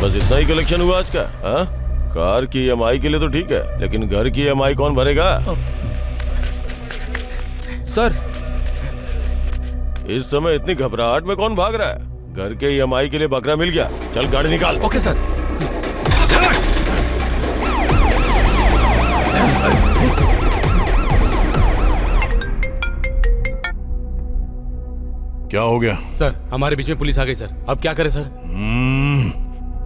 बस इतना ही कलेक्शन हुआ आज का? हाँ? कार की ईएमआई के लिए तो ठीक है, लेकिन घर की ईएमआई कौन भरेगा? सर, इस समय इतनी घबराहट में कौन भाग रहा है? घर के ईएमआई के लिए बकरा मिल गया। चल गाड़ी निकाल। Okay sir. क्या हो गया? सर, हमारे बीच में पुलिस आ गई सर। अब क्या करें सर?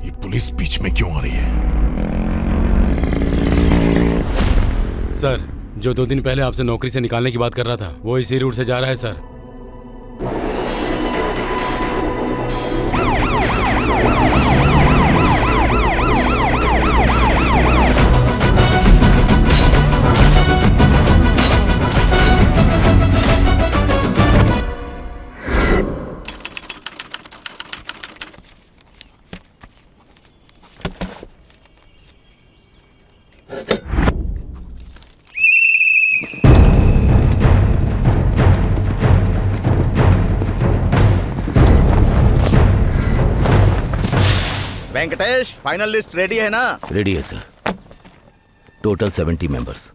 ये पुलिस बीच में क्यों आ रही है? सर, जो 2 दिन पहले आपसे नौकरी से निकालने की बात कर रहा था, वो इसी रूट से जा रहा है sir. Venkatesh, final list ready है ना? रेडी है सर। Total 70 members.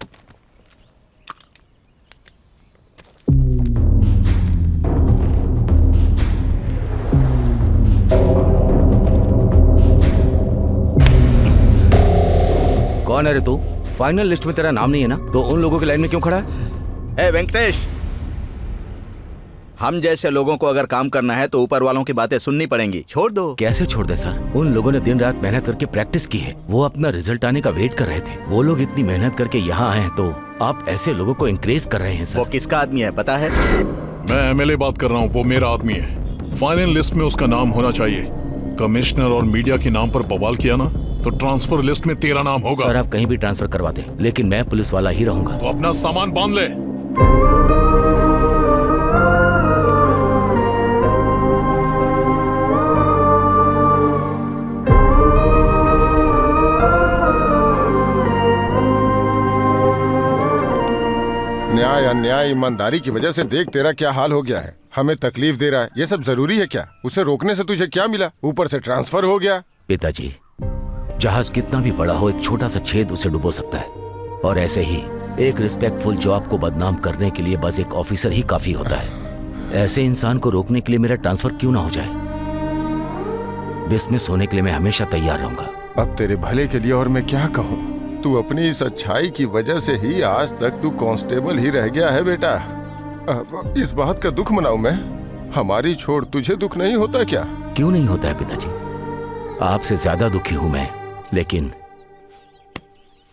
कौन है रे तू? फाइनल लिस्ट में तेरा नाम नहीं है ना, तो उन लोगों की लाइन में क्यों खड़ा है? ए वेंकटेश, हम जैसे लोगों को अगर काम करना है तो ऊपर वालों की बातें सुननी पड़ेंगी। छोड़ दो। कैसे छोड़ दे सर? उन लोगों ने दिन रात मेहनत करके प्रैक्टिस की है। वो अपना रिजल्ट आने का वेट कर रहे थे। वो लोग इतनी मेहनत करके यहाँ आए हैं, तो आप ऐसे लोगों को इंकरेज कर रहे हैं सर। वो किसका आदमी है पता है? मैं एमएलए बात कर रहा हूँ, वो मेरा आदमी है। फाइनल लिस्ट में उसका नाम होना चाहिए। कमिश्नर और मीडिया के नाम पर बवाल किया ना, तो ट्रांसफर लिस्ट में तेरा नाम होगा। सर, आप कहीं भी ट्रांसफर करवा दें, लेकिन मैं पुलिस वाला ही रहूंगा। तो अपना सामान बांध ले। न्याय अन्याय ईमानदारी की वजह से देख तेरा क्या हाल हो गया है। हमें तकलीफ दे रहा है, ये सब जरूरी है क्या? उसे रोकने से तुझे क्या मिला? ऊपर से ट्रांसफर हो गया। पिताजी, जहाज कितना भी बड़ा हो, एक छोटा सा छेद उसे डुबो सकता है। और ऐसे ही एक रिस्पेक्टफुल जॉब को बदनाम करने के लिए बस एक ऑफिसर ही काफी होता है। ऐसे इंसान को रोकने के लिए मेरा ट्रांसफर क्यों ना हो जाए? डिसमिस होने के लिए मैं हमेशा तैयार रहूंगा। अब तेरे भले के लिए और मैं क्या कहूँ? तू अपनी इस अच्छाई की वजह से ही आज तक तू कांस्टेबल ही रह गया है बेटा। अब इस बात का दुख मनाऊं मैं? हमारी छोड़ तुझे दुख नहीं होता क्या? क्यों नहीं होता है पिताजी? आपसे ज्यादा दुखी हूं मैं, लेकिन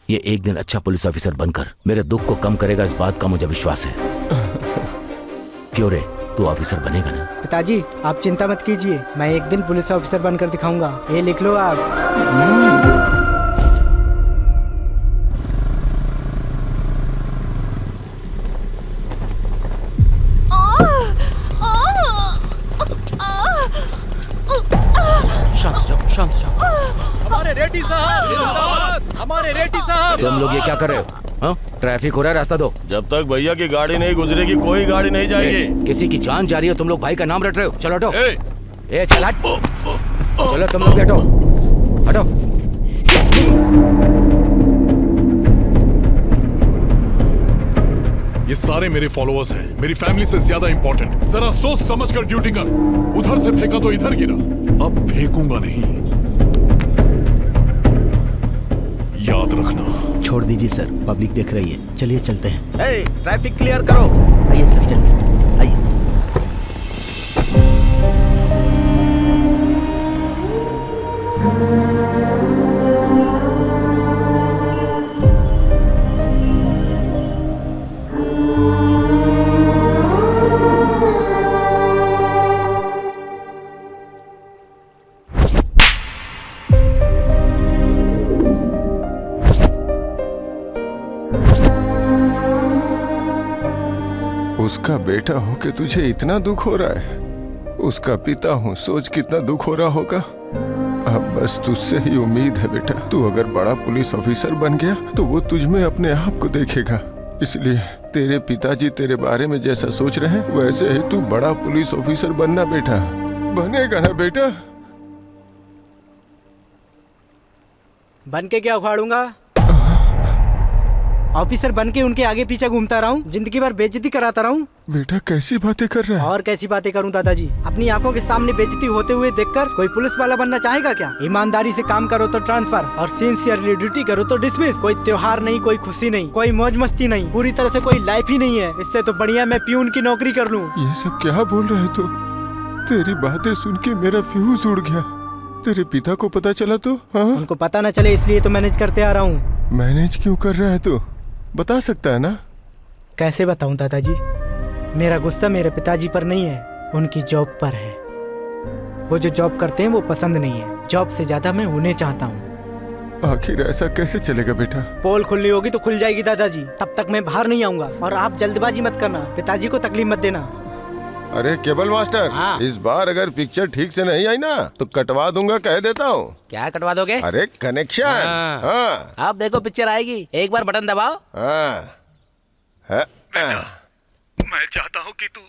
ये एक दिन अच्छा पुलिस ऑफिसर बनकर मेरे दुख को कम करेगा, इस बात का मुझे विश्वास है। क्यों रे, तू ऑफिसर बनेगा ना? पिताजी, आप चिंता मत कीजिए, मैं एक दिन पुलिस ऑफिसर बनकर दिखाऊंगा। ये लिख लो आप। शांत शांत। हमारे रेड्डी साहब, हमारे रेड्डी साहब। तुम लोग ये क्या कर रहे हो? हाँ? ट्रैफिक हो रहा है, रास्ता दो। जब तक भैया की गाड़ी नहीं गुजरेगी कोई गाड़ी नहीं जाएगी। किसी की जान जा रही है, तुम लोग भाई का नाम रट रहे हो। चलो हटो। चल हट। चलो तुम लोग भी हटो, हटो। ये सारे मेरे फॉलोअर्स हैं, मेरी फैमिली से ज्यादा इंपॉर्टेंट। जरा सोच समझ कर ड्यूटी कर। उधर से फेंका तो इधर गिरा, अब फेंकूंगा नहीं, याद रखना। छोड़ दीजिए सर, पब्लिक देख रही है। चलिए चलते हैं। ट्रैफिक क्लियर करो। आइए सर, चलिए आइए। उसका बेटा हो के तुझे इतना दुख हो रहा है? उसका पिता हूँ, सोच कितना दुख हो रहा होगा। अब बस तुझसे ही उम्मीद है बेटा। तू अगर बड़ा पुलिस ऑफिसर बन गया तो वो तुझ में अपने आप को देखेगा। इसलिए तेरे पिताजी तेरे बारे में जैसा सोच रहे हैं वैसे ही तू बड़ा पुलिस ऑफिसर बनना बेटा, बनेगा ना बेटा। बन के क्या उखाड़ूंगा? ऑफिसर बन के उनके आगे पीछे घूमता रहा हूँ, जिंदगी भर बेइज्जती कराता रहा हूँ। बेटा कैसी बातें कर रहा है? और कैसी बातें करूं दादाजी? अपनी आंखों के सामने बेइज्जती होते हुए देखकर कोई पुलिस वाला बनना चाहेगा क्या? ईमानदारी से काम करो तो ट्रांसफर और सिंसियरली ड्यूटी करो तो डिसमिस। कोई त्योहार नहीं, कोई खुशी नहीं, कोई मौज मस्ती नहीं, पूरी तरह से कोई लाइफ ही नहीं है। इससे तो बढ़िया मैं प्यून की नौकरी कर लूं। ये सब क्या बोल रहे तू? तेरी बातें सुन के मेरा फ्यूज उड़ गया। तेरे पिता को पता चला तो? हाँ, उनको पता न चले इसलिए तो मैनेज करते आ रहा हूँ। मैनेज क्यों कर रहा है तू? बता सकता है ना? कैसे बताऊं दादाजी? मेरा गुस्सा मेरे पिताजी पर नहीं है, उनकी जॉब पर है। वो जो जॉब करते हैं वो पसंद नहीं है, जॉब से ज्यादा मैं उन्हें चाहता हूँ। आखिर ऐसा कैसे चलेगा बेटा? पोल खुलनी होगी तो खुल जाएगी दादाजी, तब तक मैं बाहर नहीं आऊंगा। और आप जल्दबाजी मत करना, पिताजी को तकलीफ मत देना। अरे केबल मास्टर, हाँ। इस बार अगर पिक्चर ठीक से नहीं आई ना तो कटवा दूंगा, कह देता हूँ। क्या कटवा दोगे? अरे कनेक्शन। हाँ। हाँ, आप देखो पिक्चर आएगी, एक बार बटन दबाओ। हाँ, हाँ। मैं चाहता हूँ कि तू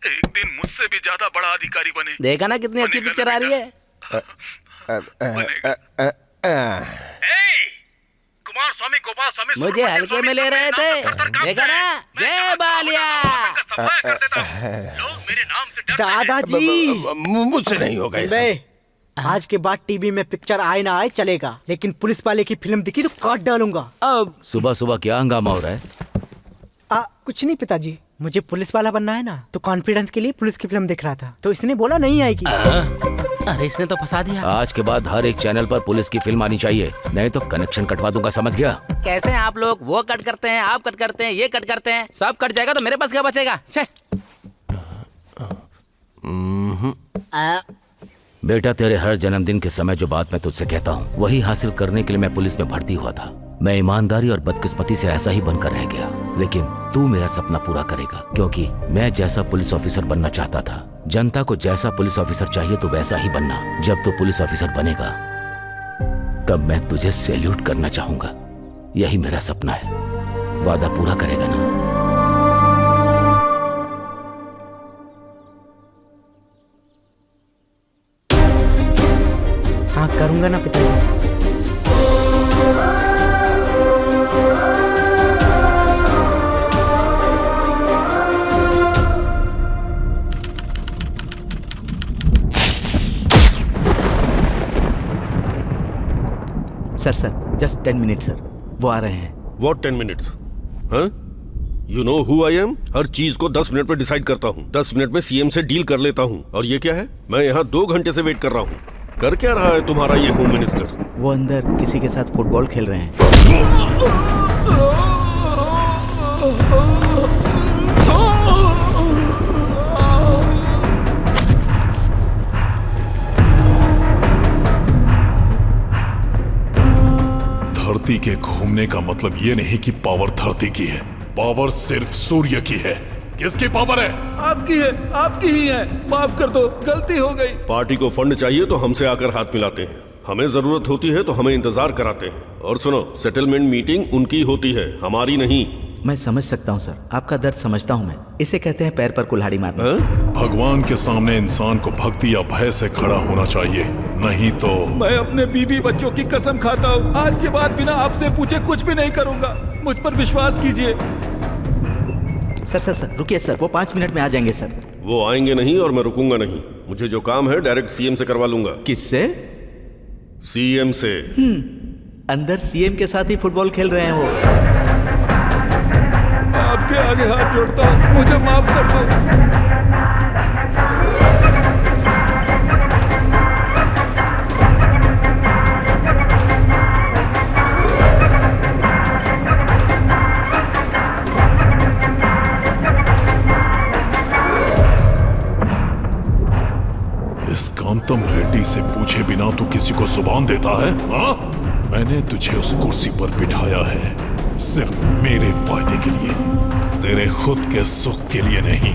एक दिन मुझसे भी ज्यादा बड़ा अधिकारी बने। देखा ना कितनी अच्छी पिक्चर आ रही है। कुमार स्वामी गोपाल स्वामी मुझे हल्के में ले रहे थे, देखा ना? जय बालिया। लोग मेरे नाम से डरते हैं। दादाजी मुझसे नहीं होगा ये सब। बे, आज के बाद टीवी में पिक्चर आए ना आए चलेगा, लेकिन पुलिस वाले की फिल्म दिखी तो काट डालूंगा। अब सुबह सुबह क्या हंगामा हो रहा है? कुछ नहीं पिताजी, मुझे पुलिस वाला बनना है ना, तो कॉन्फिडेंस के लिए पुलिस की फिल्म दिख रहा था, तो इसने बोला नहीं आएगी। अरे इसने तो फंसा दिया। आज के बाद हर एक चैनल पर पुलिस की फिल्म आनी चाहिए, नहीं तो कनेक्शन कटवा दूंगा, समझ गया? कैसे हैं आप लोग? वो कट करते हैं, आप कट करते हैं, ये कट करते हैं, सब कट जाएगा तो मेरे पास क्या बचेगा? छे। बेटा, तेरे हर जन्मदिन के समय जो बात मैं तुझसे कहता हूँ वही हासिल करने के लिए मैं पुलिस में भर्ती हुआ था। मैं ईमानदारी और बदकिस्मती से ऐसा ही बनकर रह गया, लेकिन तू मेरा सपना पूरा करेगा, क्योंकि मैं जैसा पुलिस ऑफिसर बनना चाहता था, जनता को जैसा पुलिस ऑफिसर चाहिए तो वैसा ही बनना। जब तू पुलिस ऑफिसर बनेगा तब मैं तुझे सैल्यूट करना चाहूंगा। यही मेरा सपना है। वादा पूरा करेगा ना? हाँ करूंगा ना पिताजी। सर जस्ट 10 मिनट सर, वो आ रहे हैं। What 10 minutes? हाँ? You know who I am? हर चीज को 10 मिनट में डिसाइड करता हूँ, 10 मिनट में सीएम से डील कर लेता हूँ। और ये क्या है? मैं यहाँ 2 घंटे से वेट कर रहा हूँ। कर क्या रहा है तुम्हारा ये होम मिनिस्टर? वो अंदर किसी के साथ फुटबॉल खेल रहे हैं। धरती के घूमने का मतलब ये नहीं कि पावर धरती की है, पावर सिर्फ सूर्य की है। किसकी पावर है? आपकी है, आपकी ही है। माफ कर दो, गलती हो गई। पार्टी को फंड चाहिए तो हमसे आकर हाथ मिलाते हैं, हमें जरूरत होती है तो हमें इंतजार कराते हैं। और सुनो, सेटलमेंट मीटिंग उनकी होती है, हमारी नहीं। मैं समझ सकता हूँ सर, आपका दर्द समझता हूँ मैं। इसे कहते हैं पैर पर कुल्हाड़ी मारना। भगवान के सामने इंसान को भक्ति या भय से खड़ा होना चाहिए, नहीं तो। मैं अपने बीवी बच्चों की कसम खाता हूँ, आज के बाद बिना आपसे पूछे कुछ भी नहीं करूँगा। मुझ पर विश्वास कीजिए। सर रुकिए सर, वो 5 मिनट में आ जाएंगे सर। वो आएंगे नहीं और मैं रुकूंगा नहीं। मुझे जो काम है डायरेक्ट सीएम से करवा लूंगा। किससे? सीएम से। अंदर सीएम के साथ ही फुटबॉल खेल रहे हैं वो। आपके आगे हाथ जोड़ता हूँ, मुझे माफ कर दो। इस कांतम रेड्डी से पूछे बिना तू किसी को जुबान देता है? हाँ? मैंने तुझे उस कुर्सी पर बिठाया है सिर्फ मेरे फायदे के लिए, तेरे खुद के सुख के लिए नहीं।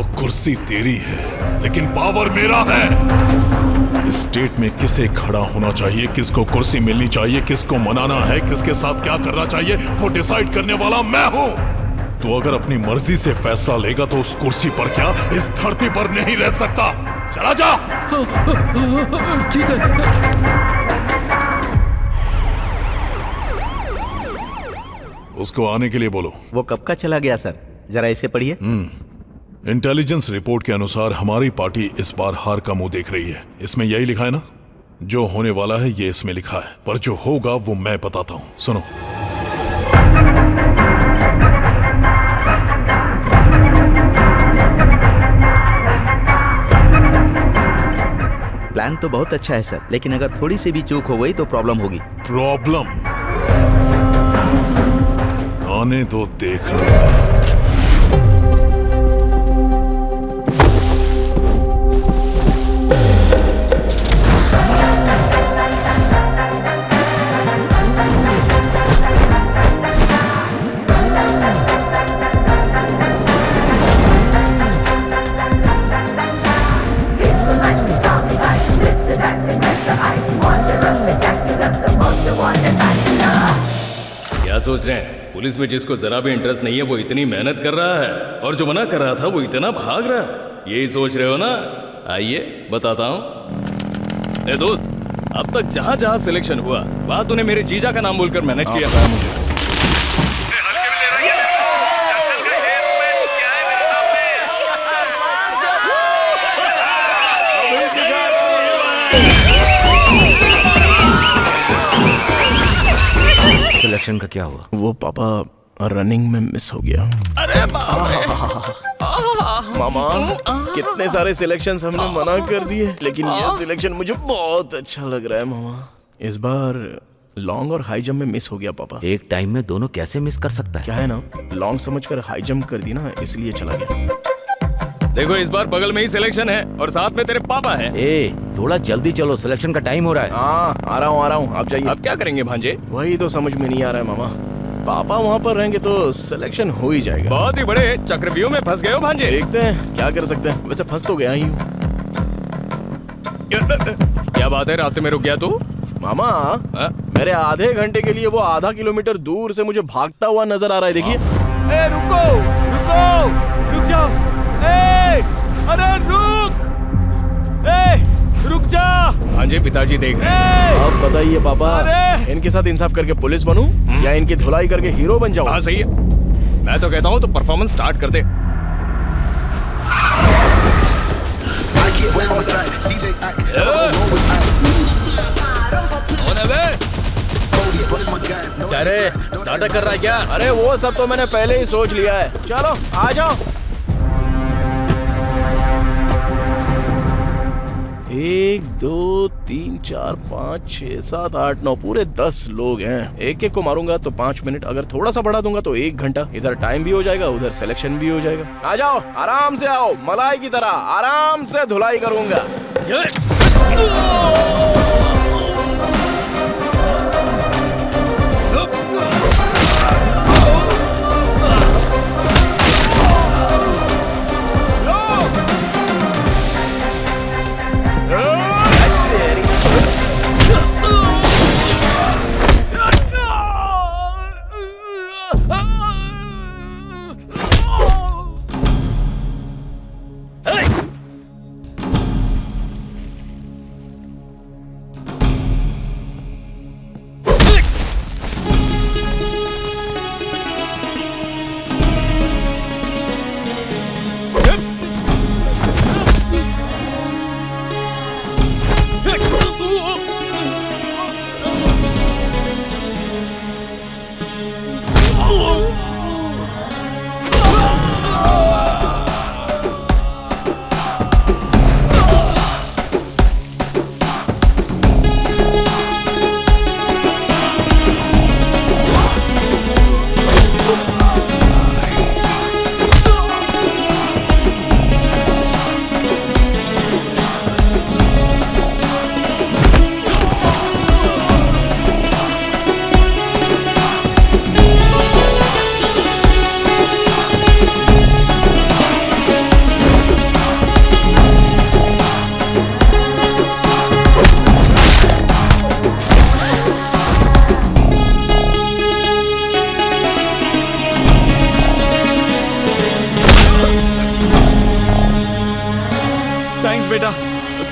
वो कुर्सी तेरी है लेकिन पावर मेरा है। इस स्टेट में किसे खड़ा होना चाहिए, किसको कुर्सी मिलनी चाहिए, किसको मनाना है, किसके साथ क्या करना चाहिए, वो डिसाइड करने वाला मैं हूं। तो अगर अपनी मर्जी से फैसला लेगा तो उस कुर्सी पर क्या इस धरती पर नहीं रह सकता। चला जा। ठीक है। उसको आने के लिए बोलो। वो कब का चला गया सर, जरा इसे पढ़िए। इंटेलिजेंस रिपोर्ट के अनुसार हमारी पार्टी इस बार हार का मुंह देख रही है। इसमें यही लिखा है ना? जो होने वाला है ये इसमें लिखा है, पर जो होगा वो मैं बताता हूं। सुनो। प्लान तो बहुत अच्छा है सर, लेकिन अगर थोड़ी सी भी चूक हो गई तो प्रॉब्लम होगी। प्रॉब्लम आने दो, देख क्या सोच रहे हैं? पुलिस में जिसको जरा भी इंटरेस्ट नहीं है वो इतनी मेहनत कर रहा है, और जो मना कर रहा था वो इतना भाग रहा है। यही सोच रहे हो ना? आइए बताता हूँ। ए दोस्त, अब तक जहाँ जहाँ सिलेक्शन हुआ वहाँ तूने मेरे जीजा का नाम बोलकर मैनेज किया था मुझे। सिलेक्शन का क्या हुआ? वो पापा रनिंग में मिस हो गया। अरे बाप रे। मामा, कितने सारे सिलेक्शंस हमने मना कर दिए, लेकिन ये सिलेक्शन मुझे बहुत अच्छा लग रहा है मामा। इस बार लॉन्ग और हाई जंप में मिस हो गया पापा। एक टाइम में दोनों कैसे मिस कर सकता है? क्या है ना, लॉन्ग समझकर हाई जंप कर दी ना, इसलिए चला गया। देखो इस बार बगल में ही सिलेक्शन है और साथ में तेरे पापा है। ए, थोड़ा जल्दी चलो, सिलेक्शन का टाइम हो रहा है। हाँ, आ रहा हूँ, आप जाइए। अब क्या करेंगे भांजे? वही तो समझ में नहीं आ रहा है मामा। पापा वहाँ पर रहेंगे तो सिलेक्शन हो ही जाएगा। बहुत ही बड़े चक्रव्यूह में फंस गए हो भांजे। देखते हैं क्या कर सकते हैं। वैसे फंस तो गया ही हूँ। क्या बात है, रास्ते में रुक गया तू? मामा, मेरे आधे घंटे के लिए वो आधा किलोमीटर दूर से मुझे भागता हुआ नजर आ रहा है। देखिए। ए रुको, रुको, रुक जाओ। ए, अरे रुक। ए, रुक जा। भांजे, पिताजी देख रहे हैं। अब बताइए पापा, इनके साथ इंसाफ करके पुलिस बनूं या इनकी धुलाई करके हीरो बन जाऊं? हाँ सही है, मैं तो कहता हूँ तो परफॉर्मेंस स्टार्ट कर दे। क्या रे, नाटक कर रहा है क्या? अरे वो सब तो मैंने पहले ही सोच लिया है। चलो आ जाओ। 1 2 3 4 5 6 7 8 9 पूरे 10 लोग हैं। एक एक को मारूंगा तो 5 मिनट, अगर थोड़ा सा बढ़ा दूंगा तो 1 घंटा। इधर टाइम भी हो जाएगा, उधर सिलेक्शन भी हो जाएगा। आ जाओ, आराम से आओ, मलाई की तरह आराम से धुलाई करूंगा।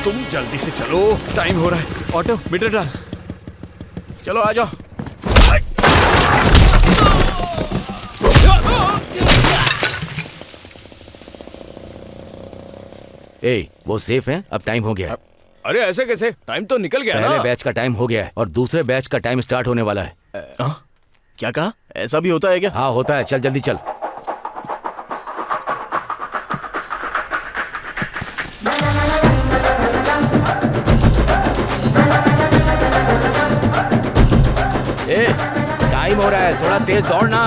तुम जल्दी से चलो, टाइम हो रहा है। ऑटो मीटर डाल। चलो आ जाओ। ए, वो सेफ है, अब टाइम हो गया है। अरे ऐसे कैसे? टाइम तो निकल गया पहले ना। बैच का टाइम हो गया है और दूसरे बैच का टाइम स्टार्ट होने वाला है। क्या कहा? ऐसा भी होता है क्या? हाँ होता है, चल जल्दी चल। ए, टाइम हो रहा है, थोड़ा तेज दौड़ना।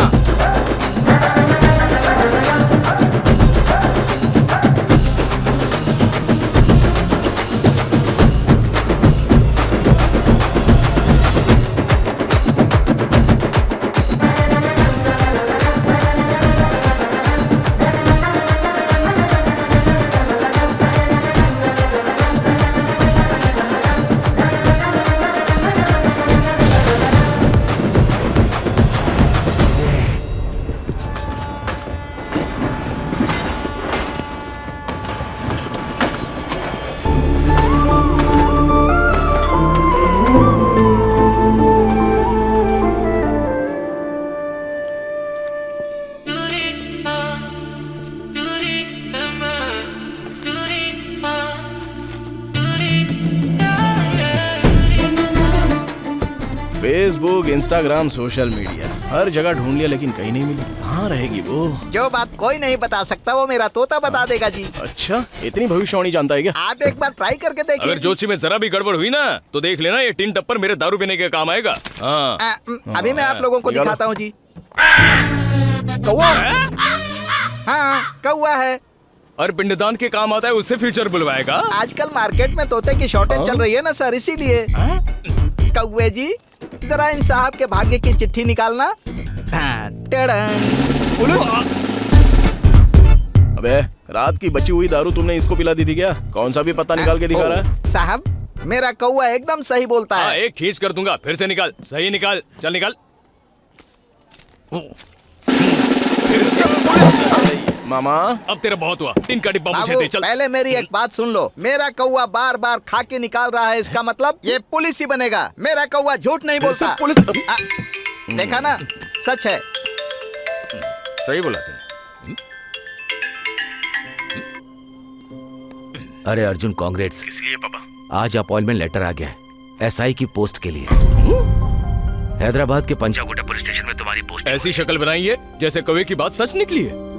फेसबुक, इंस्टाग्राम, सोशल मीडिया, हर जगह ढूंढ लिया लेकिन कहीं नहीं मिली। कहाँ रहेगी वो? जो बात कोई नहीं बता सकता वो मेरा तोता बता देगा जी। अच्छा, इतनी भविष्यवाणी जानता है क्या? आप एक बार ट्राई करके देखिए। अगर जोशी में जरा भी गड़बड़ हुई ना तो देख लेना, ये टिन टप्पर मेरे दारू पीने के काम आएगा। हाँ अभी मैं आप लोगों को निकालो। दिखाता हूँ जी। कौवा। हाँ कौवा है। और पिंडदान के काम आता है, उससे फ्यूचर बुलवाएगा। आजकल मार्केट में तोते की शॉर्टेज चल रही है ना सर, इसीलिए। कौवे जी जरा इन साहब के भाग्य की चिट्ठी निकालना। अबे, रात की बची हुई दारू तुमने इसको पिला दी थी क्या? कौन सा भी पत्ता निकाल के दिखा रहा है? साहब मेरा कौवा एकदम सही बोलता हाँ, है। एक खींच कर दूंगा, फिर से निकाल। सही निकाल, चल निकाल। फिर से। मामा अब तेरा बहुत हुआ, टिन का डिब्बा मुझे बाबू दे, चल। पहले मेरी एक बात सुन लो। मेरा कौवा बार बार खा के निकाल रहा है, इसका मतलब ये पुलिस ही बनेगा। मेरा कौवा झूठ नहीं बोलता। पुलिस देखा ना, सच है। सही बोला तूने। अरे अर्जुन, कांग्रेट्स। इसलिए पापा आज अपॉइंटमेंट लेटर आ गया है एसआई की पोस्ट के लिए। हैदराबाद के पंजागुट्टा पुलिस स्टेशन में तुम्हारी पोस्ट। ऐसी शक्ल बनाई है जैसे कवि की बात सच निकली है।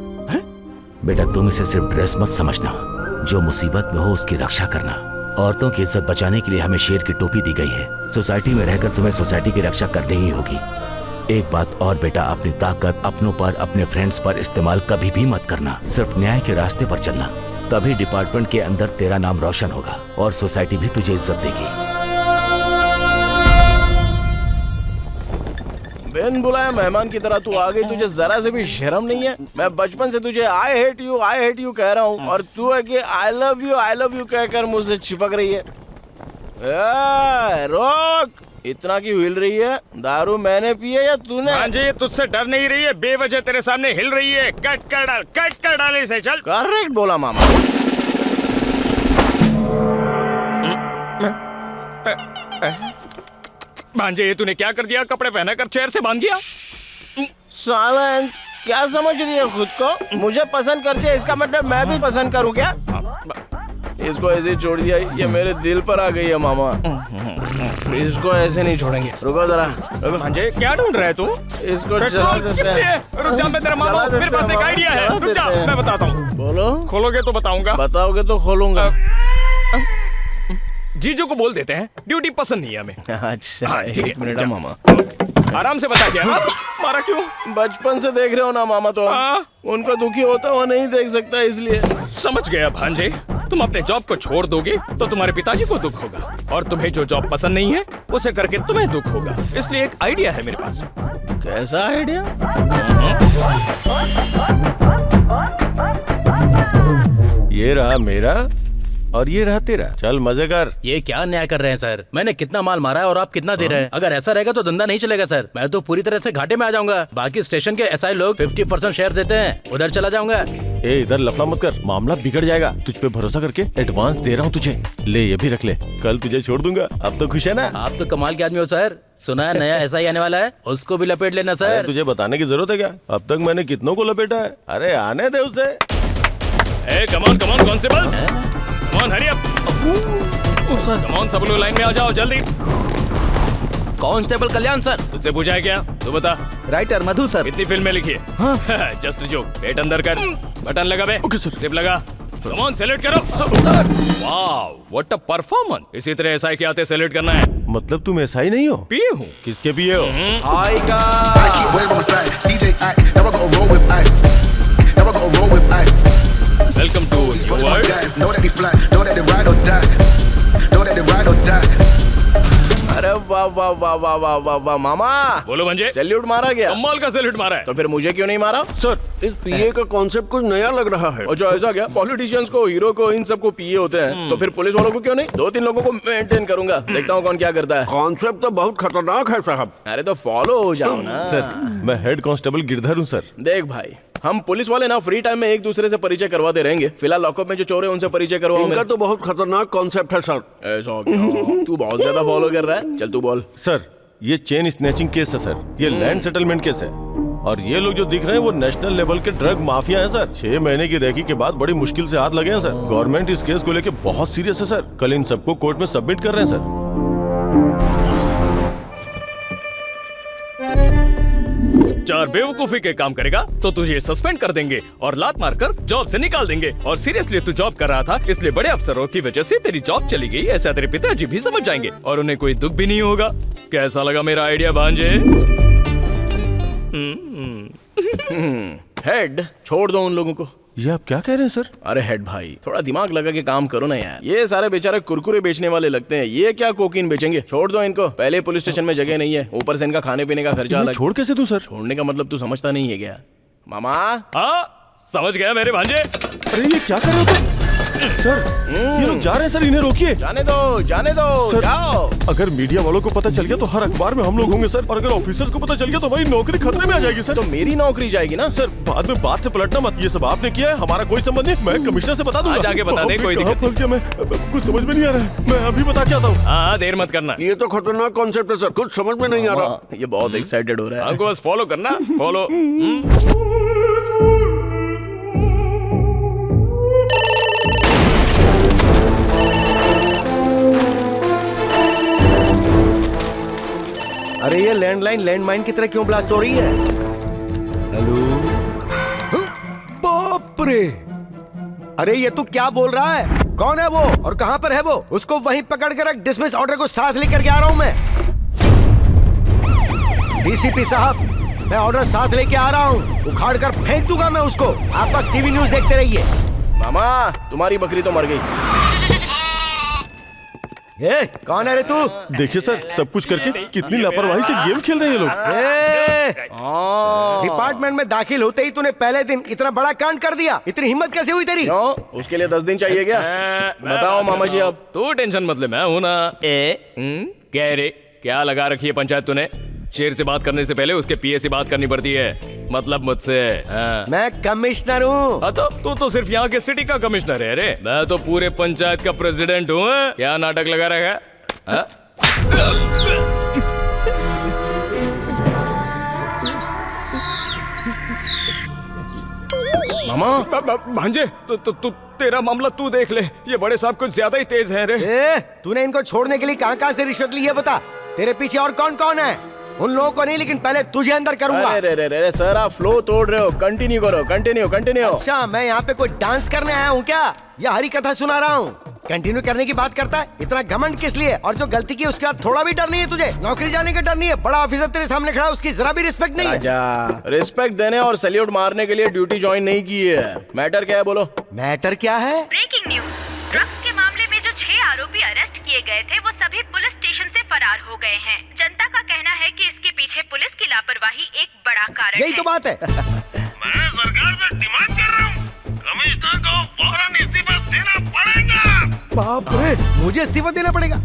बेटा तुम इसे सिर्फ ड्रेस मत समझना, जो मुसीबत में हो उसकी रक्षा करना। औरतों की इज्जत बचाने के लिए हमें शेर की टोपी दी गई है। सोसाइटी में रहकर तुम्हें सोसाइटी की रक्षा करनी ही होगी। एक बात और बेटा, अपनी ताकत अपनों पर, अपने फ्रेंड्स पर इस्तेमाल कभी भी मत करना। सिर्फ न्याय के रास्ते पर चलना, तभी डिपार्टमेंट के अंदर तेरा नाम रोशन होगा और सोसाइटी भी तुझे इज्जत देगी। बिन बुलाए मेहमान की तरह तू आ गई, तुझे जरा से भी शर्म नहीं है? मैं बचपन से तुझे आई हेट यू कह रहा हूँ और तू है कि आई लव यू कहकर मुझसे चिपक रही है। रोक, इतना क्यों हिल रही है? दारू मैंने पी है या तूने? हाँ जी, तुझसे डर नहीं रही है, बेवजह तेरे सामने हिल रही है। कट कर डाल इसे, चल। करेक्ट बोला मामा। भांजे, ये तूने क्या कर दिया? कपड़े पहना कर चेयर से बांध दिया। साइलेंस, क्या समझ रही है खुद को? मुझे पसंद करती है, इसका मतलब मैं भी पसंद करूं क्या? इसको ऐसे ही छोड़ दिया, ये मेरे दिल पर आ गई है मामा। इसको ऐसे नहीं छोड़ेंगे। रुको जरा, रुको। भांजे, क्या ढूंढ रहा है तू? इसको जला देते हैं। रुक जा, मैं तेरा मामा हूं, मेरे पास एक आइडिया है। रुक जा, मैं बताता हूँ। बोलो। खोलोगे तो बताऊंगा। बताओगे तो खोलूंगा। जीजू को बोल देते हैं, ड्यूटी पसंद नहीं है हमें। अच्छा, हाँ, ठीक है, एक मिनट जा। मामा। आराम से बता दिया। मारा क्यों? बचपन से देख रहे हो ना मामा, तो उनको दुखी होता हुआ नहीं देख सकता, इसलिए। समझ गया भांजे, तुम अपने जॉब को छोड़ दोगे तो तुम्हारे पिताजी को दुख होगा, और तुम्हें जो जॉब पसंद नहीं है उसे करके तुम्हें दुख होगा। इसलिए एक आइडिया है मेरे पास। कैसा आइडिया? ये रहा मेरा और ये रहा तेरा। चल मजे कर। ये क्या न्याय कर रहे हैं सर? मैंने कितना माल मारा है और आप कितना दे रहे हैं? अगर ऐसा रहेगा तो धंधा नहीं चलेगा सर। मैं तो पूरी तरह से घाटे में आ जाऊंगा। बाकी स्टेशन के एसआई लोग 50% शेयर देते हैं, उधर चला जाऊंगा। ए इधर लफड़ा मत कर, मामला बिगड़ जाएगा। तुझ पे भरोसा करके एडवांस दे रहा हूँ तुझे, ले ये भी रख ले, कल तुझे छोड़ दूंगा। अब तो खुश है ना? आप तो कमाल के आदमी हो सर। सुना है नया एसआई आने वाला है, उसको भी लपेट लेना सर। तुझे बताने की जरूरत है क्या? अब तक मैंने कितनों को लपेटा है। अरे आने दे उसे। Come on constables, come on hurry up. Come on सब लोग लाइन में आ जाओ जल्दी। कांस्टेबल कल्याण सर। तुझसे पूछा है क्या? तू बता। राइटर मधु सर। कितनी फिल्में लिखी है? Just joke. पेट अंदर कर, बटन लगा बे। Okay sir. सिप लगा। कम ऑन सैल्यूट करो। Wow what a performance. इसी तरह एसआई के आते सैल्यूट करना है। मतलब तुम ऐसा ही नहीं हो? पिए हूँ। किसके पिए हो? वेलकम टू अरे वाह वाह वाह वाह वाह वाह वाह मामा। बोलो भंजे। सैल्यूट मारा गया? कमाल का सैल्यूट मारा है। तो फिर मुझे क्यों नहीं मारा? सर इस पीए का कॉन्सेप्ट कुछ नया लग रहा है। और जो ऐसा क्या, पॉलिटिशियंस को, हीरो को, इन सबको पीए होते हैं, तो फिर पुलिस वालों को क्यों नहीं? 2-3 लोगों को मेंटेन करूंगा, देखता हूँ कौन क्या करता है। कॉन्सेप्ट तो बहुत खतरनाक है साहब। अरे तो फॉलो हो जाओ ना। सर मैं हेड कांस्टेबल गिरधर हूँ सर। देख भाई, हम पुलिस वाले ना फ्री टाइम में एक दूसरे से परिचय करवाते रहेंगे। फिलहाल लॉकअप में जो चोर है उनसे परिचय करवाओ। इनका तो बहुत खतरनाक कॉन्सेप्ट है सर। ऐसा क्या? तू बहुत ज्यादा फॉलो कर रहा है। चल तू बोल। सर ये चेन स्नैचिंग केस है सर, ये लैंड सेटलमेंट केस है, और ये लोग जो दिख रहे हैं वो नेशनल लेवल के ड्रग माफिया हैं सर। 6 महीने की रेकी के बाद बड़ी मुश्किल से हाथ लगे हैं सर। गवर्नमेंट इस केस को लेके बहुत सीरियस है सर। कल इन सबको कोर्ट में सबमिट कर रहे हैं सर। चार बेवकूफी के काम करेगा तो तुझे सस्पेंड कर देंगे और लात मारकर जॉब से निकाल देंगे। और सीरियसली तू जॉब कर रहा था, इसलिए बड़े अफसरों की वजह से तेरी जॉब चली गई, ऐसा तेरे पिताजी भी समझ जाएंगे और उन्हें कोई दुख भी नहीं होगा। कैसा लगा मेरा आइडिया भांजे? हेड, छोड़ दो उन लोगों को। ये आप क्या कह रहे हैं सर? अरे हेड भाई, थोड़ा दिमाग लगा के काम करो ना यार। ये सारे बेचारे कुरकुरे बेचने वाले लगते हैं, ये क्या कोकीन बेचेंगे? छोड़ दो इनको। पहले पुलिस स्टेशन में जगह नहीं है, ऊपर से इनका खाने पीने का खर्चा अलग। छोड़ कैसे दूं सर? छोड़ने का मतलब तू समझता नहीं है क्या मामा? हाँ समझ गया मेरे भांजे। अरे ये क्या कर रहे हो सर? ये लोग जा रहे हैं सर, इन्हें रोकिए। जाने दो, जाने दो, सर, जाओ। अगर मीडिया वालों को पता चल गया तो हर अखबार में हम लोग होंगे सर, और अगर ऑफिसर्स को पता चल गया तो भाई नौकरी खतरे में आ जाएगी सर। तो मेरी नौकरी जाएगी ना सर। बाद में बात से पलटना मत, ये सब आपने किया है, हमारा कोई संबंध नहीं। मैं कमिश्नर से बता दूंगा। आज आके बता दे, कोई दिक्कत फंस गया मैं, कुछ समझ में नहीं आ रहा है। मैं अभी बता के आता हूँ। हाँ देर मत करना। ये तो खतरनाक कॉन्सेप्ट है सर, कुछ समझ में नहीं आ रहा। ये बहुत एक्साइटेड हो रहा है। हमको बस फॉलो करना, फॉलो। अरे ये लैंडलाइन लैंडमाइन की तरह क्यों ब्लास्ट हो रही है? हेलो। बाप रे! अरे ये तू क्या बोल रहा है? कौन है वो और कहां पर है वो? उसको वहीं पकड़ कर रख। डिसमिस ऑर्डर को साथ लेकर के आ रहा हूं मैं। डीसीपी साहब, मैं ऑर्डर साथ लेके आ रहा हूं। उखाड़ कर फेंक दूंगा मैं उसको। आप बस टीवी न्यूज देखते रहिए। मामा, तुम्हारी बकरी तो मर गई। ए, कौन है रे तू? देखिए सर, सब कुछ करके कितनी लापरवाही से गेम खेल रहे हैं ये लोग। डिपार्टमेंट में दाखिल होते ही तूने पहले दिन इतना बड़ा कांड कर दिया। इतनी हिम्मत कैसे हुई तेरी? उसके लिए 10 दिन चाहिए क्या? बताओ मामा जी। अब तू टेंशन मत ले, मैं हूं ना। क्या रे, क्या लगा रखी है पंचायत तूने? शेर से बात करने से पहले उसके पीए से बात करनी पड़ती है, मतलब मुझसे। मैं कमिश्नर हूँ। तो तू तो सिर्फ यहाँ के सिटी का कमिश्नर है रे। मैं तो पूरे पंचायत का प्रेसिडेंट हूँ। क्या नाटक लगा रहा है? मामा भांजे, तू तेरा मामला तू देख ले। ये बड़े साहब कुछ ज्यादा ही तेज हैं रे। तूने इनको छोड़ने के लिए कहाँ से रिश्वत ली है बता? तेरे पीछे और कौन कौन है? उन लोगों को नहीं, लेकिन पहले तुझे अंदर करूंगा। अरे सर, आप फ्लो तोड़ रहे हो। कंटिन्यू करो, कंटिन्यू। अच्छा, मैं यहाँ पे कोई डांस करने आया हूँ क्या? या हरी कथा सुना रहा हूँ? कंटिन्यू करने की बात करता है। इतना घमंड किस लिए? और जो गलती की उसके बाद थोड़ा भी डर नहीं है तुझे? नौकरी जाने का डर नहीं है? बड़ा ऑफिसर तेरे सामने खड़ा, उसकी जरा भी रिस्पेक्ट नहीं है? रिस्पेक्ट देने और सैल्यूट मारने के लिए ड्यूटी ज्वाइन नहीं की है। मैटर क्या है बोलो? मैटर क्या है? Breaking news. ड्रग्स के मामले में जो 6 आरोपी अरेस्ट किए गए थे वो सभी पुलिस स्टेशन से फरार हो गए हैं। जनता का कहना है कि इसके पीछे पुलिस की लापरवाही एक बड़ा कारण है। यही तो बात है। मैं सरकार से डिमांड कर रहा हूँ, कमिश्नर को फौरन इस्तीफा देना पड़ेगा। बाप रे, मुझे इस्तीफा देना पड़ेगा।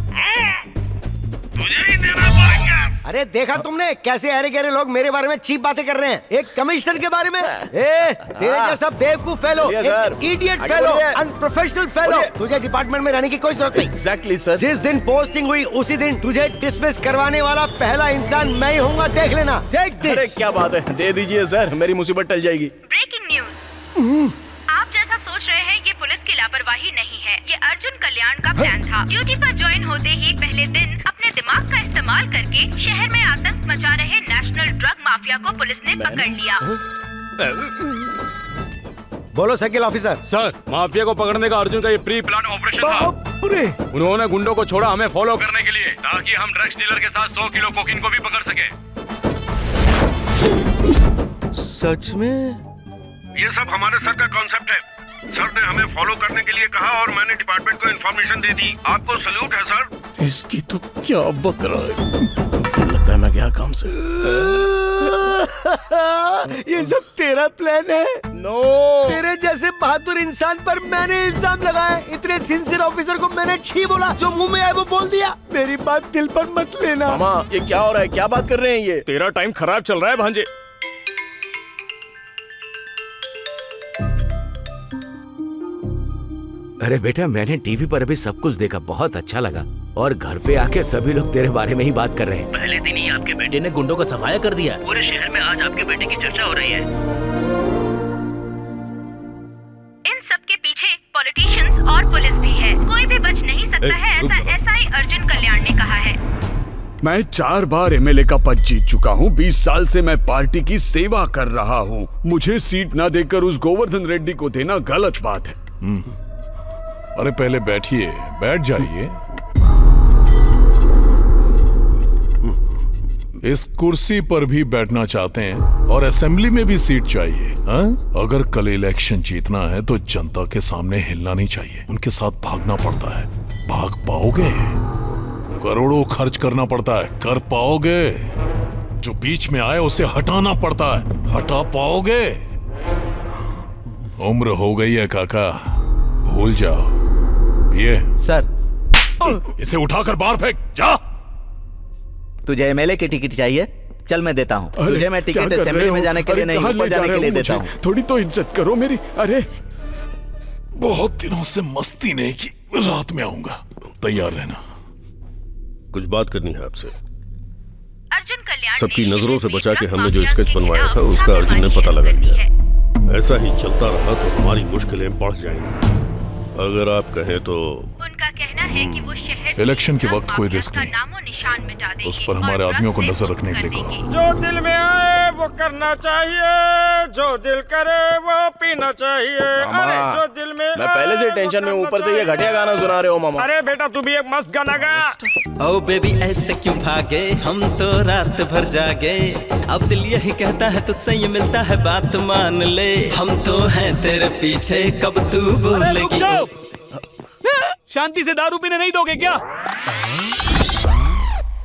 तुझे ही देना पड़ेगा। अरे देखा तुमने कैसे अरे गहरे लोग मेरे बारे में चीप बातें कर रहे हैं, एक कमिश्नर के बारे में। तेरे जैसा बेवकूफ फेलो, एक इडियट फेलो, अनप्रोफेशनल फेलो, तुझे डिपार्टमेंट में रहने की कोई जरूरत नहीं। Exactly sir. जिस दिन पोस्टिंग हुई उसी दिन तुझे डिसमिस करवाने वाला पहला इंसान मैं ही होऊंगा, देख लेना। Take this. अरे क्या बात है, दे दीजिए सर, मेरी मुसीबत टल जाएगी। Breaking news. आप जैसा सोच रहे हैं ये पुलिस की लापरवाही नहीं है, ये अर्जुन कल्याण का प्लान था। ड्यूटी पर ज्वाइन होते ही पहले दिन अपने दिमाग का इस्तेमाल करके शहर में आतंक मचा रहे नेशनल ड्रग माफिया को पुलिस ने पकड़ लिया। बोलो सर्किल ऑफिसर। सर, माफिया को पकड़ने का अर्जुन का ये प्री प्लान ऑपरेशन था। उन्होंने गुंडों को छोड़ा हमें फॉलो करने के लिए, ताकि हम ड्रग्स डीलर के साथ 100 किलो कोकीन को भी पकड़ सके। सच में? ये सब हमारे सर का कॉन्सेप्ट है। सर ने हमें फॉलो करने के लिए कहा और मैंने डिपार्टमेंट को इन्फॉर्मेशन दे दी। आपको सल्यूट है सर। इसकी तो क्या बकरा है, लगता है मैं गया काम से। ये सब तेरा प्लान है? नो। तेरे जैसे बहादुर इंसान पर मैंने इल्जाम लगाया, इतने सिंसियर ऑफिसर को मैंने छी बोला, जो मुंह में आए वो बोल दिया। मेरी बात दिल पर मत लेना। मामा ये क्या हो रहा है, क्या बात कर रहे हैं ये? तेरा टाइम खराब चल रहा है भांजे। अरे बेटा, मैंने टीवी पर अभी सब कुछ देखा, बहुत अच्छा लगा। और घर पे आके सभी लोग तेरे बारे में ही बात कर रहे हैं। पहले दिन ही आपके बेटे ने गुंडों का सफाया कर दिया। पूरे शहर में आज आपके बेटे की चर्चा हो रही है। इन सब के पीछे पॉलिटिशियंस और पुलिस भी है, कोई भी बच नहीं सकता है, ऐसा एसआई अर्जुन कल्याण ने कहा है। मैं 4 बार एमएलए का पद जीत चुका हूँ। 20 साल से मैं पार्टी की सेवा कर रहा हूँ। मुझे सीट न देकर उस गोवर्धन रेड्डी को देना गलत बात है। अरे पहले बैठिए, बैठ जाइए। इस कुर्सी पर भी बैठना चाहते हैं और असेंबली में भी सीट चाहिए, हाँ? अगर कल इलेक्शन जीतना है तो जनता के सामने हिलना नहीं चाहिए, उनके साथ भागना पड़ता है। भाग पाओगे? करोड़ों खर्च करना पड़ता है, कर पाओगे? जो बीच में आए उसे हटाना पड़ता है, हटा पाओगे? उम्र हो गई है काका, भूल जाओ। ये सर, इसे उठाकर बाहर फेंक, जा। तुझे एमएलए की टिकट चाहिए? चल मैं देता हूँ तुझे। मैं टिकट असेंबली में जाने के लिए नहीं, ऊपर जाने के लिए देता हूँ। थोड़ी तो इज्जत करो मेरी। अरे बहुत दिनों से मस्ती नहीं की, रात में आऊंगा, तैयार रहना। कुछ बात करनी है आपसे। अर्जुन कल्याण सबकी ने नजरों से शहर बचा में के ड्रग हमने जो माफिया स्केच के बनवाया खिलाफ था उसका अर्जुन ने पता लगा छापेमारी लिया। कर दी है। ऐसा ही चलता रहा तो हमारी मुश्किलें बढ़ जाएंगी। अगर आप कहें तो उनका कहना है कि वो शहर से इलेक्शन के ड्रग वक्त कोई माफिया रिस्क का नहीं। नामो निशान मिटा देंगे उस पर और हमारे ड्रग्स आदमियों को से नजर मुक्त रखने के कर लिए कहो। देंगे। जो दिल में आए वो करना चाहिए, जो दिल करे वो पीना चाहिए। अरे जो दिल में मैं पहले से टेंशन में, ऊपर से ये घटिया गाना सुना रहे हो मामा। अरे बेटा तू भी एक मस्त गाना गा। ओ बेबी ऐसे क्यों भागे, हम तो रात भर जागे। अब दिल यही कहता है तुझसे ये मिलता है, बात मान ले। हम तो हैं तेरे पीछे, कब तू बोलेगी। शांति से दारू पीने नहीं दोगे क्या?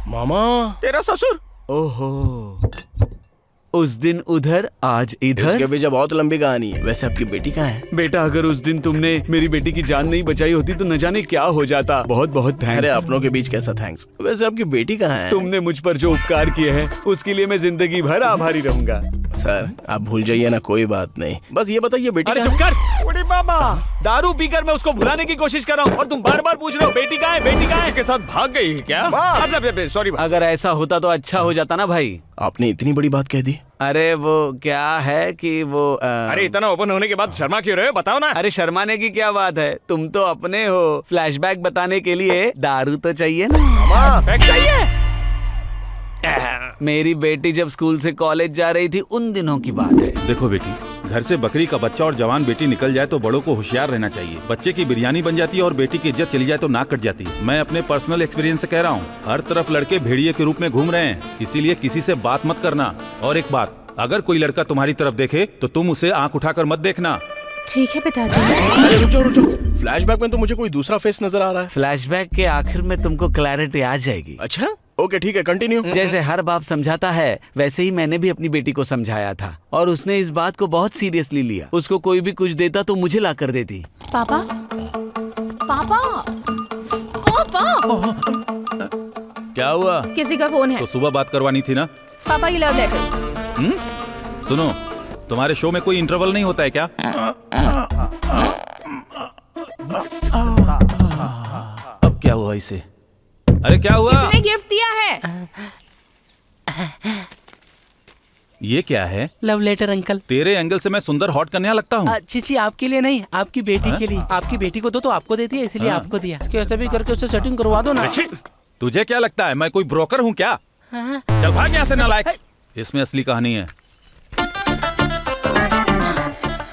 मामा तेरा ससुर। ओहो, उस दिन उधर आज इधर। इसके पीछे बहुत लंबी कहानी है। वैसे आपकी बेटी कहाँ है? बेटा अगर उस दिन तुमने मेरी बेटी की जान नहीं बचाई होती तो न जाने क्या हो जाता। बहुत बहुत थैंक्स। अरे अपनों के बीच कैसा थैंक्स। वैसे आपकी बेटी कहाँ है? तुमने मुझ पर जो उपकार किए हैं उसके लिए मैं जिंदगी भर आभारी रहूंगा। सर आप भूल जाइए ना, कोई बात नहीं। बस ये बताइए बेटी अरे कहाँ चुप है? कर। बूढ़ी बाबा, दारू पीकर मैं उसको भुलाने की कोशिश कर रहा हूँ और तुम बार बार पूछ रहे हो बेटी कहाँ है, बेटी कहाँ है? के साथ भाग गई क्या? सॉरी। अगर ऐसा होता तो अच्छा हो जाता ना भाई। आपने इतनी बड़ी बात कह दी। अरे वो क्या है कि वो अरे इतना ओपन होने के बाद शर्मा क्यों रहे हो, बताओ ना। अरे शर्माने की क्या बात है, तुम तो अपने हो। फ्लैशबैक बताने के लिए दारू तो चाहिए ना। चाहिए। मेरी बेटी जब स्कूल से कॉलेज जा रही थी उन दिनों की बात है। देखो बेटी, घर से बकरी का बच्चा और जवान बेटी निकल जाए तो बड़ों को होशियार रहना चाहिए। बच्चे की बिरयानी बन जाती है और बेटी की इज्जत चली जाए तो नाक कट जाती है। मैं अपने पर्सनल एक्सपीरियंस से कह रहा हूँ, हर तरफ लड़के भेड़िए के रूप में घूम रहे हैं, इसीलिए किसी से बात मत करना। और एक बात, अगर कोई लड़का तुम्हारी तरफ देखे तो तुम उसे आंख उठाकर मत देखना। ठीक है पिताजी। अरे रुक जाओ। फ्लैशबैक में तो मुझे कोई दूसरा फेस नजर आ रहा है। फ्लैशबैक के आखिर में तुमको क्लैरिटी आ जाएगी। अच्छा ओके ठीक है, कंटिन्यू। जैसे हर बाप समझाता है वैसे ही मैंने भी अपनी बेटी को समझाया था और उसने इस बात को बहुत सीरियसली लिया। उसको कोई भी कुछ देता तो मुझे ला कर देती। पापा पापा, पापा, क्या हुआ? किसी का फोन है। तो सुबह बात करवानी थी ना। पापा ये लव लेटर्स। सुनो, तुम्हारे शो में कोई इंटरवल नहीं होता है क्या? अब क्या हुआ इसे? अरे क्या हुआ? किसी ने गिफ्ट दिया है। ये क्या है? Love letter uncle. तेरे एंगल से मैं सुंदर हॉट कन्या लगता हूँ। जी आपके लिए नहीं, आपकी बेटी के लिए। आपकी बेटी को दो तो आपको दे दिया, इसलिए आपको दिया। कैसे भी करके उससे सेटिंग करवा दो ना। तुझे क्या लगता है मैं कोई ब्रोकर हूँ क्या? चल भाग यहाँ से नालायक। इसमें असली कहानी है।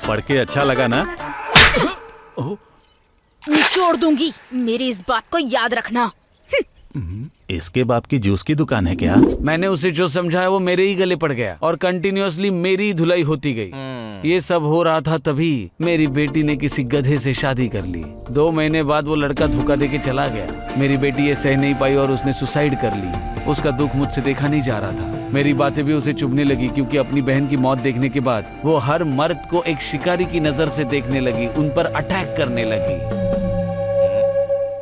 पढ़ के अच्छा लगा ना? निचोड़ दूंगी, मेरी इस बात को याद रखना। इसके बाप की जूस की दुकान है क्या? मैंने उसे जो समझाया वो मेरे ही गले पड़ गया और कंटिन्यूअसली मेरी ही धुलाई होती गई। ये सब हो रहा था तभी मेरी बेटी ने किसी गधे से शादी कर ली। 2 महीने बाद वो लड़का धोखा देके चला गया। मेरी बेटी ये सह नहीं पाई और उसने सुसाइड कर ली। उसका दुख मुझसे देखा नहीं जा रहा था। मेरी बातें भी उसे चुभने लगी क्योंकि अपनी बहन की मौत देखने के बाद वो हर मर्द को एक शिकारी की नजर से देखने लगी, उन पर अटैक करने लगी।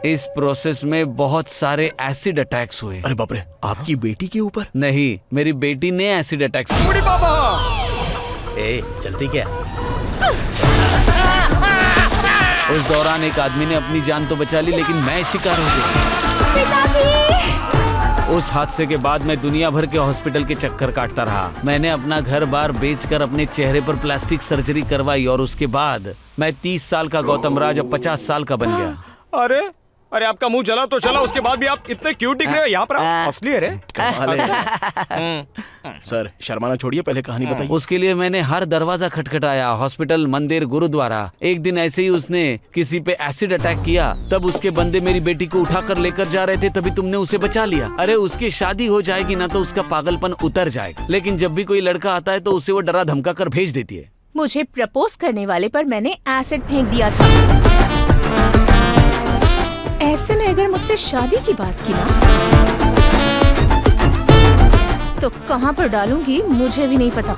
इस प्रोसेस में बहुत सारे एसिड अटैक्स हुए। अरे बाप रे, आपकी बेटी के ऊपर? नहीं, मेरी बेटी ने एसिड अटैक्स किए। ए, चलती क्या? उस दौरान एक आदमी ने अपनी जान तो बचा ली, लेकिन मैं शिकार हो गया। पिताजी! उस हादसे के बाद मैं दुनिया भर के हॉस्पिटल के चक्कर काटता रहा। मैंने अपना घर बार बेचकर अपने चेहरे पर प्लास्टिक सर्जरी करवाई और उसके बाद मैं 30 साल का गौतम राज अब 50 साल का बन गया। अरे आपका मुंह जला तो चला, उसके बाद भी आप इतने क्यूट दिख रहे हो। यहाँ पर आप असली है रे। सर शर्माना छोड़िए, पहले कहानी बताइए। उसके लिए मैंने हर दरवाजा खटखटाया, हॉस्पिटल, मंदिर, गुरुद्वारा। एक दिन ऐसे ही उसने किसी पे एसिड अटैक किया। तब उसके बंदे मेरी बेटी को उठाकर लेकर जा रहे थे, तभी तुमने उसे बचा लिया। अरे उसकी शादी हो जाएगी ना तो उसका पागलपन उतर जाएगा, लेकिन जब भी कोई लड़का आता है तो उसे वो डरा धमका कर भेज देती है। मुझे प्रपोज करने वाले पर मैंने एसिड फेंक दिया था। ऐसे में अगर मुझसे शादी की बात की ना तो कहाँ पर डालूंगी मुझे भी नहीं पता।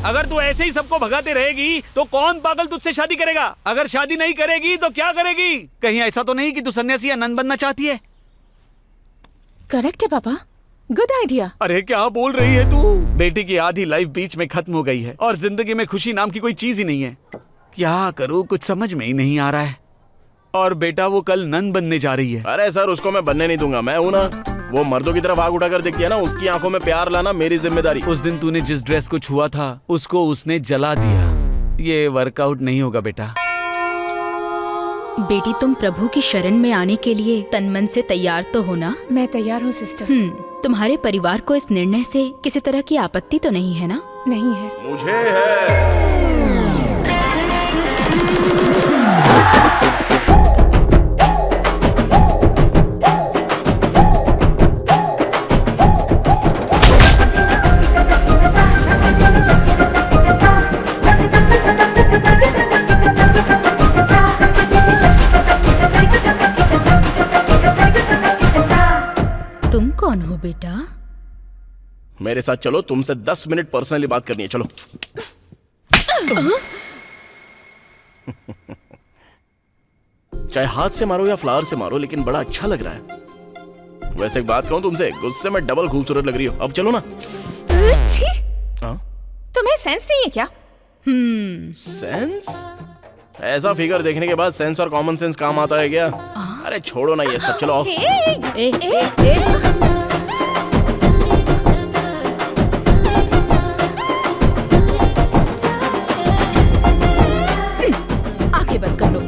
अगर तू ऐसे ही सबको भगाते रहेगी तो कौन पागल तुझसे शादी करेगा? अगर शादी नहीं करेगी तो क्या करेगी? कहीं ऐसा तो नहीं कि तू सन्यासी या नन बनना चाहती है? करेक्ट है पापा, गुड आइडिया। अरे क्या बोल रही है तू? बेटी की आधी लाइफ बीच में खत्म हो गई है और जिंदगी में खुशी नाम की कोई चीज ही नहीं है। क्या करूं, कुछ समझ में ही नहीं आ रहा है। और बेटा वो कल नन बनने जा रही है। अरे सर उसको मैं बनने नहीं दूंगा, मैं हूं ना। वो मर्दों की तरफ आग उठाकर देखती है ना, उसकी आंखों में प्यार लाना मेरी जिम्मेदारी। उस दिन तूने जिस ड्रेस को छुआ था उसको उसने जला दिया। ये वर्कआउट नहीं होगा बेटा। बेटी तुम प्रभु की शरण में आने के लिए तन मन से तैयार तो हो ना? मैं तैयार हूँ सिस्टर। तुम्हारे परिवार को इस निर्णय से किसी तरह की आपत्ति तो नहीं है ना? नहीं है। मुझे है। तुम कौन हो बेटा? मेरे साथ चलो, तुमसे 10 मिनट पर्सनली बात करनी है। चलो। चाहे हाथ से मारो या फ्लावर से मारो, लेकिन बड़ा अच्छा लग रहा है। वैसे एक बात कहूं तुमसे, गुस्से में डबल खूबसूरत लग रही हो। अब चलो ना। तुम्हें सेंस नहीं है क्या? सेंस? ऐसा फिगर देखने के बाद सेंस और कॉमन सेंस काम आता है क्या? अरे छोड़ो ना ये सब, चलो आओ। आंखें बंद कर लो।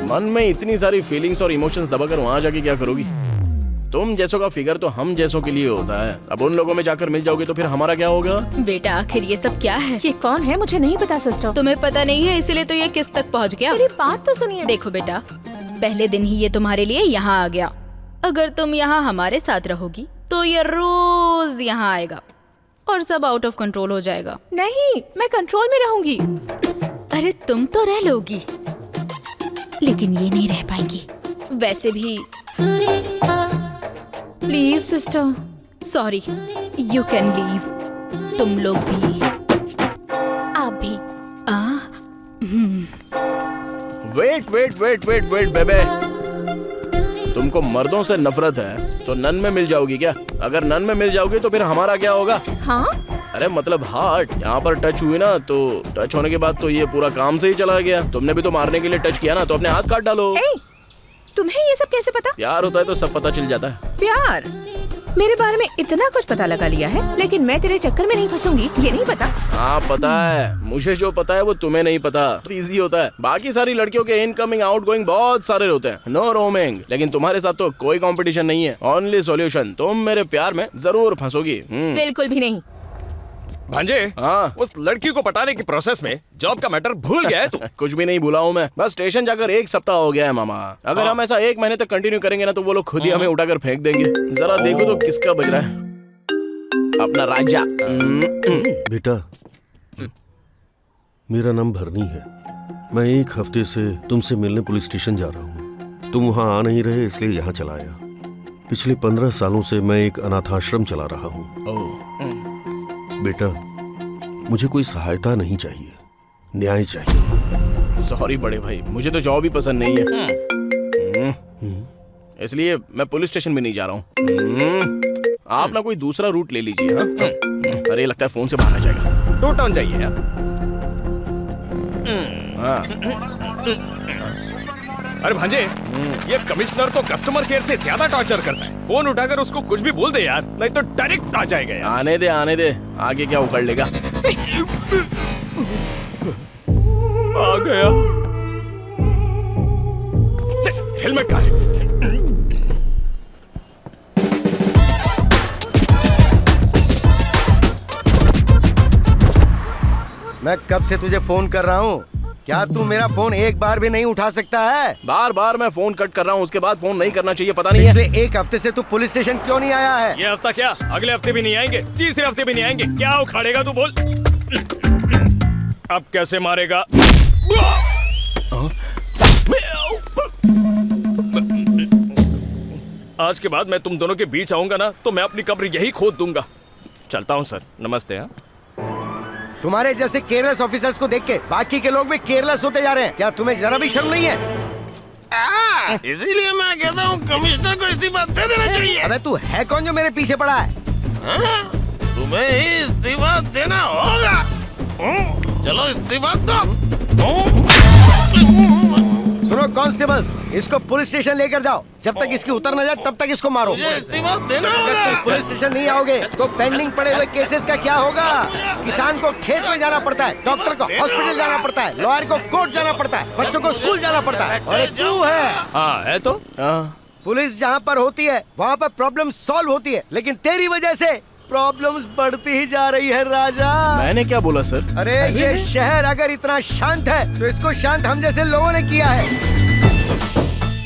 मन में इतनी सारी फीलिंग्स और इमोशंस दबाकर वहां जाके क्या करोगी? तुम जैसों का फिगर तो हम जैसों के लिए होता है। अब उन लोगों में जाकर मिल जाओगे तो फिर हमारा क्या होगा? बेटा आखिर ये सब क्या है? ये कौन है मुझे नहीं पता सिस्टर। तुम्हें पता नहीं है इसीलिए तो ये किस तक पहुंच गया। मेरी बात तो सुनिए। देखो बेटा, पहले दिन ही ये तुम्हारे लिए यहाँ आ गया। अगर तुम यहाँ हमारे साथ रहोगी तो ये रोज यहाँ आएगा और सब आउट ऑफ कंट्रोल हो जाएगा। नहीं, मैं कंट्रोल में रहूंगी। अरे तुम तो रह लोगी, लेकिन ये नहीं रह पाएंगी। वैसे भी please sister, sorry, you can leave. तुम लोग भी, आप भी। Wait wait wait wait wait बेबे, तुमको मर्दों से नफरत है तो नन में मिल जाओगी क्या? अगर नन में मिल जाओगी तो फिर हमारा क्या होगा? हाँ, अरे मतलब हार्ट यहाँ पर टच हुई ना, तो टच होने के बाद तो ये पूरा काम से ही चला गया। तुमने भी तो मारने के लिए टच किया ना, तो अपने हाथ काट डालो। तुम्हें ये सब कैसे पता? प्यार होता है तो सब पता चल जाता है। प्यार? मेरे बारे में इतना कुछ पता लगा लिया है, लेकिन मैं तेरे चक्कर में नहीं फंसूंगी, ये नहीं पता? हाँ पता है, मुझे जो पता है वो तुम्हें नहीं पता। इजी होता है, बाकी सारी लड़कियों के इनकमिंग आउटगोइंग बहुत सारे होते हैं, नो रोमिंग। लेकिन तुम्हारे साथ तो कोई कंपटीशन नहीं है, ओनली सॉल्यूशन। तुम मेरे प्यार में जरूर फंसोगी। बिल्कुल भी नहीं। भांजे, हाँ, उस लड़की को पटाने की प्रोसेस में जॉब का मैटर भूल गया है तू? कुछ भी नहीं भूला हूँ मैं, बस स्टेशन जाकर 1 सप्ताह हो गया है मामा। अगर हम ऐसा 1 महीने तक कंटिन्यू करेंगे ना तो वो लोग खुद ही हमें उठाकर फेंक देंगे। जरा देखो तो किसका बज रहा है, अपना राजा। बेटा, मेरा नाम भरनी है। मैं 1 हफ्ते से तुमसे मिलने पुलिस स्टेशन जा रहा हूँ। तुम वहाँ आ नहीं रहे इसलिए यहाँ चला आया। पिछले 15 सालों से मैं एक अनाथाश्रम चला रहा हूँ। बेटा, मुझे कोई सहायता नहीं चाहिए, न्याय चाहिए। सॉरी बड़े भाई, मुझे तो जॉब ही पसंद नहीं है, इसलिए मैं पुलिस स्टेशन भी नहीं जा रहा हूँ। आप ना कोई दूसरा रूट ले लीजिए। अरे लगता है फोन से बाहर आ जाएगा। 2 टाउन चाहिए यार। अरे भांजे, ये कमिश्नर तो कस्टमर केयर से ज्यादा टॉर्चर करता है। फोन उठाकर उसको कुछ भी बोल दे यार, नहीं तो डायरेक्ट आ जाएगा यार। आने दे, आगे क्या उखड़ लेगा। आ गया। हेलमेट कहाँ है? मैं कब से तुझे फोन कर रहा हूँ, क्या तू मेरा फोन एक बार भी नहीं उठा सकता है? बार बार मैं फोन कट कर रहा हूँ, उसके बाद फोन नहीं करना चाहिए, पता नहीं है। पिछले 1 हफ्ते से तू पुलिस स्टेशन क्यों नहीं आया है? ये हफ्ता क्या, अगले हफ्ते भी नहीं आएंगे, तीसरे हफ्ते भी नहीं आएंगे। क्या उखाड़ेगा तू बोल? अब कैसे मारेगा? आज के बाद मैं तुम दोनों के बीच आऊंगा ना तो मैं अपनी कब्र यही खोद दूंगा। चलता हूँ सर, नमस्ते। हाँ, तुम्हारे जैसे केयरलेस ऑफिसर्स को देख के बाकी के लोग भी केयरलेस होते जा रहे हैं। क्या तुम्हें जरा भी शर्म नहीं है? इसीलिए मैं कहता हूँ कमिश्नर को इस्तीफा दे देना चाहिए। अबे तू है कौन जो मेरे पीछे पड़ा है? तुम्हें ही इस्तीफा देना होगा। चलो इस्तीफा दो। सुनो कांस्टेबल्स, इसको पुलिस स्टेशन लेकर जाओ। जब तक इसकी उतर न जाए तब तक इसको मारो। इस्तीफा देना होगा। पुलिस स्टेशन नहीं आओगे तो पेंडिंग पड़े हुए केसेस का क्या होगा? किसान को खेत में जाना पड़ता है, डॉक्टर को हॉस्पिटल जाना पड़ता है, लॉयर को कोर्ट जाना पड़ता है, बच्चों को स्कूल जाना पड़ता है। और तू है, हाँ है तो। पुलिस जहाँ पर होती है वहाँ पर प्रॉब्लम सॉल्व होती है, लेकिन तेरी वजह से प्रॉब्लम्स बढ़ती ही जा रही है राजा। मैंने क्या बोला सर? अरे ये शहर अगर इतना शांत है तो इसको शांत हम जैसे लोगों ने किया है।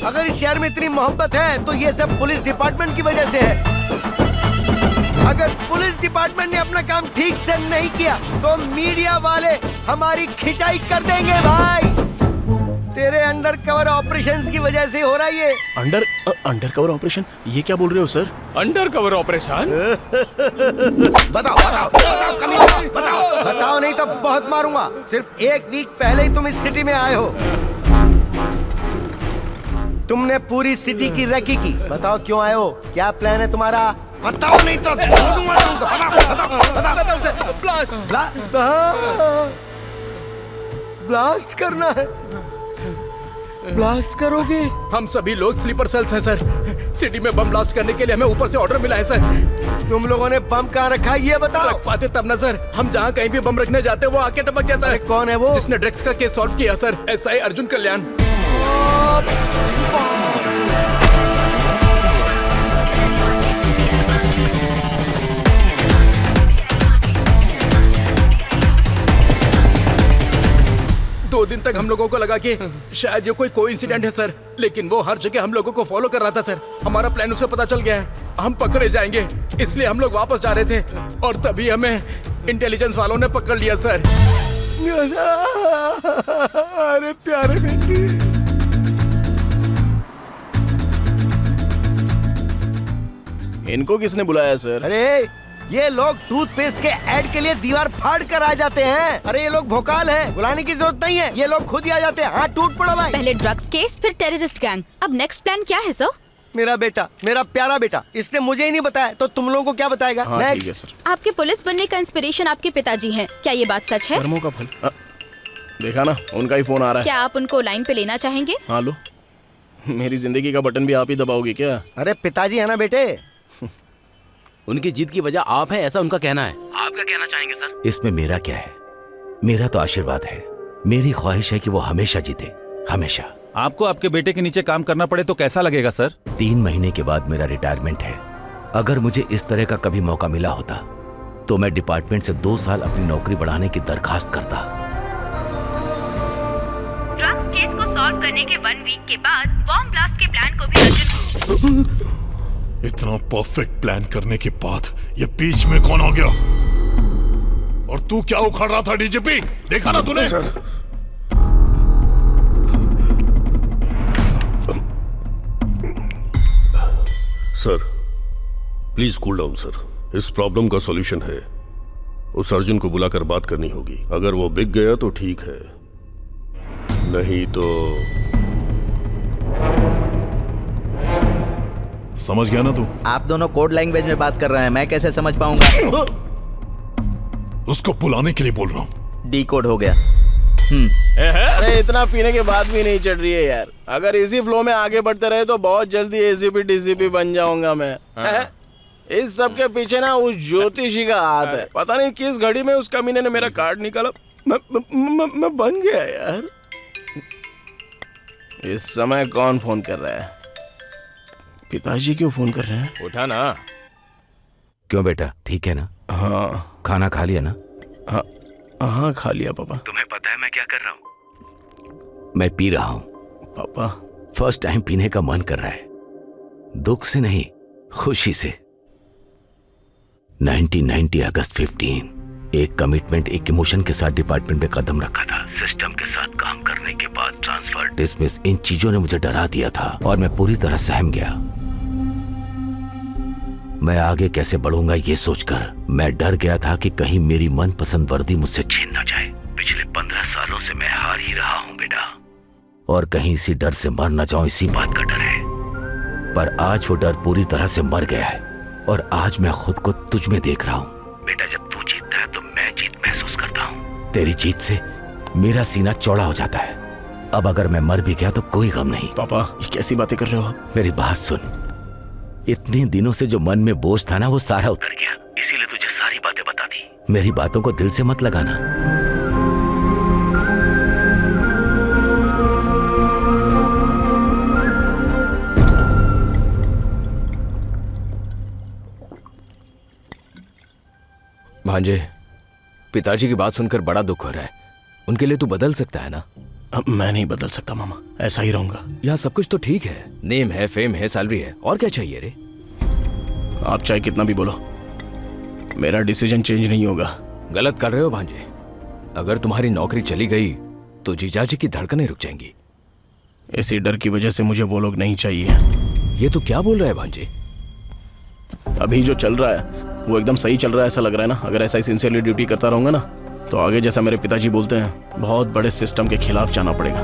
अगर इस शहर में इतनी मोहब्बत है तो ये सब पुलिस डिपार्टमेंट की वजह से है। अगर पुलिस डिपार्टमेंट ने अपना काम ठीक से नहीं किया तो मीडिया वाले हमारी खिंचाई कर देंगे भाई। तेरे अंडर कवर ऑपरेशंस की वजह से हो रहा है ये। Under cover operation? ये क्या बोल रहे हो सर? Under cover operation? बताओ नहीं तो बहुत मारूंगा। सिर्फ 1 वीक पहले ही तुम इस सिटी में आए हो। तुमने पूरी सिटी की रेकी की। बताओ क्यों आए हो, क्या प्लान है तुम्हारा? बताओ नहीं तो ब्लास्ट करना है। ब्लास्ट करोगे? हम सभी लोग स्लीपर सेल्स हैं सर। सिटी में बम ब्लास्ट करने के लिए हमें ऊपर से ऑर्डर मिला है सर। तुम लोगों ने बम कहाँ रखा है ये बताओ। रख पाते तब ना सर, हम जहाँ कहीं भी बम रखने जाते हैं वो आके टपक जाता है। कौन है वो? जिसने ड्रग्स का केस सॉल्व किया सर, एसआई अर्जुन कल्याण। दो दिन तक हम लोगों को लगा कि शायद ये कोई कोइंसिडेंट है सर, लेकिन वो हर जगह हम लोगों को फॉलो कर रहा था सर। हमारा प्लान उसे पता चल गया है, हम पकड़े जाएंगे, इसलिए हम लोग वापस जा रहे थे और तभी हमें इंटेलिजेंस वालों ने पकड़ लिया सर। अरे प्यारे बेटी, इनको किसने बुलाया सर? अरे ये लोग टूथपेस्ट के ऐड के लिए दीवार फाड़ कर आ जाते हैं। अरे ये लोग भोकाल हैं, बुलाने की जरूरत नहीं है, ये लोग खुद ही आ जाते हैं। हाँ टूट पड़ा भाई। पहले ड्रग्स केस, फिर टेररिस्ट गैंग, अब नेक्स्ट प्लान क्या है सर? मेरा बेटा, मेरा प्यारा बेटा, इसने मुझे ही नहीं बताया तो तुम लोगों को क्या बताएगा? हाँ, ठीक है नेक्स्ट। सर। आपके पुलिस बनने का इंस्पिरेशन आपके पिताजी हैं, क्या ये बात सच है? कर्मों का फल। देखा ना, उनका ही फोन आ रहा है। क्या आप उनको लाइन पे लेना चाहेंगे? हाँ लो। मेरी जिंदगी का बटन भी आप ही दबाओगे क्या? अरे पिताजी है ना बेटे। उनकी जीत की वजह आप है, ऐसा उनका कहना है। आप क्या कहना चाहेंगे सर? इसमें मेरा क्या है? मेरा तो आशीर्वाद है। मेरी ख्वाहिश है कि वो हमेशा जीते, हमेशा। आपको आपके बेटे के नीचे काम करना पड़े तो कैसा लगेगा सर? 3 महीने के बाद मेरा रिटायरमेंट है। अगर मुझे इस तरह का कभी मौका मिला होता तो मैं डिपार्टमेंट से 2 साल अपनी नौकरी बढ़ाने की दरखास्त करता। ड्रग्स केस को सॉल्व करने के 1 वीक के बाद बॉम्ब ब्लास्ट के प्लान को भी अर्जुन इतना परफेक्ट प्लान करने के बाद ये बीच में कौन आ गया? और तू क्या उखाड़ रहा था डीजीपी? देखा ना तूने? Sir please cool down sir. इस प्रॉब्लम का सॉल्यूशन है, उस अर्जुन को बुलाकर बात करनी होगी। अगर वो बिक गया तो ठीक है, नहीं तो समझ गया ना तू? आप दोनों कोड लैंग्वेज में बात कर रहे हैं, मैं कैसे समझ पाऊंगा? उसको बुलाने के लिए बोल रहा हूँ। डी कोड हो गया। अरे इतना पीने के बाद भी नहीं चढ़ रही है यार। अगर इसी फ्लो में आगे बढ़ते रहे तो बहुत जल्दी एसीपी डीसीपी बन जाऊंगा मैं। इस सब के पीछे ना उस ज्योतिषी का हाथ है। पता नहीं किस घड़ी में उस कमीने ने मेरा कार्ड निकाला, मैं बन गया यार। इस समय कौन फोन कर रहा है? पिताजी क्यों फोन कर रहे हैं? उठा ना। क्यों बेटा, ठीक है ना? हाँ। खाना खा लिया ना? हाँ हाँ खा लिया पापा। तुम्हें पता है मैं क्या कर रहा हूँ? मैं पी रहा हूँ पापा। फर्स्ट टाइम पीने का मन कर रहा है, दुख से नहीं खुशी से। 1990 अगस्त 15 एक कमिटमेंट, एक इमोशन के साथ डिपार्टमेंट में कदम रखा था। सिस्टम के साथ काम करने के बाद ट्रांसफर, डिसमिस, इन चीजों ने मुझे डरा दिया था और मैं पूरी तरह सहम गया। मैं आगे कैसे बढ़ूंगा ये सोचकर मैं डर गया था कि कहीं मेरी मनपसंद वर्दी मुझसे छीन ना जाए। पिछले 15 सालों से मैं हार ही रहा हूं बेटा, और कहीं इसी डर से मर ना जाऊं, इसी बात का डर है। पर आज वो डर पूरी तरह से मर गया है और आज मैं खुद को तुझ में देख रहा हूं। बेटा जब तू जीतता है तो मैं जीत महसूस करता हूं। तेरी जीत से मेरा सीना चौड़ा हो जाता है। अब अगर मैं मर भी गया तो कोई गम नहीं। पापा ये कैसी बातें कर रहे हो आप? मेरी बात सुन, इतने दिनों से जो मन में बोझ था ना वो सारा उतर गया, इसीलिए तुझे सारी बातें बता दी। मेरी बातों को दिल से मत लगाना। भांजे, पिताजी की बात सुनकर बड़ा दुख हो रहा है। उनके लिए तू बदल सकता है ना? अब मैं नहीं बदल सकता मामा, ऐसा ही रहूंगा। यहाँ सब कुछ तो ठीक है, नेम है, फेम है, सैलरी है, और क्या चाहिए रे? आप चाहे कितना भी बोलो, मेरा डिसीजन चेंज नहीं होगा। गलत कर रहे हो भांजे। अगर तुम्हारी नौकरी चली गई तो जीजाजी की धड़कनें रुक जाएंगी। इसी डर की वजह से मुझे वो लोग नहीं चाहिए। ये तो क्या बोल रहा है भांजे? अभी जो चल रहा है वो एकदम सही चल रहा है ऐसा लग रहा है ना। अगर ऐसा ही सिंसियरली ड्यूटी करता रहूंगा ना तो आगे जैसा मेरे पिताजी बोलते हैं बहुत बड़े सिस्टम के खिलाफ जाना पड़ेगा।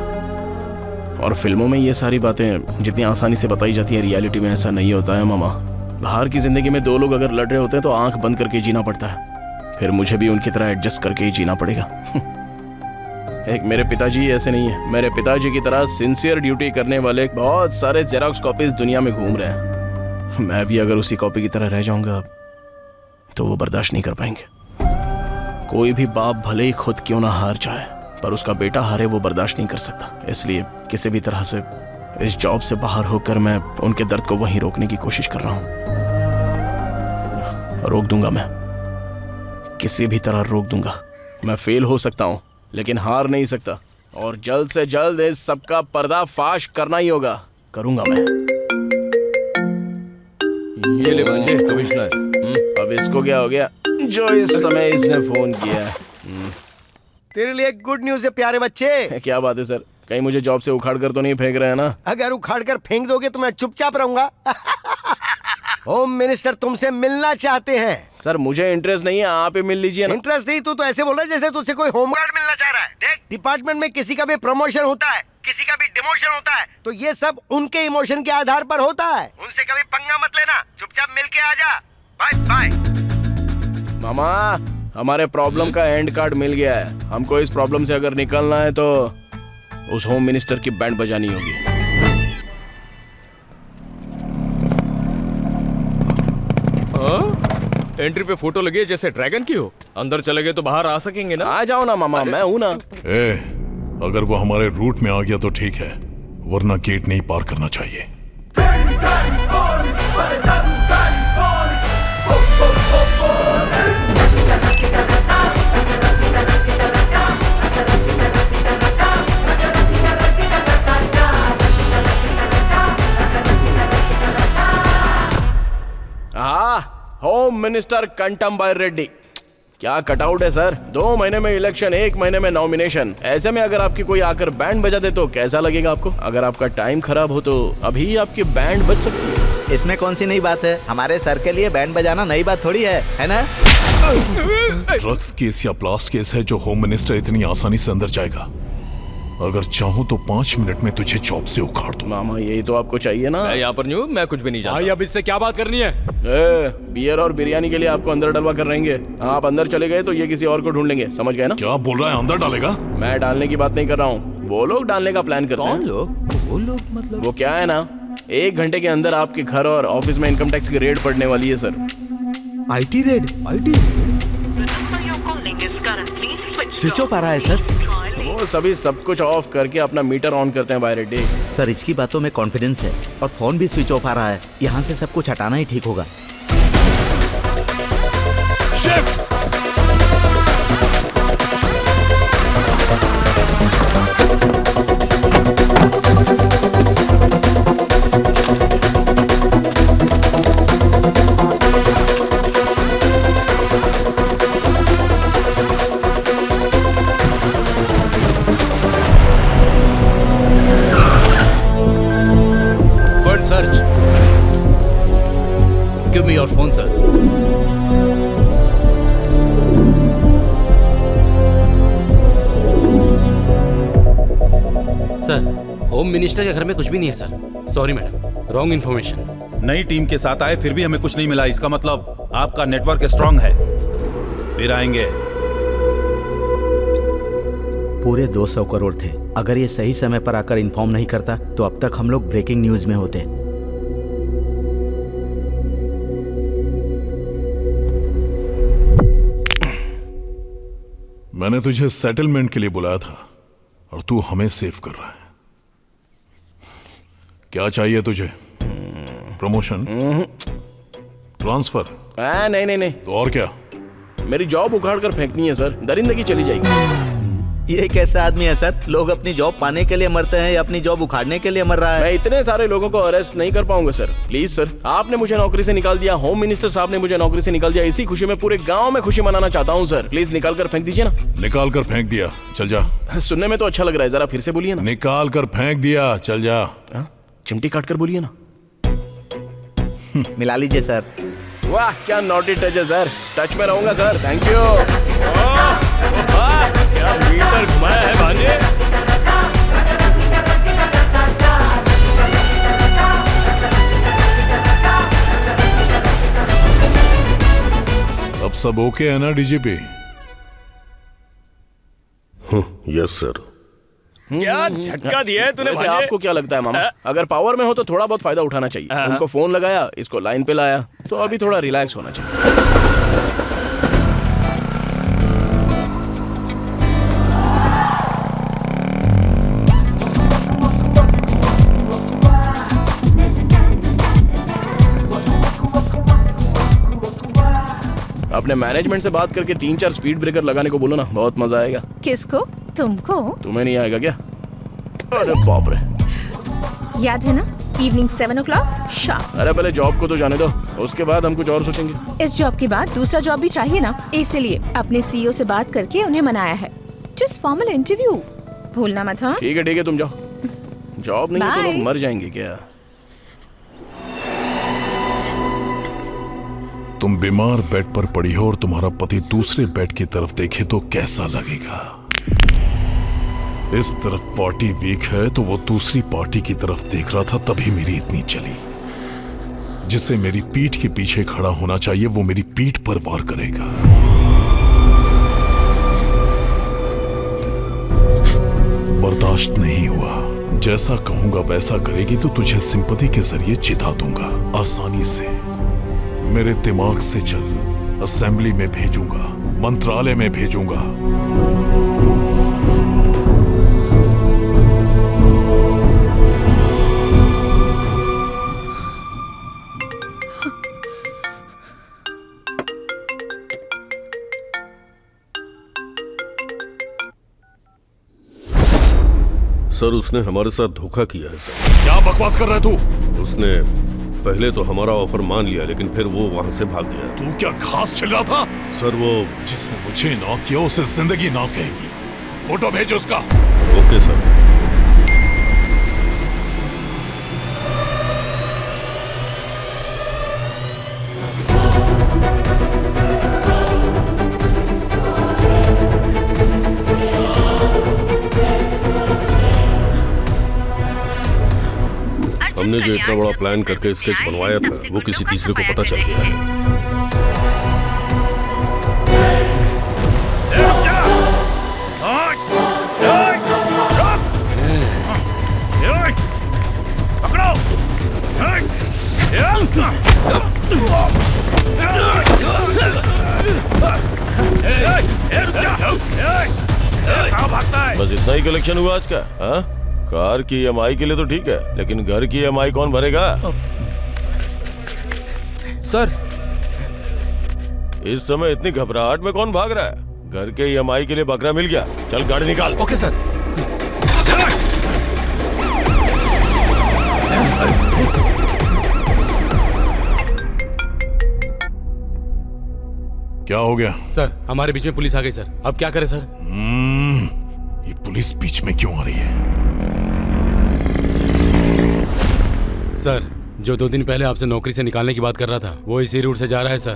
और फिल्मों में ये सारी बातें जितनी आसानी से बताई जाती हैं, रियलिटी में ऐसा नहीं होता है मामा। बाहर की जिंदगी में 2 लोग अगर लड़ रहे होते हैं तो आंख बंद करके जीना पड़ता है। फिर मुझे भी उनकी तरह एडजस्ट करके ही जीना पड़ेगा। एक मेरे पिताजी ऐसे नहीं है। मेरे पिताजी की तरह सिंसियर ड्यूटी करने वाले बहुत सारे जेरोक्स कॉपीज दुनिया में घूम रहे हैं। मैं भी अगर उसी कॉपी की तरह रह जाऊंगा तो वो बर्दाश्त नहीं कर पाएंगे। कोई भी बाप भले ही खुद क्यों ना हार जाए, पर उसका बेटा हारे वो बर्दाश्त नहीं कर सकता। इसलिए किसी भी तरह से इस जॉब से बाहर होकर मैं उनके दर्द को वहीं रोकने की कोशिश कर रहा हूं। रोक दूंगा, मैं किसी भी तरह रोक दूंगा। मैं फेल हो सकता हूं लेकिन हार नहीं सकता, और जल्द से जल्द इस सबका पर्दाफाश करना ही होगा। करूंगा मैं। ये ले भांजे, कमिश्नर। अब इसको क्या हो गया जो इस समय इसने फोन किया? तेरे लिए गुड न्यूज है प्यारे बच्चे। क्या बात है सर? कहीं मुझे जॉब से उखाड़ कर तो नहीं फेंक रहे हैं ना? अगर उखाड़ कर फेंक दोगे तो मैं चुपचाप रहूंगा। होम मिनिस्टर तुमसे मिलना चाहते हैं। सर मुझे इंटरेस्ट नहीं है, आप ही मिल लीजिए ना। इंटरेस्ट नहीं, तू तो ऐसे बोल रहा है जैसे तुझसे कोई होमगार्ड मिलना चाह रहा है। देख, डिपार्टमेंट में किसी का भी प्रमोशन होता है, किसी का भी डिमोशन होता है, तो ये सब उनके इमोशन के आधार पर होता है। उनसे कभी पंगा मत लेना, चुपचाप मिल के आ जा। Bye bye. मामा, हमारे प्रॉब्लम का एंड कार्ड मिल गया है। हमको इस प्रॉब्लम से अगर निकलना है तो उस होम मिनिस्टर की बैंड बजानी होगी। एंट्री पे फोटो लगी है जैसे ड्रैगन की हो। अंदर चले गए तो बाहर आ सकेंगे ना? आ जाओ ना मामा, मैं हूं ना। अगर वो हमारे रूट में आ गया तो ठीक है, वरना गेट नहीं पार करना चाहिए। Home minister Kantam Reddy. क्या कटआउट है सर, 2 महीने में इलेक्शन, 1 महीने में नॉमिनेशन। ऐसे में अगर आपकी कोई आकर बैंड बजा दे तो कैसा लगेगा आपको? अगर आपका टाइम खराब हो तो अभी आपकी बैंड बज सकती है। इसमें कौन सी नई बात है? हमारे सर के लिए बैंड बजाना नई बात थोड़ी है ना? ड्रग्स केस या ब्लास्ट केस है जो होम मिनिस्टर इतनी आसानी से अंदर जाएगा। अगर चाहूं तो 5 मिनट में तुझे जॉब से उखाड़ दूं। मामा यही तो आपको चाहिए ना। मैं यहाँ पर नहीं हूँ, मैं कुछ भी नहीं जानता। भाई अब इससे क्या बात करनी है? बियर और बिरयानी के लिए आपको अंदर डलवा कर रहेंगे। आप अंदर चले गए तो ये किसी और को ढूंढ लेंगे, समझ गए ना? क्या बोल रहा है, अंदर डालेगा? मैं डालने की बात नहीं कर रहा हूँ, वो लोग डालने का प्लान करते हैं। कौन लोग? वो लोग मतलब? वो क्या है ना, 1 घंटे के अंदर आपके घर और ऑफिस में इनकम टैक्स की रेड पड़ने वाली है sir. IT raid? Switch off आ रहा है सर। वो सभी सब कुछ ऑफ करके अपना मीटर ऑन करते हैं बाय रेड्डी। सर इसकी बातों में कॉन्फिडेंस है और फोन भी स्विच ऑफ आ रहा है। यहाँ से सब कुछ हटाना ही ठीक होगा। Search. Give me your phone, sir. Sir, home minister के घर में कुछ भी नहीं है sir. Sorry madam, wrong information. नई टीम के साथ आए फिर भी हमें कुछ नहीं मिला, इसका मतलब आपका नेटवर्क स्ट्रांग है। फिर आएंगे। पूरे 200 करोड़ थे। अगर ये सही समय पर आकर इन्फॉर्म नहीं करता तो अब तक हम लोग ब्रेकिंग न्यूज में होते। मैंने तुझे सेटलमेंट के लिए बुलाया था और तू हमें सेव कर रहा है। क्या चाहिए तुझे? प्रमोशन? ट्रांसफर? नहीं। तो और क्या? मेरी जॉब उखाड़ कर फेंकनी है सर, दरिंदगी चली जाएगी। ये कैसा आदमी है सर? लोग अपनी जॉब पाने के लिए मरते हैं या अपनी जॉब उखाड़ने के लिए मर रहा है? मैं इतने सारे लोगों को अरेस्ट नहीं कर पाऊंगा सर। प्लीज सर, आपने मुझे नौकरी से निकाल दिया, होम मिनिस्टर साहब ने मुझे नौकरी से निकाल दिया। इसी खुशी में पूरे गांव में खुशी मनाना चाहता हूं सर। प्लीज निकाल कर फेंक दीजिए ना। निकाल कर फेंक दिया, चल जा। सुनने में तो अच्छा लग रहा है, जरा फिर से बोलिए ना। निकाल कर फेंक दिया, चल जा। चिमटी काट कर बोलिए ना। मिला लीजिए सर। वाह क्या नॉटी टच है सर, टच में रहूंगा सर, थैंक यू। क्या मीटर घुमाया है भांजे? अब सब ओके है ना डीजीपी? Yes sir. क्या झटका दिया है तूने वैसे भांजे? आपको क्या लगता है मामा, अगर पावर में हो तो थोड़ा बहुत फायदा उठाना चाहिए। उनको फोन लगाया, इसको लाइन पे लाया, तो अभी थोड़ा रिलैक्स होना चाहिए। अपने मैनेजमेंट से बात करके 3-4 स्पीड ब्रेकर लगाने को बोलो ना, बहुत मजा आएगा। किसको? तुमको? तुम्हें नहीं आएगा क्या? अरे बाप रे, याद है ना, इवनिंग 7 o'clock शार्प। अरे पहले जॉब को तो जाने दो, उसके बाद हम कुछ और सोचेंगे। इस जॉब के बाद दूसरा जॉब भी चाहिए ना, इसलिए अपने CEO से बात करके उन्हें मनाया है। जस्ट फॉर्मल इंटरव्यू, भूलना मत। हाँ ठीक है तुम जाओ। जॉब नहीं है तो लोग मर जाएंगे क्या? तुम बीमार बेड पर पड़ी हो और तुम्हारा पति दूसरे बेड की तरफ देखे तो कैसा लगेगा? इस तरफ पार्टी वीक है तो वो दूसरी पार्टी की तरफ देख रहा था, तभी मेरी इतनी चली। जिसे मेरी पीठ के पीछे खड़ा होना चाहिए वो मेरी पीठ पर वार करेगा। बर्दाश्त नहीं हुआ। जैसा कहूंगा वैसा करेगी तो तुझे सिंपैथी के जरिए जिता दूंगा आसानी से। मेरे दिमाग से चल, असेंबली में भेजूंगा, मंत्रालय में भेजूंगा। सर उसने हमारे साथ धोखा किया है सर। क्या बकवास कर रहा है तू? उसने पहले तो हमारा ऑफर मान लिया लेकिन फिर वो वहां से भाग गया। तू क्या घास छिल रहा था? सर वो जिसने मुझे नॉक किया उसे जिंदगी नॉक कहेगी। फोटो भेजो उसका। Okay sir. हमने जो इतना बड़ा प्लान करके स्केच बनवाया था वो किसी तीसरे को पता चल गया है। बस इतना ही कलेक्शन हुआ आज का? हाँ? कार की EMI के लिए तो ठीक है, लेकिन घर की EMI कौन भरेगा? सर इस समय इतनी घबराहट में कौन भाग रहा है? घर के EMI के लिए बकरा मिल गया। चल गाड़ी निकाल। Okay sir. क्या हो गया? सर हमारे बीच में पुलिस आ गई सर, अब क्या करें सर? ये पुलिस बीच में क्यों आ रही है? सर जो 2 दिन पहले आपसे नौकरी से निकालने की बात कर रहा था वो इसी रूट से जा रहा है सर।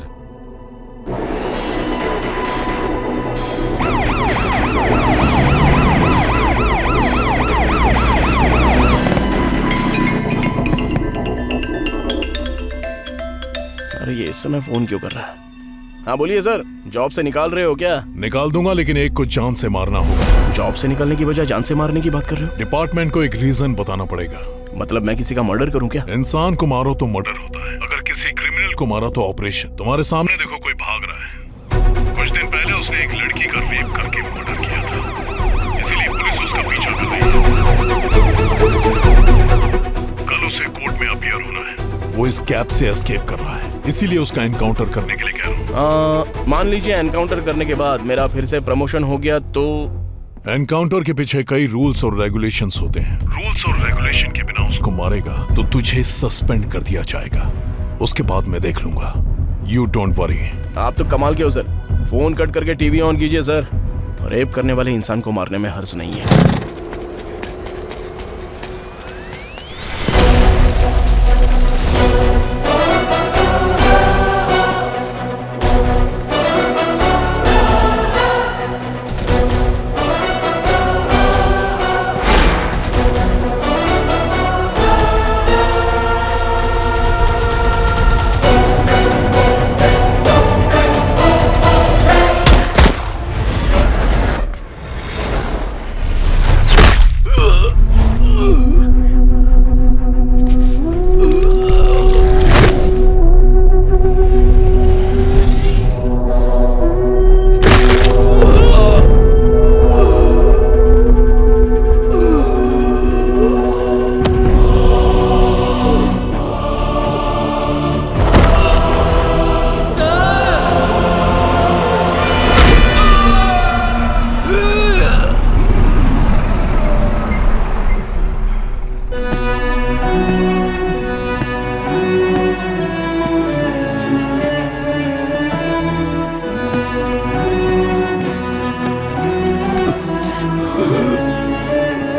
अरे ये इस समय फोन क्यों कर रहा है? हाँ बोलिए सर, जॉब से निकाल रहे हो क्या? निकाल दूंगा लेकिन एक को जान से मारना होगा। जॉब से निकालने की बजाय जान से मारने की बात कर रहे हो? डिपार्टमेंट को एक रीजन बताना पड़ेगा। मतलब मैं किसी का मर्डर करूं क्या? इंसान को मारो तो मर्डर होता है, अगर किसी क्रिमिनल को मारा तो ऑपरेशन। तुम्हारे सामने देखो कोई भाग रहा है। कुछ दिन पहले उसने एक लड़की का रेप करके मर्डर किया था, इसीलिए पुलिस उसका पीछा कर रही है। कल उसे कोर्ट में अपीयर होना है। वो इस कैब से एस्केप कर रहा है, इसीलिए उसका एनकाउंटर करने के लिए कह रहा हूँ। मान लीजिए एनकाउंटर करने के बाद मेरा फिर से प्रमोशन हो गया तो? एनकाउंटर के पीछे कई रूल्स और रेगुलेशंस होते हैं। रूल्स और रेगुलेशन के बिना उसको मारेगा तो तुझे सस्पेंड कर दिया जाएगा, उसके बाद मैं देख लूंगा। You don't worry. आप तो कमाल के हो सर। फोन कट करके टीवी ऑन कीजिए सर। रेप करने वाले इंसान को मारने में हर्ज नहीं है।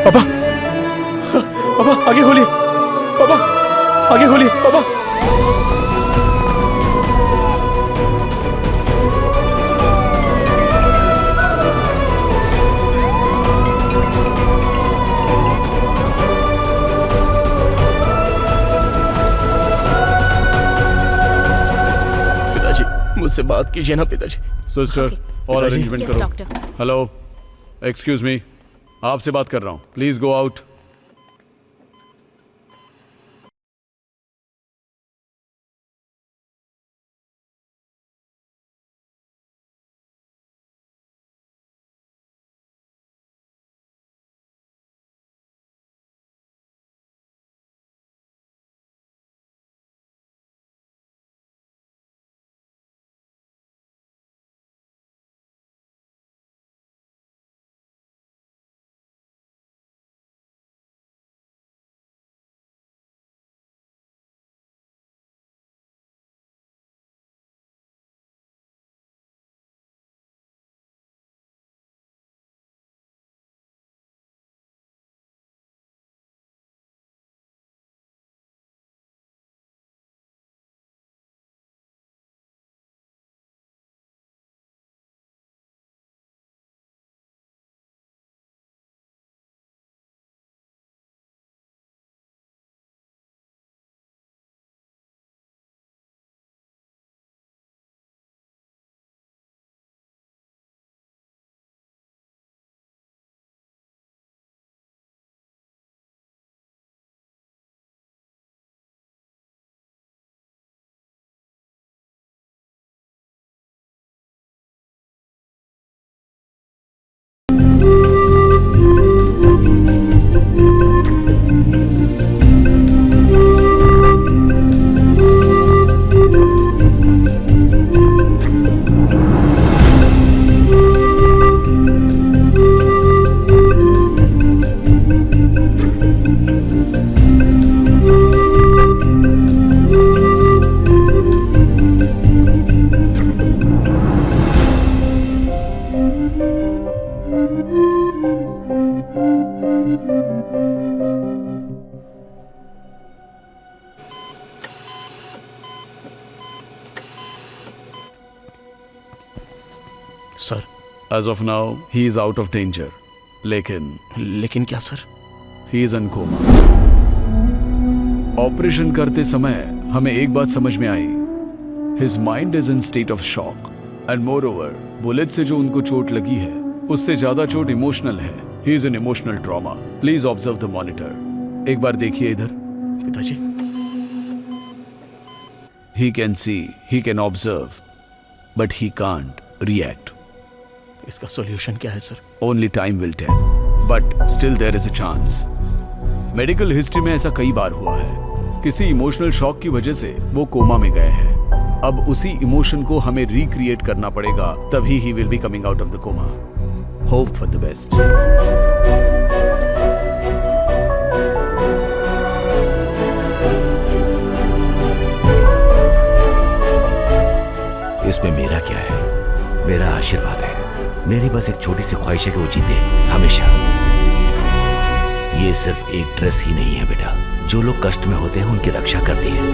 पापा, पापा आगे खोलिए, पापा आगे खोलिए, पापा। से बात कीजिए ना पिताजी। सिस्टर, और पिताजी। अरेंजमेंट Yes, करो। doctor. हेलो, एक्सक्यूज मी, आपसे बात कर रहा हूँ, please go out. Sir, as of now he is out of danger, लेकिन क्या sir? He is in coma. Operation करते समय हमें एक बात समझ में आई, his mind is in state of shock and moreover bullet से जो उनको चोट लगी है उससे ज्यादा चोट इमोशनल है। ही is in emotional trauma. Please observe the monitor. एक बार देखिए इधर। पिताजी, he can see, he can observe, but he can't react. इसका सॉल्यूशन क्या है sir? Only time will tell, but still there is a chance. Medical history में ऐसा कई बार हुआ है, किसी इमोशनल शॉक की वजह से वो कोमा में गए हैं। अब उसी इमोशन को हमें रिक्रिएट करना पड़ेगा, तभी ही will be coming out of the coma. Hope for the best. इसमें मेरा क्या है? मेरा आशीर्वाद है। मेरी बस एक छोटी सी ख्वाहिश है कि वो जीते हमेशा। ये सिर्फ एक ड्रेस ही नहीं है बेटा, जो लोग कष्ट में होते हैं उनकी रक्षा करती है।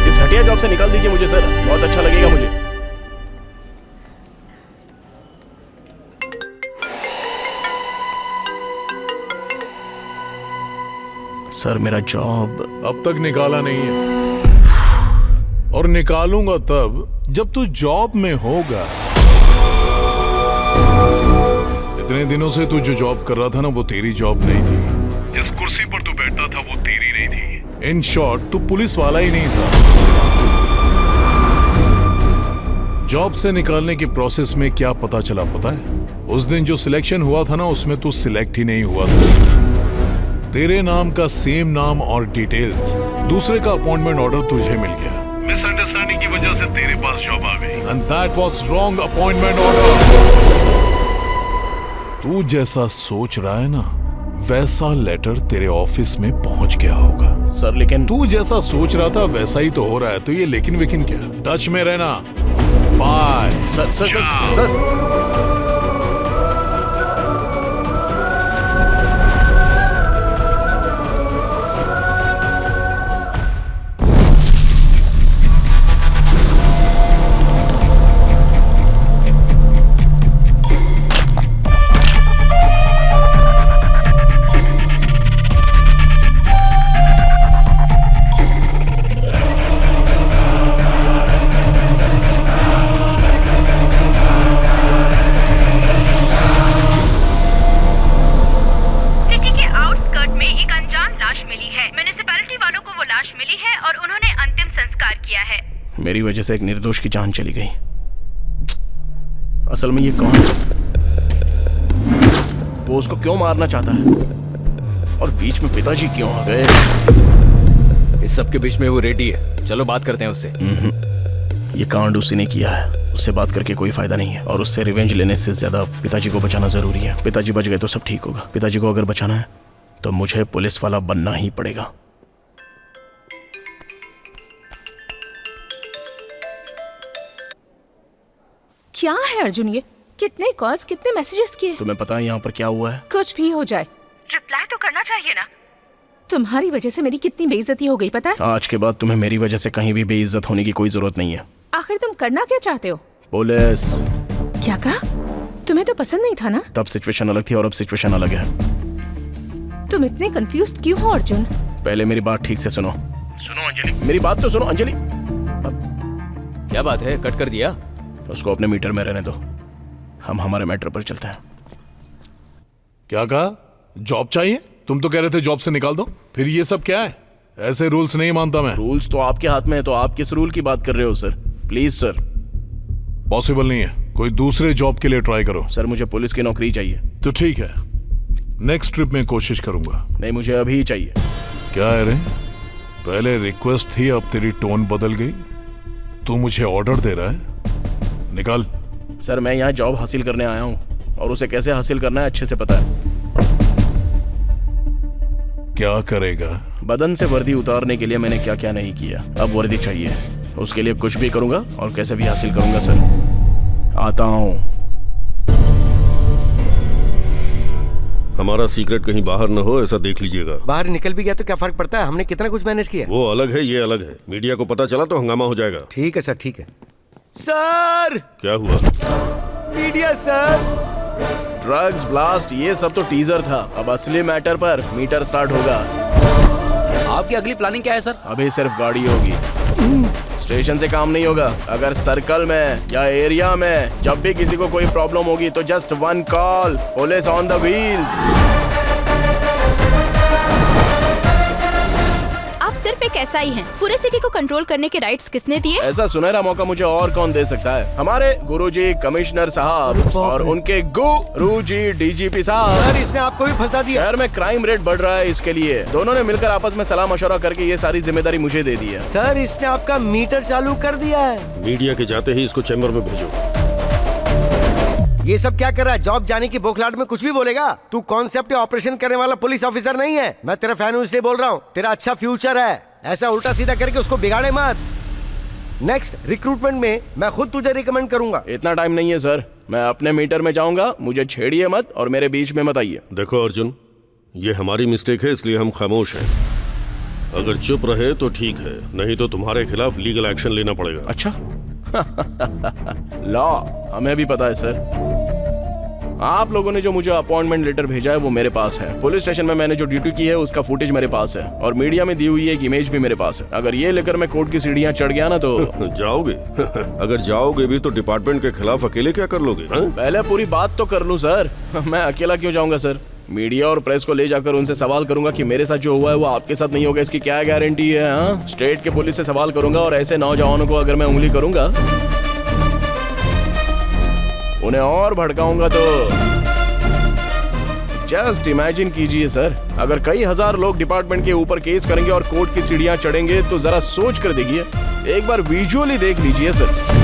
इस घटिया जॉब से निकाल दीजिए मुझे सर, बहुत अच्छा लगेगा मुझे। सर, मेरा जॉब अब तक निकाला नहीं है, और निकालूंगा तब जब तू जॉब में होगा। इतने दिनों से तू जो जॉब कर रहा था ना, वो तेरी जॉब नहीं थी। जिस कुर्सी पर तू बैठा था वो तेरी नहीं थी। इन शॉर्ट, तू पुलिस वाला ही नहीं था। जॉब से निकालने की प्रोसेस में क्या पता चला पता है? उस दिन जो सिलेक्शन हुआ था ना, उसमें तू सिलेक्ट ही नहीं हुआ था। तेरे नाम का सेम नाम और डिटेल्स, दूसरे का अपॉइंटमेंट ऑर्डर तुझे मिल गया। मिसअंडरस्टैंडिंग की वजह से तेरे पास जॉब आ गई, and that was wrong appointment order. तू जैसा सोच रहा है ना, वैसा लेटर तेरे ऑफिस में पहुंच गया होगा। सर, लेकिन तू जैसा सोच रहा था वैसा ही तो हो रहा है, तो ये लेकिन क्या? टच में रहना। Bye. Sir sir sir sir मेरी वजह से एक निर्दोष की जान चली गई। असल में ये कौन है? वो उसको क्यों मारना चाहता है? और बीच में पिताजी क्यों आ गए? इस सब के बीच में वो रेडी है, चलो बात करते हैं उससे। ये कांड उसी ने किया है, उससे बात करके कोई फायदा नहीं है, और उससे रिवेंज लेने से ज्यादा पिताजी को बचाना जरूरी है। पिताजी बच गए तो सब ठीक होगा। पिताजी को अगर बचाना है तो मुझे पुलिस वाला बनना ही पड़ेगा। क्या है अर्जुन ये? कितने कॉल्स, कितने मैसेजेस किए? तुम्हें पता है यहाँ पर क्या हुआ है? कुछ भी हो जाए रिप्लाई तो करना चाहिए ना। तुम्हारी वजह से मेरी कितनी बेइज्जती हो गई पता है? आज के बाद तुम्हें मेरी वजह से कहीं भी बेइज्जत होने की कोई जरूरत नहीं है। आखिर तुम करना क्या चाहते हो? पुलिस। क्या कहा? तुम्हें तो पसंद नहीं था ना? तब सिचुएशन अलग थी और अब सिचुएशन अलग है। तुम इतने कंफ्यूज्ड क्यों हो अर्जुन? पहले मेरी बात ठीक से सुनो। सुनो अंजलि, मेरी बात तो सुनो अंजलि। क्या बात है, कट कर दिया? उसको अपने मीटर में रहने दो, हम हमारे मैटर पर चलते हैं। क्या कहा? जॉब चाहिए? तुम तो कह रहे थे जॉब से निकाल दो, फिर ये सब क्या है? ऐसे रूल्स नहीं मानता मैं। रूल्स तो आपके हाथ में है, तो आप किस रूल की बात कर रहे हो सर? Please sir. पॉसिबल नहीं है, कोई दूसरे जॉब के लिए ट्राई करो। सर मुझे पुलिस की नौकरी चाहिए। तो ठीक है, नेक्स्ट ट्रिप में कोशिश करूंगा। नहीं, मुझे अभी ही चाहिए। क्या है रे, पहले रिक्वेस्ट थी, अब तेरी टोन बदल गई। तू मुझे ऑर्डर दे रहा है? निकाल। सर मैं यहाँ जॉब हासिल करने आया हूँ, और उसे कैसे हासिल करना है अच्छे से पता है। क्या करेगा? बदन से वर्दी उतारने के लिए मैंने क्या क्या नहीं किया, अब वर्दी चाहिए। उसके लिए कुछ भी करूंगा और कैसे भी हासिल करूंगा सर। आता हूँ। हमारा सीक्रेट कहीं बाहर न हो, ऐसा देख लीजिएगा। बाहर निकल भी गया तो क्या फर्क पड़ता है, हमने कितना कुछ मैनेज किया। वो अलग है, ये अलग है। मीडिया को पता चला तो हंगामा हो जाएगा। ठीक है सर, ठीक है सर। क्या हुआ? Media sir. ड्रग्स, ब्लास्ट, ये सब तो टीजर था। अब असली मैटर पर मीटर स्टार्ट होगा। आपकी अगली प्लानिंग क्या है सर? अभी सिर्फ गाड़ी होगी, स्टेशन से काम नहीं होगा। अगर सर्कल में या एरिया में जब भी किसी को कोई प्रॉब्लम होगी तो just one call, police on the wheels. आप सिर्फ एक एसआई हैं। पूरे सिटी को कंट्रोल करने के राइट्स किसने दिए? ऐसा सुनहरा मौका मुझे और कौन दे सकता है? हमारे गुरुजी कमिश्नर साहब और उनके गुरुजी डीजीपी साहब। सर इसने आपको भी फंसा दिया। शहर में क्राइम रेट बढ़ रहा है, इसके लिए दोनों ने मिलकर आपस में सलाह मशवरा करके ये सारी जिम्मेदारी मुझे दे दी है। सर इसने आपका मीटर चालू कर दिया है। मीडिया के जाते ही इसको चैम्बर में भेजो। ये सब क्या कर रहा है? जॉब जाने की बोखलाहट में कुछ भी बोलेगा। तू कॉन्सेप्ट ऑपरेशन करने वाला पुलिस ऑफिसर नहीं है। मैं तेरा फैन हूँ इसलिए बोल रहा हूँ। तेरा अच्छा फ्यूचर है, ऐसा उल्टा सीधा करके उसको बिगाड़े मत। नेक्स्ट रिक्रूटमेंट में मैं खुद तुझे रिकमेंड करूंगा। इतना टाइम नहीं है सर, मैं अपने मीटर में जाऊंगा। मुझे छेड़िए मत और मेरे बीच में मत आइए। देखो अर्जुन, ये हमारी मिस्टेक है, इसलिए हम खामोश हैं। अगर चुप रहे तो ठीक है, नहीं तो तुम्हारे खिलाफ लीगल एक्शन लेना पड़ेगा। अच्छा लॉ हमें भी पता है सर। आप लोगों ने जो मुझे अपॉइंटमेंट लेटर भेजा है वो मेरे पास है। पुलिस स्टेशन में मैंने जो ड्यूटी की है उसका फुटेज मेरे पास है, और मीडिया में दी हुई एक इमेज भी मेरे पास है। अगर ये लेकर मैं कोर्ट की सीढ़ियां चढ़ गया ना तो जाओगे? अगर जाओगे भी तो डिपार्टमेंट के खिलाफ अकेले क्या कर लोगे? पहले पूरी बात तो कर लूं सर। मैं अकेला क्यों जाऊंगा सर? मीडिया और प्रेस को ले जाकर उनसे सवाल करूंगा कि मेरे साथ जो हुआ है वो आपके साथ नहीं होगा, इसकी क्या गारंटी है? हाँ, स्टेट के पुलिस से सवाल करूंगा, और ऐसे नौजवानों को अगर मैं उंगली करूंगा, उन्हें और भड़काऊंगा तो जस्ट इमेजिन कीजिए सर, अगर कई हजार लोग डिपार्टमेंट के ऊपर केस करेंगे और कोर्ट की सीढ़ियां चढ़ेंगे तो जरा सोच कर देखिए। एक बार विजुअली देख लीजिए सर।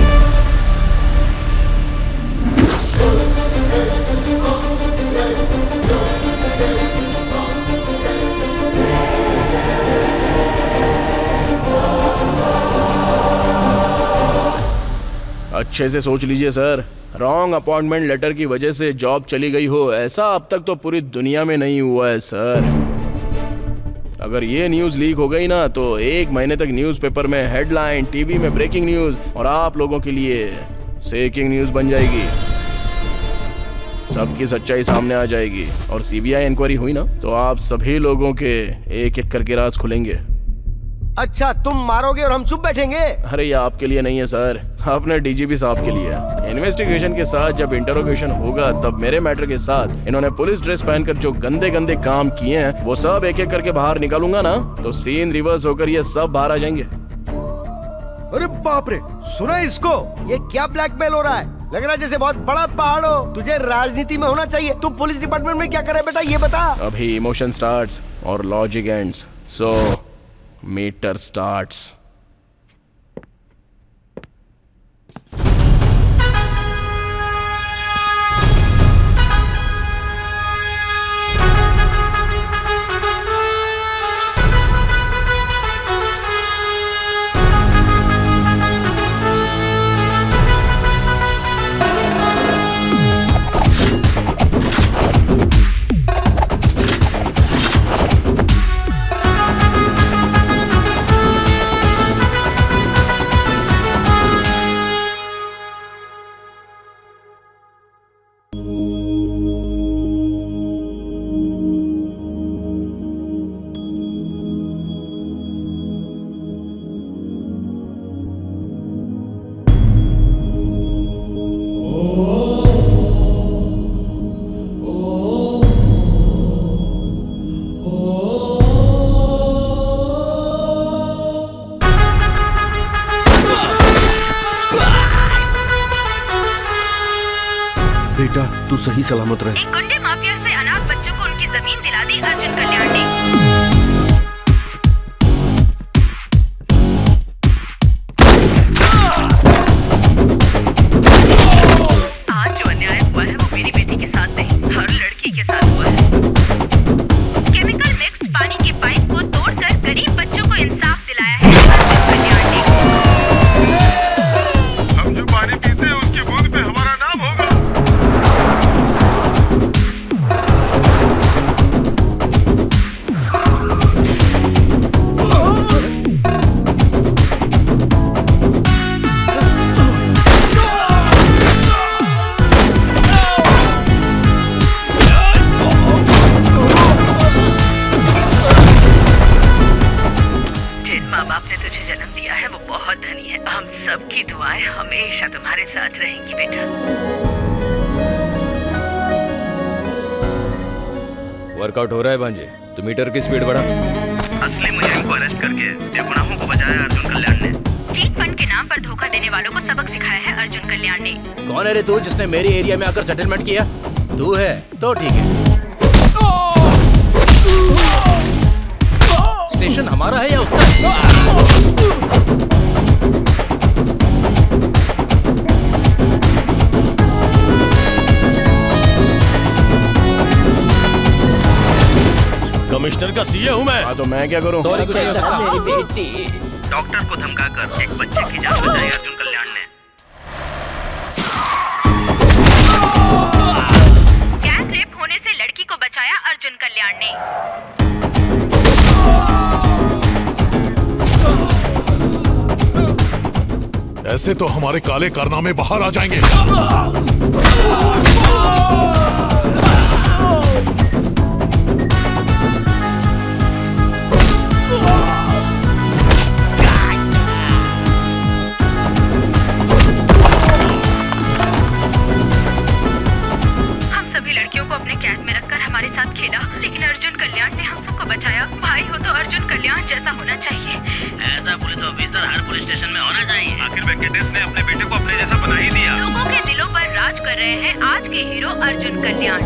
अच्छे से सोच लीजिए सर। रॉन्ग अपॉइंटमेंट लेटर की वजह से जॉब चली गई हो, ऐसा अब तक तो पूरी दुनिया में नहीं हुआ है सर। अगर ये न्यूज लीक हो गई ना तो 1 महीने तक न्यूज़पेपर में हेडलाइन, टीवी में ब्रेकिंग न्यूज, और आप लोगों के लिए सेकिंग न्यूज बन जाएगी। सबकी सच्चाई सामने आ जाएगी, और सीबीआई इंक्वायरी हुई ना तो आप सभी लोगों के एक एक करके राज खुलेंगे। अच्छा तुम मारोगे और हम चुप बैठेंगे? अरे ये आपके लिए नहीं है सर, अपने डीजीपी साहब के लिए। इन्वेस्टिगेशन के साथ जब इंटरोगेशन होगा तब मेरे मैटर के साथ इन्होंने पुलिस ड्रेस पहनकर जो गंदे गंदे काम किए हैं वो सब एक एक करके बाहर निकालूंगा ना तो सीन रिवर्स होकर ये सब बाहर आ जाएंगे। अरे बाप रे, सुना इसको? ये क्या ब्लैकमेल हो रहा है? लग रहा है जैसे बहुत बड़ा पहाड़ हो। तुझे राजनीति में होना चाहिए। तू पुलिस डिपार्टमेंट में क्या करे बेटा, ये बता। अभी इमोशन स्टार्ट्स और लॉजिक एंड्स, सो मीटर स्टार्ट्स। बेटा तू सही सलामत रहे। एक गुंडे माफिया से अनाथ बच्चों को उनकी जमीन दिला दी अर्जुन कल्याण ने। आज जो अन्याय हुआ है वो मेरी बेटी के साथ नहीं, हर लड़की के साथ हुआ है। केमिकल मिक्स्ड पानी के पाइप को तोड़कर गरीब बच्चों को इंसाफ दिलाया है अर्जुन कल्याण ने। हम जो पानी पीते हैं उसकी बूंद पे हमारा नाम होगा। जिन माँ बाप ने तुझे जन्म दिया है वो बहुत धनी है। हम सबकी दुआएं हमेशा तुम्हारे साथ रहेंगी बेटा। वर्कआउट हो रहा है भांजे, तो मीटर की स्पीड बढ़ा। असली मुजरिम को अरेस्ट करके बेगुनाहों को बचाया अर्जुन कल्याण ने। चीट फंड के नाम पर धोखा देने वालों को सबक सिखाया है अर्जुन कल्याण ने। कौन है रे तू जिसने मेरे एरिया में आकर सेटलमेंट किया? तू है तो ठीक है। स्टेशन हमारा है या उसका? कमिश्नर का सीए हूँ मैं। हाँ तो मैं क्या करूँ? मेरी बेटी। डॉक्टर को धमकाकर एक बच्चे की जान बचाई अर्जुन कल्याण ने। गैंग रेप होने से लड़की को बचाया अर्जुन कल्याण ने। ऐसे तो हमारे काले कारनामे बाहर आ जाएंगे। हम सभी लड़कियों को अपने कैद में रखकर हमारे साथ खेला, लेकिन अर्जुन कल्याण ने हम सबको बचाया। भाई हो तो अर्जुन कल्याण जैसा होना चाहिए। ऐसा पुलिस ऑफिसर हर पुलिस स्टेशन में होना चाहिए। आखिर वेंकटेश ने अपने बेटे को अपने जैसा बना ही दिया। लोगों के दिलों पर राज कर रहे हैं आज के hero Arjun Kalyan.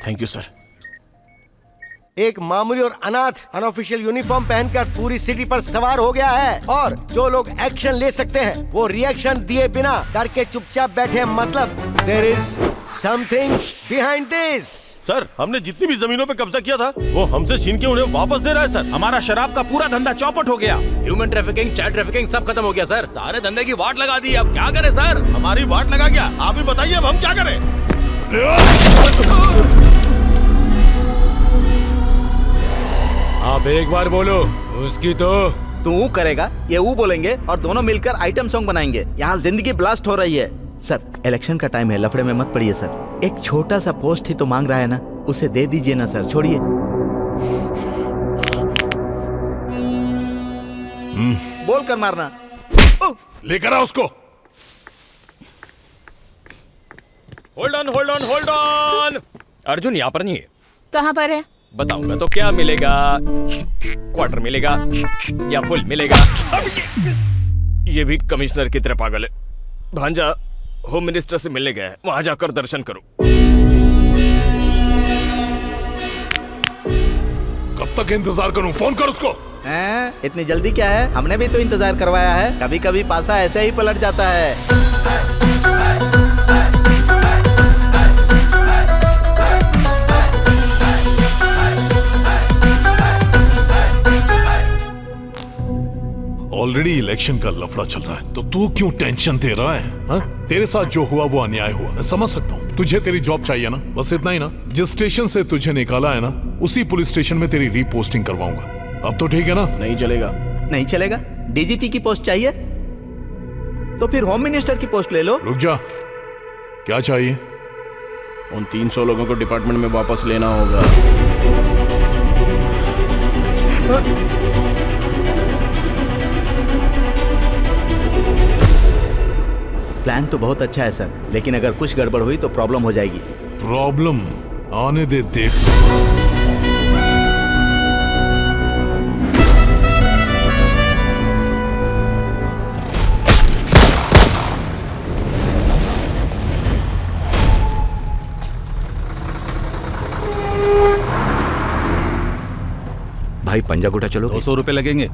Thank you sir. एक मामूली और अनाथ अनऑफिशियल यूनिफॉर्म पहनकर पूरी सिटी पर सवार हो गया है और जो लोग एक्शन ले सकते हैं वो रिएक्शन दिए बिना डर के चुपचाप बैठे। मतलब there is something behind this. Sir हमने जितनी भी जमीनों पे कब्जा किया था वो हमसे छीन के उन्हें वापस दे रहा है सर। हमारा शराब का पूरा धंधा चौपट हो गया। ह्यूमन ट्रैफिकिंग, चाइल्ड ट्रैफिकिंग सब खत्म हो गया सर। सारे धंधे की वाट लगा दी, अब क्या करें सर? हमारी वाट लगा गया, आप ही बताइए अब हम क्या करें? आप एक बार बोलो, उसकी तो तू करेगा, ये वो बोलेंगे और दोनों मिलकर आइटम सॉन्ग बनाएंगे। यहाँ जिंदगी ब्लास्ट हो रही है। सर इलेक्शन का टाइम है, लफड़े में मत पड़िए सर। एक छोटा सा पोस्ट ही तो मांग रहा है ना, उसे दे दीजिए ना सर, छोड़िए। बोल कर मारना। लेकर आ उसको। Hold on hold on hold on. Arjun यहाँ पर नहीं है। कहाँ पर है? बताऊंगा तो क्या मिलेगा? क्वार्टर मिलेगा या फुल मिलेगा? ये भी कमिश्नर की तरह पागल है। भांजा होम मिनिस्टर से मिलने गया है, वहां जाकर दर्शन करो। कब तक इंतजार करूं? फोन कर उसको। इतनी जल्दी क्या है? हमने भी तो इंतजार करवाया है। कभी कभी पासा ऐसे ही पलट जाता है। ऑलरेडी इलेक्शन का लफड़ा चल रहा है तो तू क्यों टेंशन दे रहा है? हा? तेरे साथ जो हुआ वो अन्याय हुआ, मैं समझ सकता हूँ। तुझे तेरी जॉब चाहिए ना, बस इतना ही ना। जिस स्टेशन से तुझे निकाला है ना, उसी पुलिस स्टेशन में तेरी रीपोस्टिंग करवाऊंगा। अब तो ठीक है ना? नहीं चलेगा। नहीं चलेगा? डीजीपी की पोस्ट चाहिए तो फिर होम मिनिस्टर की पोस्ट ले लो। रुक जा, क्या चाहिए? उन 300 लोगों को डिपार्टमेंट में वापस लेना होगा। प्लान तो बहुत अच्छा है सर, लेकिन अगर कुछ गड़बड़ हुई तो प्रॉब्लम हो जाएगी। प्रॉब्लम आने दे, देख। भाई पंजागुटा चलो। 200 रुपए लगेंगे।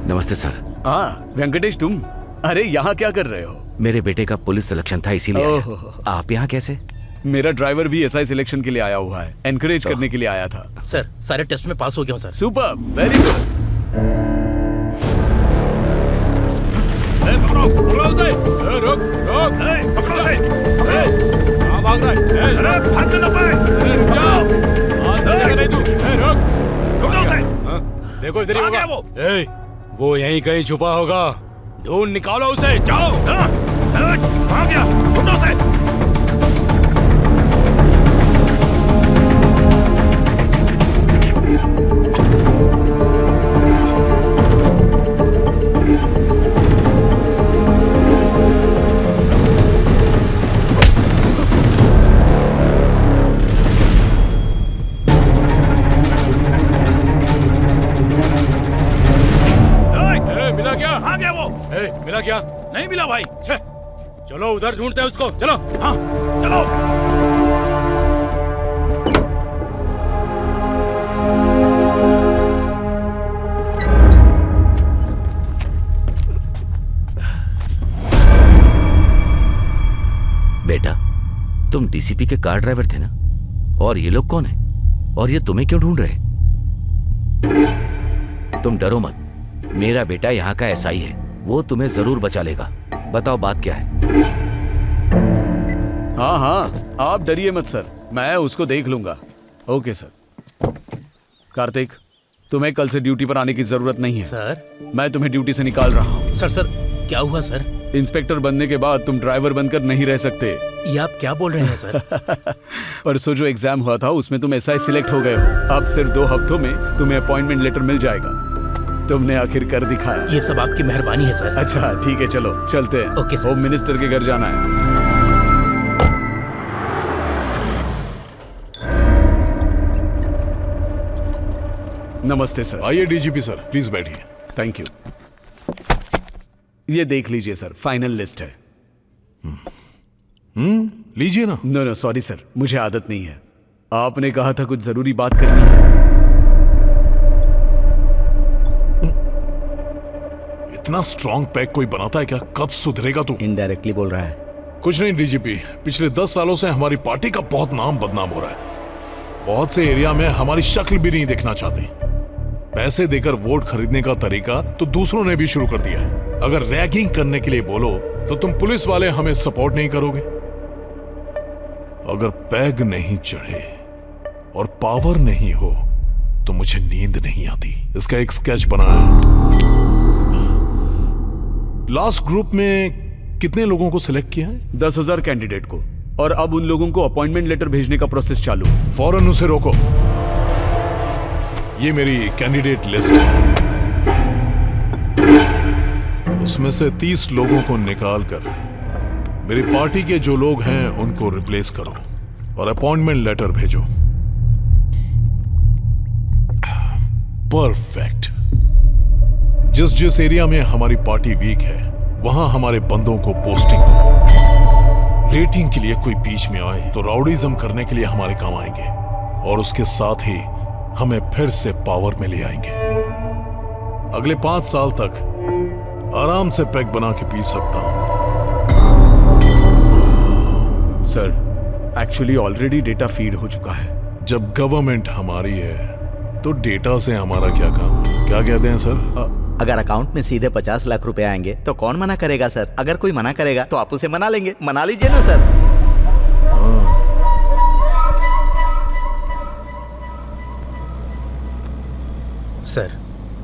नमस्ते सर। हाँ वेंकटेश, तुम? अरे यहाँ क्या कर रहे हो? मेरे बेटे का पुलिस सिलेक्शन था इसीलिए आया। आप यहाँ कैसे? मेरा ड्राइवर भी एसआई सिलेक्शन के लिए आया हुआ है, एनकरेज करने के लिए आया था। सर सारे टेस्ट में पास हो गया हूँ सर। Super, very good. देखो इधर ही होगा वो। वो यहीं कहीं छुपा होगा, ढूंढ निकालो उसे। जाओ। आ गया, ढूंढो उसे। मिला क्या? आ गया वो। मिला क्या? नहीं मिला भाई। चलो उधर ढूंढते हैं उसको। चलो। हाँ चलो। बेटा, तुम डीसीपी के कार ड्राइवर थे ना? और ये लोग कौन है? और ये तुम्हें क्यों ढूंढ रहे? तुम डरो मत, मेरा बेटा यहाँ का एसआई है, वो तुम्हें जरूर बचा लेगा। बताओ बात क्या है? हाँ हाँ, आप डरिए मत सर, मैं उसको देख लूंगा। Okay sir. कार्तिक, तुम्हें कल से ड्यूटी पर आने की जरूरत नहीं है सर। मैं तुम्हें ड्यूटी से निकाल रहा हूँ। सर क्या हुआ सर? इंस्पेक्टर बनने के बाद तुम ड्राइवर बनकर नहीं रह सकते। ये आप क्या बोल रहे हैं सर? परसों जो एग्जाम हुआ था उसमें तुम एसआई सिलेक्ट हो गए हो। अब सिर्फ 2 हफ्तों में तुम्हें अपॉइंटमेंट लेटर मिल जाएगा। तुमने आखिर कर दिखाया। ये सब आपकी मेहरबानी है सर। अच्छा ठीक है, चलो चलते हैं। Okay sir. होम मिनिस्टर के घर जाना है। नमस्ते सर। आइए डीजीपी सर, प्लीज बैठिए। Thank you. ये देख लीजिए सर, फाइनल लिस्ट है। लीजिए ना। नो सॉरी सर, मुझे आदत नहीं है। आपने कहा था कुछ जरूरी बात करनी है। इतना स्ट्रॉन्ग पैक कोई बनाता है क्या? कब सुधरेगा तू? इनडायरेक्टली बोल रहा है। कुछ नहीं डीजीपी, पिछले 10 सालों से हमारी पार्टी का बहुत नाम बदनाम हो रहा है। बहुत से एरिया में हमारी शक्ल भी नहीं देखना चाहते। पैसे देकर वोट खरीदने का तरीका तो दूसरों ने भी शुरू कर दिया है। अगर रैगिंग करने के लिए बोलो तो तुम पुलिस वाले हमें सपोर्ट नहीं करोगे। अगर पैग नहीं चढ़े और पावर नहीं हो तो मुझे नींद नहीं आती। इसका एक स्केच बना है। लास्ट ग्रुप में कितने लोगों को सिलेक्ट किया है? 10,000 कैंडिडेट को, और अब उन लोगों को अपॉइंटमेंट लेटर भेजने का प्रोसेस चालू है। फौरन उसे रोको। ये मेरी कैंडिडेट लिस्ट है। उसमें से 30 लोगों को निकाल कर मेरी पार्टी के जो लोग हैं उनको रिप्लेस करो और अपॉइंटमेंट लेटर भेजो। परफेक्ट। जिस जिस एरिया में हमारी पार्टी वीक है वहां हमारे बंदों को पोस्टिंग दो। रेटिंग के लिए कोई बीच में आए तो राउडीज्म करने के लिए हमारे काम आएंगे और उसके साथ ही हमें फिर से पावर में ले आएंगे। अगले 5 साल तक आराम से पैक बना के पी सकता हूं। Sir actually already data feed हो चुका है। जब गवर्नमेंट हमारी है तो डेटा से हमारा क्या काम? क्या कहते हैं सर? अगर अकाउंट में सीधे 50 लाख रुपए आएंगे तो कौन मना करेगा सर? अगर कोई मना करेगा तो आप उसे मना लेंगे। मना लीजिए ना सर। सर,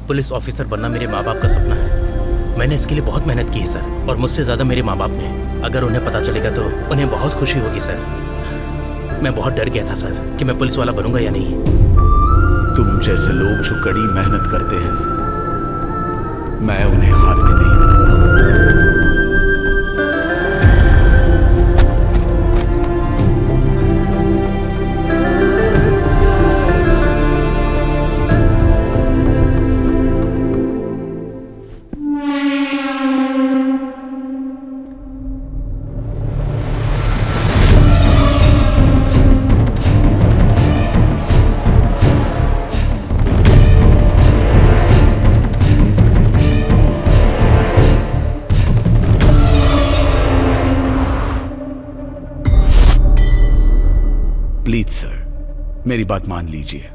पुलिस ऑफिसर बनना मेरे माँ बाप का सपना है। मैंने इसके लिए बहुत मेहनत की है सर, और मुझसे ज़्यादा मेरे माँ बाप ने। अगर उन्हें पता चलेगा तो उन्हें बहुत खुशी होगी सर। मैं बहुत डर गया था सर कि मैं पुलिस वाला बनूंगा या नहीं। तुम जैसे लोग जो कड़ी मेहनत करते हैं, मैं उन्हें हारने नहीं दूंगा। प्लीज सर, मेरी बात मान लीजिए।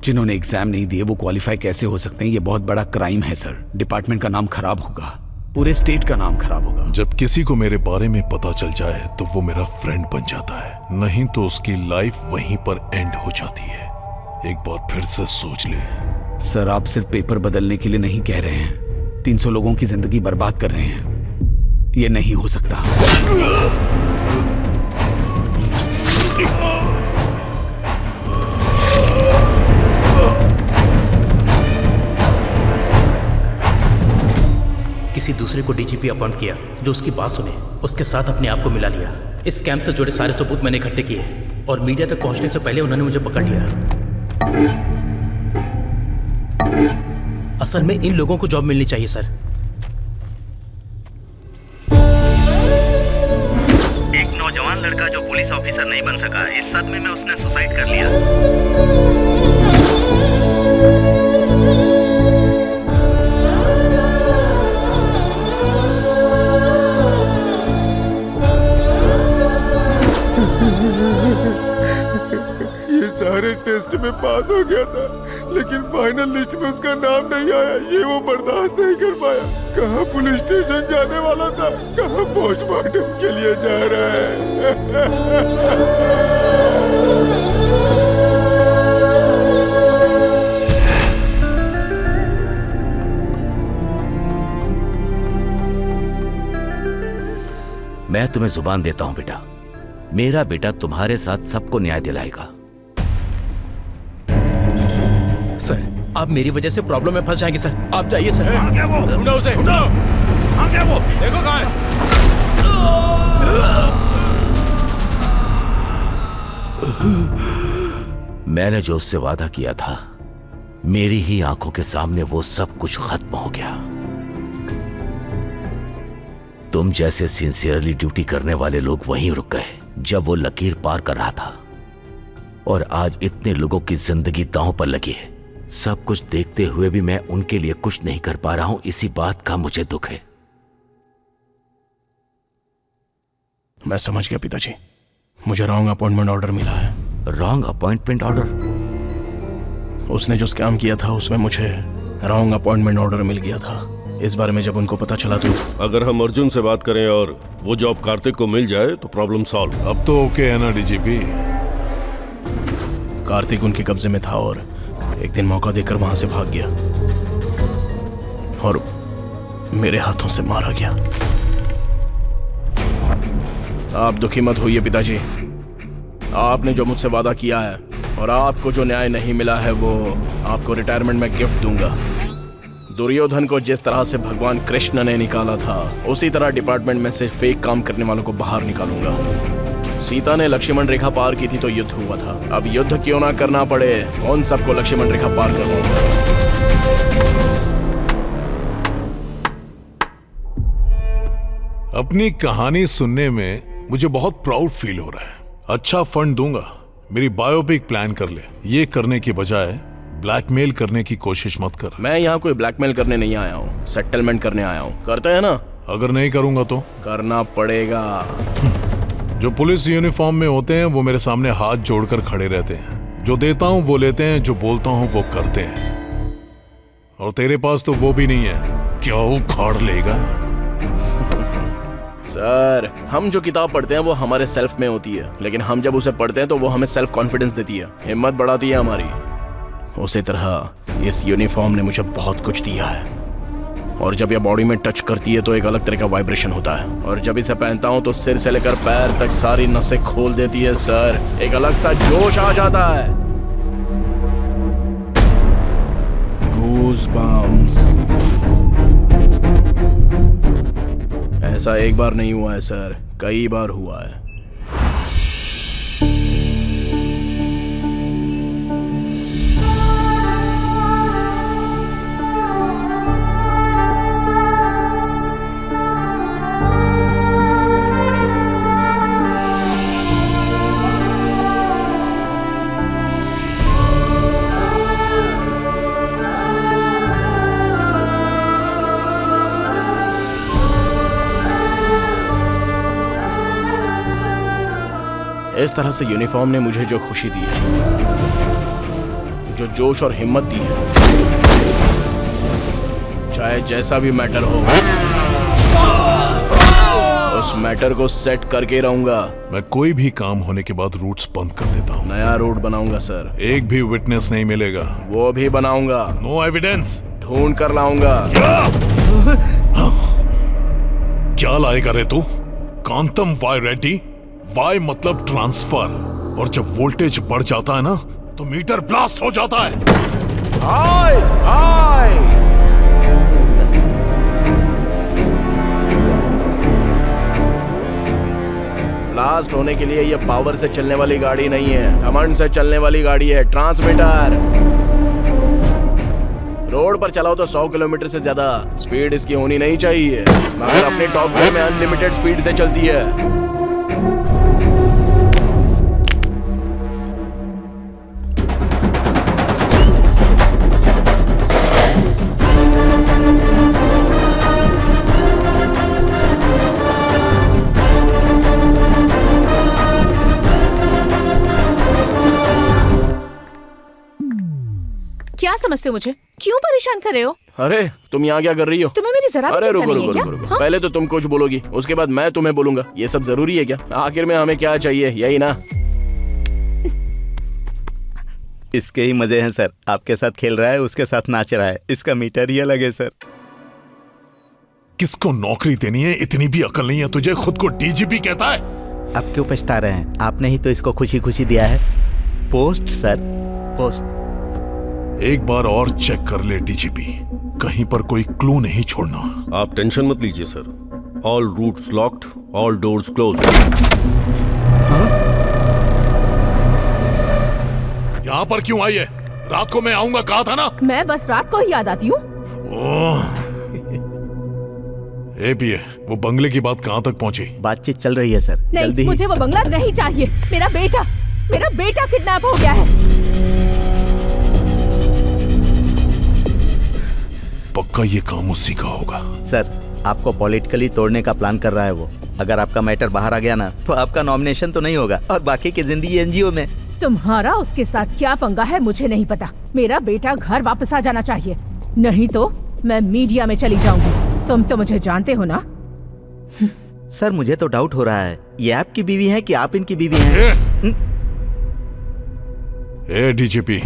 जिन्होंने एग्जाम नहीं दिए वो क्वालिफाई कैसे हो सकते हैं? ये बहुत बड़ा क्राइम है सर। डिपार्टमेंट का नाम खराब होगा, पूरे स्टेट का नाम खराब होगा। जब किसी को मेरे बारे में पता चल जाए तो वो मेरा फ्रेंड बन जाता है, नहीं तो उसकी लाइफ वहीं पर एंड हो जाती है। एक बार फिर से सोच ले। सर, आप सिर्फ पेपर बदलने के लिए नहीं कह रहे हैं, 300 लोगों की जिंदगी बर्बाद कर रहे हैं। ये नहीं हो सकता। किसी दूसरे को डीजीपी अपॉइंट किया जो उसकी बात सुने, उसके साथ अपने आप को मिला लिया। इस स्कैम से जुड़े सारे सबूत मैंने इकट्ठे किए और मीडिया तक पहुंचने से पहले उन्होंने मुझे पकड़ लिया। असल में इन लोगों को जॉब मिलनी चाहिए सर। एक नौजवान लड़का जो पुलिस ऑफिसर नहीं बन सका, इस सदमे में उसने सुसाइड कर लिया। ये सारे टेस्ट में पास हो गया था, लेकिन फाइनल लिस्ट में उसका नाम नहीं आया। ये वो बर्दाश्त नहीं कर पाया। कहाँ पुलिस स्टेशन जाने वाला था, कहाँ पोस्टमार्टम के लिए जा रहा है। मैं तुम्हें जुबान देता हूं बेटा, मेरा बेटा तुम्हारे साथ सबको न्याय दिलाएगा। सर, आप मेरी वजह से प्रॉब्लम में फंस जाएंगे सर। आप जाइए सर। ढूंढो उसे, ढूंढो। वो देखो कहाँ है। मैंने जो उससे वादा किया था, मेरी ही आंखों के सामने वो सब कुछ खत्म हो गया। तुम जैसे सिंसियरली ड्यूटी करने वाले लोग वहीं रुक गए जब वो लकीर पार कर रहा था, और आज इतने लोगों की जिंदगी दांव पर लगी है। सब कुछ देखते हुए भी मैं उनके लिए कुछ नहीं कर पा रहा हूं। इसी बात का मुझे दुख है। मैं समझ गया पिताजी, मुझे रॉन्ग अपॉइंटमेंट ऑर्डर मिला है। Wrong appointment order? उसने जो स्कैम किया था उसमें मुझे रॉन्ग अपॉइंटमेंट ऑर्डर मिल गया था। इस बारे में जब उनको पता चला तो अगर हम अर्जुन से बात करें और वो जॉब कार्तिक को मिल जाए तो प्रॉब्लम सॉल्व। अब तो ओके है ना डीजीपी? कार्तिक उनके कब्जे में था और एक दिन मौका देकर वहां से भाग गया और मेरे हाथों से मारा गया। आप दुखी मत होइए पिताजी, आपने जो मुझसे वादा किया है और आपको जो न्याय नहीं मिला है वो आपको रिटायरमेंट में गिफ्ट दूंगा। दुर्योधन को जिस तरह से भगवान कृष्ण ने निकाला था, उसी तरह डिपार्टमेंट में से फेक काम करने वालों को बाहर निकालूंगा। सीता ने लक्ष्मण रेखा पार की थी तो युद्ध हुआ था, अब युद्ध क्यों ना करना पड़े, उन सबको लक्ष्मण रेखा पार करवाऊंगा। अपनी कहानी सुनने में मुझे बहुत प्राउड फील हो रहा है। अच्छा फंड दूंगा, मेरी बायोपिक प्लान कर ले। ये करने की बजाय ब्लैकमेल करने की कोशिश मत कर। मैं यहाँ कोई ब्लैकमेल करने नहीं आया हूँ, सेटलमेंट करने आया हूँ। करते हैं ना? अगर नहीं करूंगा तो करना पड़ेगा। जो पुलिस यूनिफॉर्म में होते हैं वो मेरे सामने हाथ जोड़कर खड़े रहते हैं। जो देता हूँ वो लेते हैं, जो बोलता हूँ वो करते हैं। और तेरे पास तो वो भी नहीं है, क्या उखाड़ लेगा? सर, हम जो किताब पढ़ते हैं वो हमारे सेल्फ में होती है, लेकिन हम जब उसे पढ़ते हैं तो वो हमें सेल्फ कॉन्फिडेंस देती है, हिम्मत बढ़ाती है हमारी। उसी तरह इस यूनिफॉर्म ने मुझे बहुत कुछ दिया है, और जब यह बॉडी में टच करती है तो एक अलग तरह का वाइब्रेशन होता है, और जब इसे पहनता हूं तो सिर से लेकर पैर तक सारी नसें खोल देती है सर। एक अलग सा जोश आ जाता है। गूज़बम्प्स। ऐसा एक बार नहीं हुआ है सर, कई बार हुआ है। इस तरह से यूनिफॉर्म ने मुझे जो खुशी दी है, जो जोश और हिम्मत दी है, चाहे जैसा भी मैटर हो, उस मैटर को सेट करके रहूंगा। मैं कोई भी काम होने के बाद रूट्स बंद कर देता हूँ। नया रूट बनाऊंगा सर। एक भी विटनेस नहीं मिलेगा। वो भी बनाऊंगा। No evidence. ढूंढ कर लाऊंगा। क्या लाएगा रे तू? कांतम वाई रेड्डी। वाई मतलब ट्रांसफर, और जब वोल्टेज बढ़ जाता है ना तो मीटर ब्लास्ट हो जाता है। हाय हाय। ब्लास्ट होने के लिए ये पावर से चलने वाली गाड़ी नहीं है, घमंड से चलने वाली गाड़ी है। ट्रांसमीटर। रोड पर चलाओ तो 100 किलोमीटर से ज्यादा स्पीड इसकी होनी नहीं चाहिए, मगर अपने टॉप गियर में अनलिमिटेड स्पीड से चलती है। क्या समझते हो मुझे? क्यों परेशान कर रहे हो? अरे तुम यहाँ क्या कर रही हो? तुम्हें मेरी जरा भी अरे चिंता रुको नहीं है रुको क्या? रुको, हाँ? पहले तो तुम कुछ बोलोगी, उसके बाद मैं तुम्हें बोलूंगा। ये सब जरूरी है क्या? आखिर में हमें क्या चाहिए, यही ना? इसके ही मजे हैं सर। आपके साथ खेल रहा है, उसके साथ नाच रहा है, इसका मीटर ही अलग है सर। किसको नौकरी देनी है, इतनी भी अकल नहीं है तुझे? खुद को डीजीपी कहता है। आप क्यों पछता रहे हैं? आपने ही तो इसको खुशी खुशी दिया है। Post sir, post. एक बार और चेक कर ले डीजीपी, कहीं पर कोई क्लू नहीं छोड़ना। आप टेंशन मत लीजिए sir. All routes locked, all doors closed. यहाँ पर क्यों आई है? रात को मैं आऊंगा कहा था ना। मैं बस रात को ही याद आती हूँ। एपीए, वो बंगले की बात कहाँ तक पहुँची? बातचीत चल रही है सर। नहीं, मुझे वो बंगला नहीं चाहिए। मेरा बेटा किडनैप हो गया है। पक्का ये काम उसी का होगा। सर, आपको पॉलिटिकली तोड़ने का प्लान कर रहा है वो। अगर आपका मैटर बाहर आ गया ना तो आपका नॉमिनेशन तो नहीं होगा, और बाकी की जिंदगी एनजीओ में। तुम्हारा उसके साथ क्या पंगा है मुझे नहीं पता। मेरा बेटा घर वापस आ जाना चाहिए, नहीं तो मैं मीडिया में चली जाऊंगी। तुम तो मुझे जानते हो ना। सर, मुझे तो डाउट हो रहा है, ये आपकी बीवी है कि आप इनकी बीवी हैं? ए डीजीपी,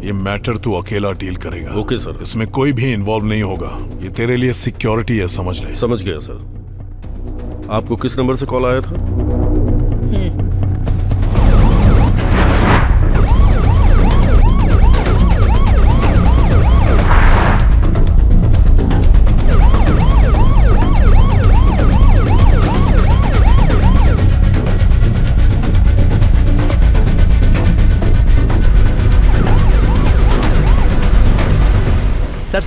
ये मैटर तू अकेला डील करेगा। Okay sir. इसमें कोई भी इन्वॉल्व नहीं होगा। ये तेरे लिए सिक्योरिटी है, समझ ले। समझ गया सर। आपको किस नंबर से कॉल आया था?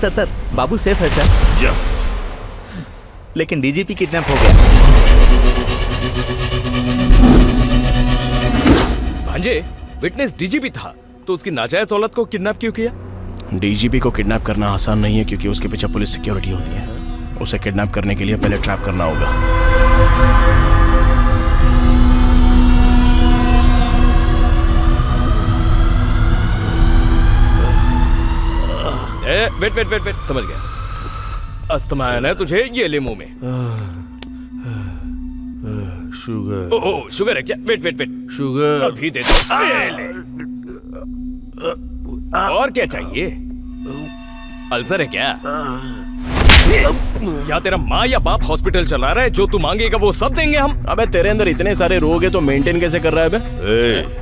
सर सर बाबू सेफ है सर। यस। लेकिन डीजीपी किडनैप हो गया। भांजे, विटनेस डीजीपी था तो उसकी नाजायज औलाद को किडनैप क्यों किया? डीजीपी को किडनैप करना आसान नहीं है क्योंकि उसके पीछे पुलिस सिक्योरिटी होती है। उसे किडनैप करने के लिए पहले ट्रैप करना होगा। वेट वेट वेट वेट, समझ गया। अस्थमा है ना तुझे, ये ले मुंह में। शुगर। ओह शुगर है क्या? वेट वेट वेट, शुगर अभी दे दे। ये ले। और क्या चाहिए? अल्सर है क्या? या तेरा माँ या बाप हॉस्पिटल चला रहा है, जो तू मांगेगा वो सब देंगे हम। अबे तेरे अंदर इतने सारे रोग है तो मेंटेन कैसे कर रहा है बे?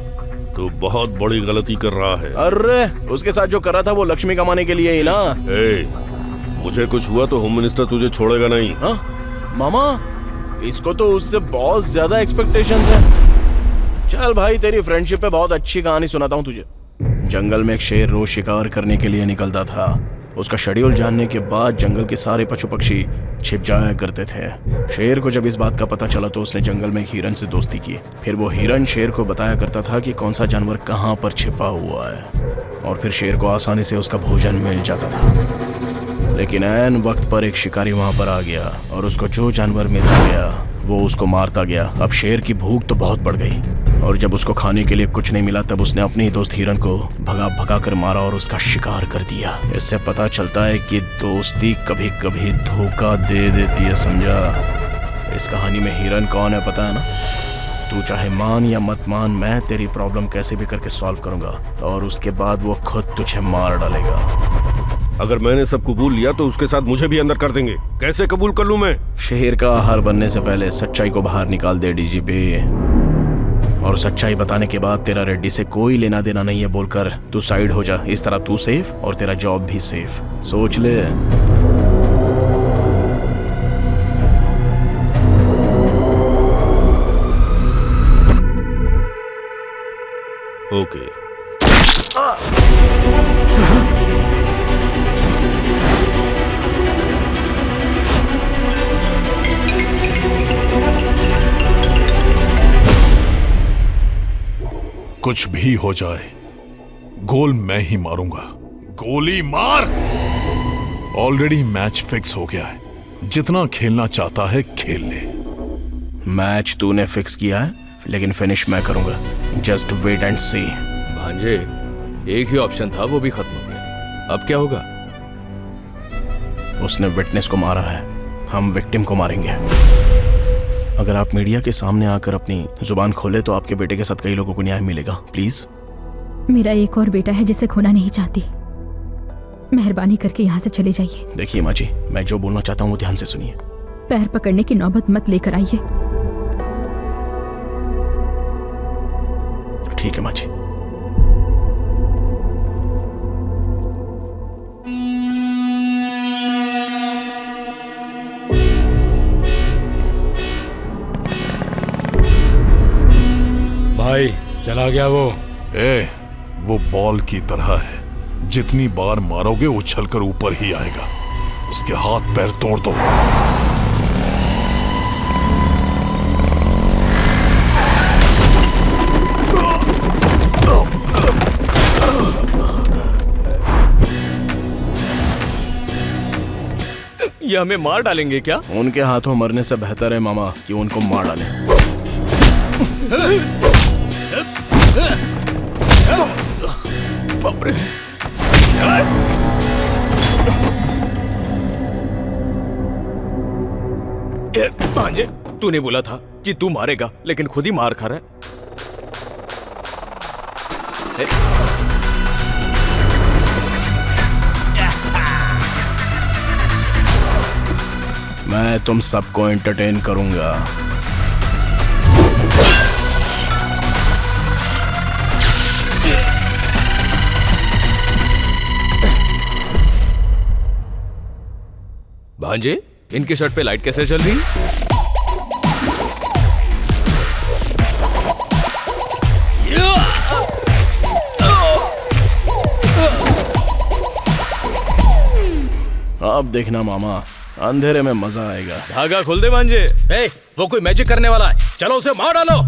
तू बहुत बड़ी गलती कर रहा है। अरे उसके साथ जो कर रहा था वो लक्ष्मी कमाने के लिए ही ना। मुझे कुछ हुआ तो होम मिनिस्टर तुझे छोड़ेगा नहीं। हाँ मामा, इसको तो उससे बहुत ज्यादा एक्सपेक्टेशंस है। चल भाई, तेरी फ्रेंडशिप पे बहुत अच्छी कहानी सुनाता हूँ तुझे। जंगल में एक शेर रोज शिकार करने के लिए निकलता था। उसका शेड्यूल जानने के बाद जंगल के सारे पशु पक्षी छिप जाया करते थे। शेर को जब इस बात का पता चला तो उसने जंगल में एक हिरन से दोस्ती की। फिर वो हिरन शेर को बताया करता था कि कौन सा जानवर कहाँ पर छिपा हुआ है, और फिर शेर को आसानी से उसका भोजन मिल जाता था। लेकिन ऐन वक्त पर एक शिकारी वहां पर आ गया और उसको जो जानवर मिल गया वो उसको मारता गया। अब शेर की भूख तो बहुत बढ़ गई, और जब उसको खाने के लिए कुछ नहीं मिला तब उसने अपने ही दोस्त हिरन को भगा कर मारा और उसका शिकार कर दिया। इससे पता चलता है कि दोस्ती कभी कभी धोखा दे देती है, समझा? इस कहानी में हिरन कौन है पता है ना? तू चाहे मान या मत मान, मैं तेरी प्रॉब्लम कैसे भी करके सॉल्व करूंगा, और उसके बाद वो खुद तुझे मार डालेगा। अगर मैंने सब कबूल लिया तो उसके साथ मुझे भी अंदर कर देंगे। कैसे कबूल कर लूं मैं? शेर का आहार बनने से पहले सच्चाई को बाहर निकाल दे डीजीपी, और सच्चाई बताने के बाद तेरा रेड्डी से कोई लेना देना नहीं है बोलकर तू साइड हो जा। इस तरह तू सेफ और तेरा जॉब भी सेफ। सोच ले। ओके। कुछ भी हो जाए, गोल मैं ही मारूंगा। गोली मार। ऑलरेडी मैच फिक्स हो गया है। जितना खेलना चाहता है खेल ले। मैच तूने फिक्स किया है, लेकिन फिनिश मैं करूंगा। जस्ट वेट एंड सी। भांजे, एक ही ऑप्शन था, वो भी खत्म हो गया। अब क्या होगा? उसने विटनेस को मारा है, हम विक्टिम को मारेंगे। अगर आप मीडिया के सामने आकर अपनी जुबान खोले तो आपके बेटे के साथ कई लोगों को न्याय मिलेगा। प्लीज। मेरा एक और बेटा है जिसे खोना नहीं चाहती। मेहरबानी करके यहाँ से चले जाइए। देखिए माँ जी, मैं जो बोलना चाहता हूँ वो ध्यान से सुनिए। पैर पकड़ने की नौबत मत लेकर आइए। ठीक है माँ जी। भाई चला गया वो। वो बॉल की तरह है, जितनी बार मारोगे उछलकर ऊपर ही आएगा। उसके हाथ पैर तोड़ दो। ये हमें मार डालेंगे क्या? उनके हाथों मरने से बेहतर है मामा कि उनको मार डालें। बाप रे। भांजे, तूने बोला था कि तू मारेगा, लेकिन खुद ही मार खा रहा है। मैं तुम सबको एंटरटेन करूंगा। भांजे, इनके शर्ट पे लाइट कैसे चल रही? अब देखना मामा, अंधेरे में मजा आएगा। धागा खोल दे भांजे। ए, वो कोई मैजिक करने वाला है, चलो उसे मार डालो।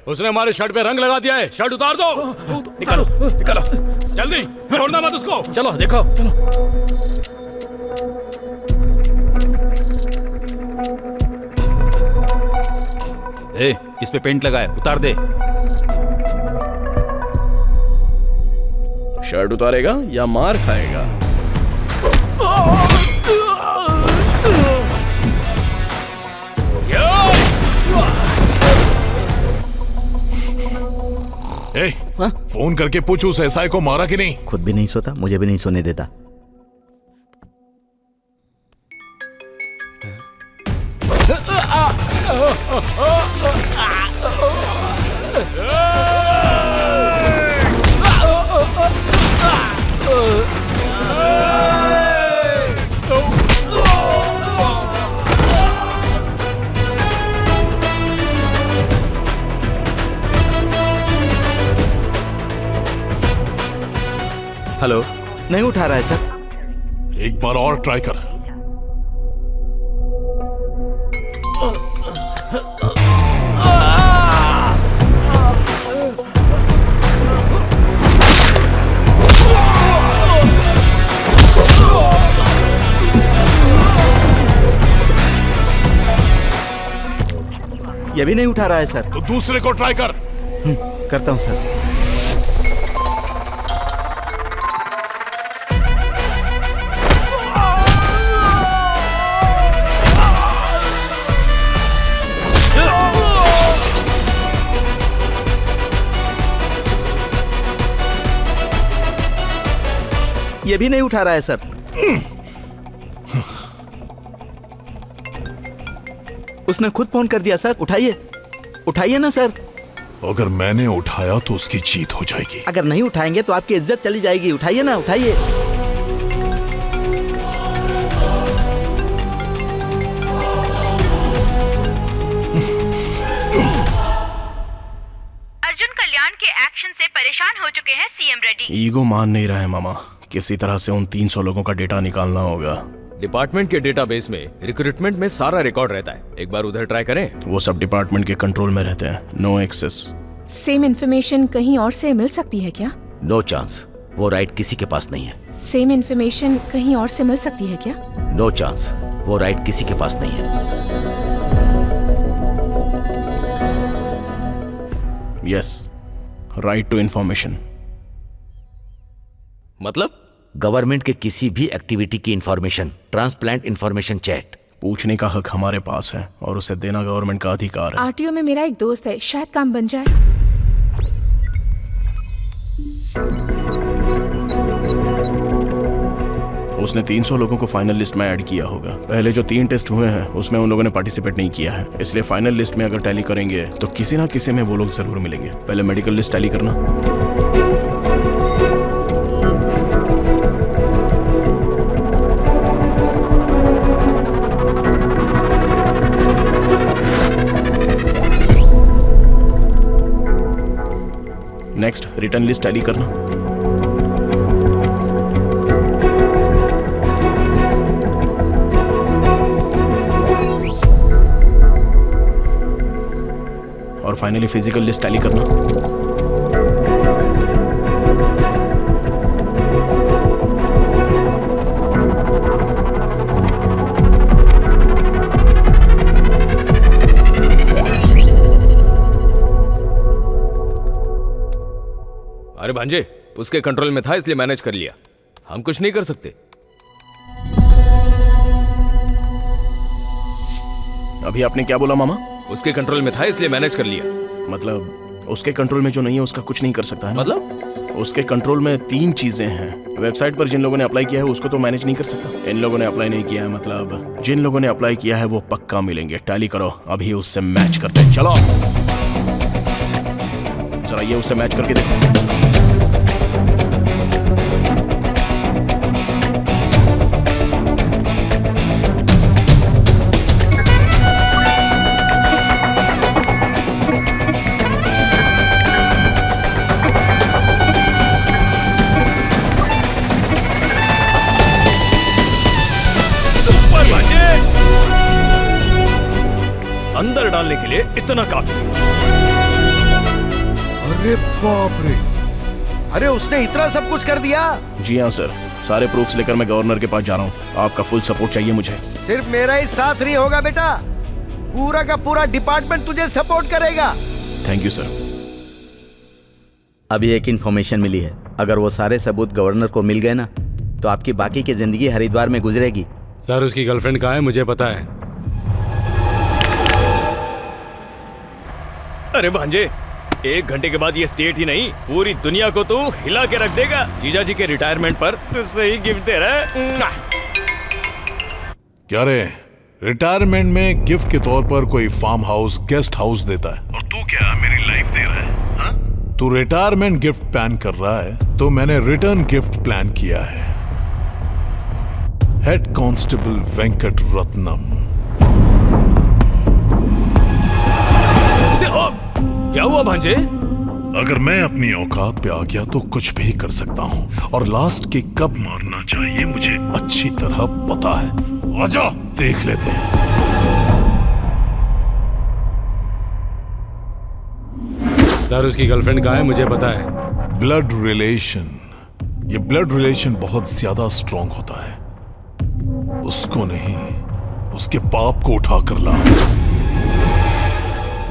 उसने हमारे शर्ट पे रंग लगा दिया है, शर्ट उतार दो। निकालो निकालो, जल्दी, छोड़ना मत उसको। चलो देखो, चलो। ए, इस पे पेंट लगा है, उतार दे। शर्ट उतारेगा या मार खाएगा? ए, फोन करके पूछ उस एसआई को मारा कि नहीं। खुद भी नहीं सोता, मुझे भी नहीं सोने देता। हेलो, नहीं उठा रहा है सर। एक बार और ट्राई कर। ये भी नहीं उठा रहा है सर। तो दूसरे को ट्राई कर। करता हूं सर। ये भी नहीं उठा रहा है सर। उसने खुद फोन कर दिया सर। उठाइए, उठाइए ना सर। अगर मैंने उठाया तो उसकी जीत हो जाएगी। अगर नहीं उठाएंगे तो आपकी इज्जत चली जाएगी। उठाइए ना, उठाइए। अर्जुन कल्याण के एक्शन से परेशान हो चुके हैं सीएम रेड्डी। ईगो मान नहीं रहा है मामा, किसी तरह से उन 300 लोगों का डेटा निकालना होगा। डिपार्टमेंट के डेटाबेस में रिक्रूटमेंट में सारा रिकॉर्ड रहता है, एक बार उधर ट्राई करें। वो सब डिपार्टमेंट के कंट्रोल में रहते हैं, नो एक्सेस। सेम इन्फॉर्मेशन कहीं और से मिल सकती है क्या? नो चांस, वो राइट किसी के पास नहीं है। सेम इन्फॉर्मेशन कहीं और से मिल सकती है क्या? नो चांस, वो राइट किसी के पास नहीं है। Yes, right to information. मतलब गवर्नमेंट के किसी भी एक्टिविटी की इंफॉर्मेशन, ट्रांसप्लांट इंफॉर्मेशन चैट पूछने का हक हमारे पास है और उसे देना गवर्नमेंट का अधिकार है। आरटीओ में मेरा एक दोस्त है, शायद काम बन जाए। उसने 300 लोगों को फाइनल लिस्ट में ऐड किया होगा। पहले जो 3 टेस्ट हुए हैं उसमें उन लोगों ने पार्टिसिपेट नहीं किया है, इसलिए फाइनल लिस्ट में अगर टैली करेंगे तो किसी ना किसी में वो लोग जरूर मिलेंगे। पहले मेडिकल लिस्ट टैली करना। नेक्स्ट रिटर्न लिस्ट टैली करना। और फाइनली फिजिकल लिस्ट टैली करना। अरे भांजे, उसके कंट्रोल में था इसलिए मैनेज कर लिया, हम कुछ नहीं कर सकते। अभी आपने क्या बोला मामा? उसके कंट्रोल में था इसलिए मैनेज कर लिया। मतलब उसके कंट्रोल में जो नहीं है उसका कुछ नहीं कर सकता है? मतलब उसके कंट्रोल में 3 चीजें हैं। वेबसाइट पर जिन लोगों ने अप्लाई किया है उसको तो मैनेज नहीं कर सकता। इन लोगों ने अप्लाई नहीं किया है, मतलब जिन लोगों ने अप्लाई किया है वो पक्का मिलेंगे। टैली करो, अभी उससे मैच करते हैं। चलो जरा ये उससे मैच करके देखो। अंदर डालने के लिए इतना काफी। अरे बाप रे, अरे उसने इतना सब कुछ कर दिया? जी हाँ सर, सारे प्रूफ्स लेकर मैं गवर्नर के पास जा रहा हूँ। आपका फुल सपोर्ट चाहिए मुझे। सिर्फ मेरा ही साथ नहीं होगा बेटा, पूरा का पूरा डिपार्टमेंट तुझे सपोर्ट करेगा। Thank you sir. अभी एक इन्फॉर्मेशन मिली है, अगर वो सारे सबूत गवर्नर को मिल गए ना तो आपकी बाकी की जिंदगी हरिद्वार में गुजरेगी। सर उसकी गर्लफ्रेंड कहाँ है मुझे पता है। अरे भांजे, 1 घंटे के बाद ये स्टेट ही नहीं पूरी दुनिया को तू हिला के रख देगा। जीजा जी के रिटायरमेंट पर तुझसे ही गिफ्ट दे रहा है। क्या रे, रिटायरमेंट में गिफ्ट के तौर पर कोई फार्म हाउस, गेस्ट हाउस देता है और तू क्या मेरी लाइफ दे रहा है? हा? तू रिटायरमेंट गिफ्ट प्लान कर रहा है तो मैंने रिटर्न गिफ्ट प्लान किया है। Head constable Venkat Ratnam. क्या हुआ भांजे? अगर मैं अपनी औकात पे आ गया तो कुछ भी कर सकता हूँ, और लास्ट किक कब मारना चाहिए मुझे अच्छी तरह पता है। आजा देख लेते हैं। सर उसकी गर्लफ्रेंड कहाँ है मुझे पता है। ब्लड रिलेशन, ये ब्लड रिलेशन बहुत ज्यादा स्ट्रॉन्ग होता है। उसको नहीं, उसके पाप को उठा कर ला।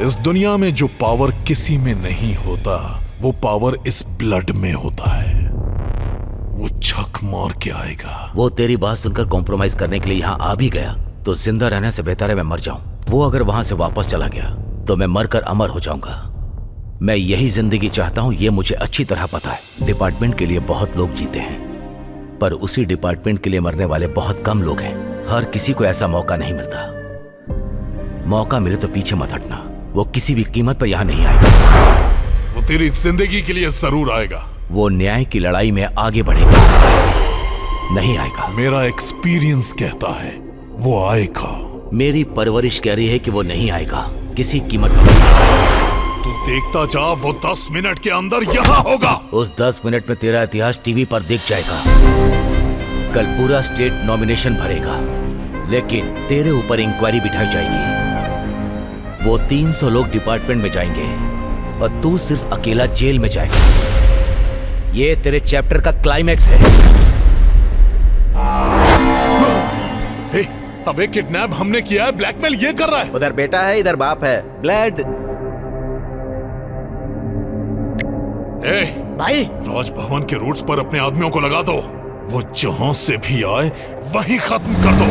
इस दुनिया में जो पावर किसी में नहीं होता वो पावर इस ब्लड में होता है। वो छक मार के आएगा। वो तेरी बात सुनकर कॉम्प्रोमाइज करने के लिए यहाँ आ भी गया तो जिंदा रहने से बेहतर है मैं मर जाऊं। वो अगर वहां से वापस चला गया तो मैं मरकर अमर हो जाऊंगा। मैं यही जिंदगी चाहता हूं, ये मुझे अच्छी तरह पता है। डिपार्टमेंट के लिए बहुत लोग जीते हैं पर उसी डिपार्टमेंट के लिए मरने वाले बहुत कम लोग हैं। हर किसी को ऐसा मौका नहीं मिलता। मौका मिले तो पीछे मत हटना, वो किसी भी कीमत पर यहाँ नहीं आएगा। वो तेरी जिंदगी के लिए जरूर आएगा। वो न्याय की लड़ाई में आगे बढ़ेगा, नहीं आएगा। मेरा एक्सपीरियंस कहता है वो आएगा। मेरी परवरिश कह रही है कि वो नहीं आएगा किसी कीमत पर। तू देखता जा, वो 10 मिनट के अंदर यहाँ होगा। उस 10 मिनट में तेरा इतिहास टीवी पर दिख जाएगा। कल पूरा स्टेट नॉमिनेशन भरेगा लेकिन तेरे ऊपर इंक्वायरी बिठाई जाएगी। वो 300 लोग डिपार्टमेंट में जाएंगे और तू सिर्फ अकेला जेल में जाएगा। ये तेरे चैप्टर का क्लाइमैक्स है। हे, अबे किडनैप हमने किया है, ब्लैकमेल ये कर रहा है। उधर बेटा है, इधर बाप है। ब्लड भाई, राजभवन के रूट्स पर अपने आदमियों को लगा दो। वो जहां से भी आए वहीं खत्म कर दो।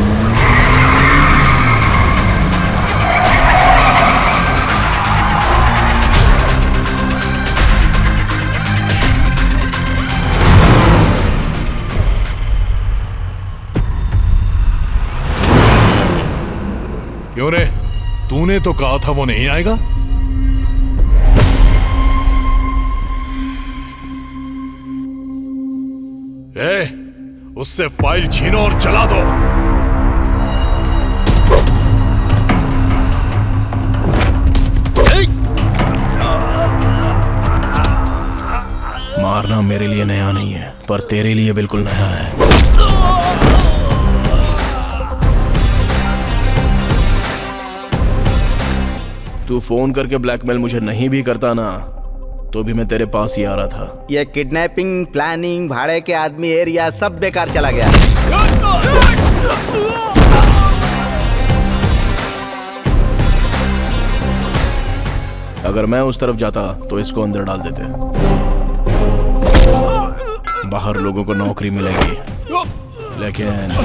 क्यों रे, तूने तो कहा था वो नहीं आएगा। उससे फाइल छीनो और जला दो। मारना मेरे लिए नया नहीं है पर तेरे लिए बिल्कुल नया है। तू फोन करके ब्लैकमेल मुझे नहीं भी करता ना तो भी मैं तेरे पास ही आ रहा था। ये किडनैपिंग, प्लानिंग, भाड़े के आदमी एरिया सब बेकार चला गया। अगर मैं उस तरफ जाता तो इसको अंदर डाल देते। बाहर लोगों को नौकरी मिलेगी, लेकिन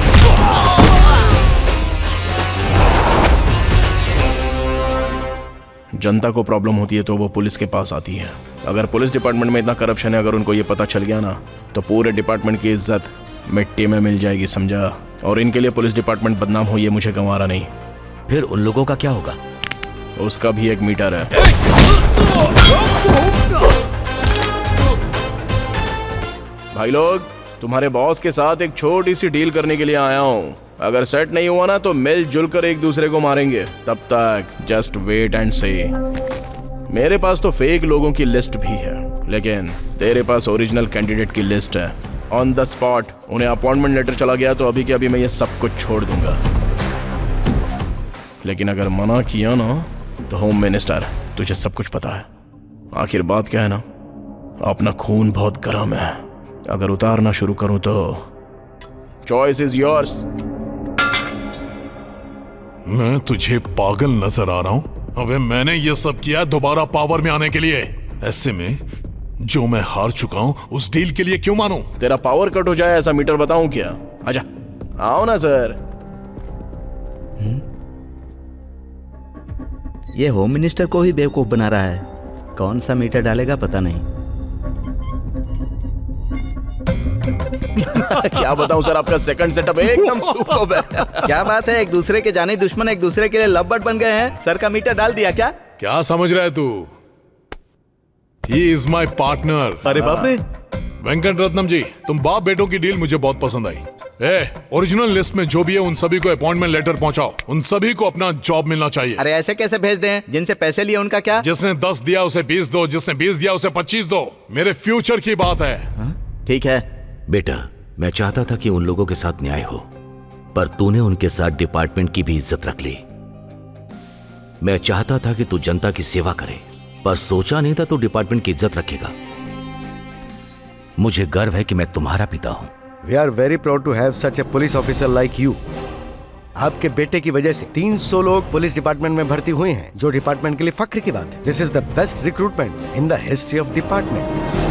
जनता को प्रॉब्लम होती है तो वो पुलिस के पास आती है। अगर पुलिस डिपार्टमेंट में इतना करप्शन है, अगर उनको ये पता चल गया ना, तो पूरे डिपार्टमेंट की इज्जत मिट्टी में मिल जाएगी, समझा? और इनके लिए पुलिस डिपार्टमेंट बदनाम हो ये मुझे गंवारा नहीं। फिर उन लोगों का क्या होगा? उसका भी एक मीटर है। भाई लोग, तुम्हारे बॉस के साथ एक छोटी सी डील करने के लिए आया हूँ। अगर सेट नहीं हुआ ना तो मिलजुल कर एक दूसरे को मारेंगे। तब तक जस्ट वेट एंड सी। मेरे पास तो फेक लोगों की लिस्ट भी है, लेकिन तेरे पास ओरिजिनल कैंडिडेट की लिस्ट है। ऑन द स्पॉट उन्हें अपॉइंटमेंट लेटर चला गया तो अभी के अभी मैं ये सब कुछ छोड़ दूंगा। लेकिन अगर मना किया ना तो होम मिनिस्टर, तुझे सब कुछ पता है। आखिर बात क्या है ना, अपना खून बहुत गर्म है। अगर उतारना शुरू करूं तो चॉइस इज योर्स। मैं तुझे पागल नजर आ रहा हूं? अबे मैंने ये सब किया दोबारा पावर में आने के लिए। ऐसे में जो मैं हार चुका हूं उस डील के लिए क्यों मानूं? तेरा पावर कट हो जाए ऐसा मीटर बताऊं क्या? आजा, आओ ना सर। ये होम मिनिस्टर को ही बेवकूफ बना रहा है। कौन सा मीटर डालेगा पता नहीं। क्या बताऊं सर, आपका सेकंड सेटअप एकदम सुपर्ब है। क्या बात है, एक दूसरे के जाने दुश्मन एक दूसरे के लिए लव बन गए हैं। सर का मीटर डाल दिया क्या? क्या समझ रहा है तू? He is my partner। अरे बाप रे। वेंकट रत्नम जी, तुम बाप बेटों की डील मुझे बहुत पसंद आई। ओरिजिनल लिस्ट में जो भी है उन सभी को अपॉइंटमेंट लेटर पहुंचाओ। उन सभी को अपना जॉब मिलना चाहिए। अरे ऐसे कैसे भेज दें? जिनसे पैसे लिए उनका क्या? जिसने 10 दिया उसे 20 दो, जिसने 20 दिया उसे 25 दो। मेरे फ्यूचर की बात है। ठीक है बेटा, मैं चाहता था कि उन लोगों के साथ न्याय हो, पर तूने उनके साथ डिपार्टमेंट की भी इज्जत रख ली। मैं चाहता था कि तू जनता की सेवा करे, पर सोचा नहीं था तू डिपार्टमेंट की इज्जत रखेगा। मुझे गर्व है कि मैं तुम्हारा पिता हूं। We are very proud to have such a police officer like you. आपके बेटे की वजह से 300 लोग पुलिस डिपार्टमेंट में भर्ती हुए हैं, जो डिपार्टमेंट के लिए फख्र की बात है। This is the best recruitment in the history of department.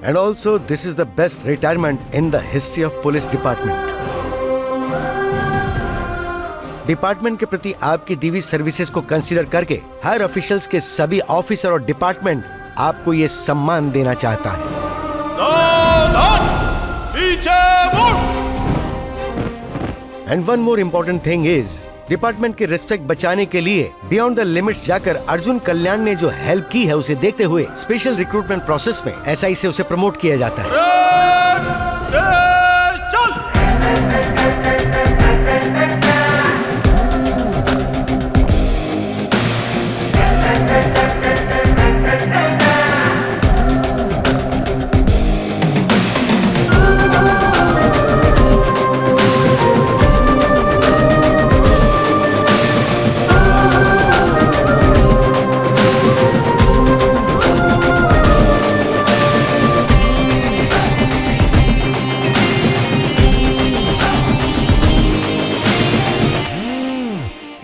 And also, this is the best retirement in the history of police department. Department के प्रति आपकी दी हुई सर्विसेज को कंसीडर करके हर ऑफिशियल्स के सभी ऑफिसर और डिपार्टमेंट आपको ये सम्मान देना चाहता है। पीछे मुड़। And one more important thing is, department के रिस्पेक्ट बचाने के लिए बियॉन्ड द लिमिट्स जाकर अर्जुन कल्याण ने जो हेल्प की है उसे देखते हुए स्पेशल रिक्रूटमेंट प्रोसेस में एसआई से उसे प्रमोट किया जाता है।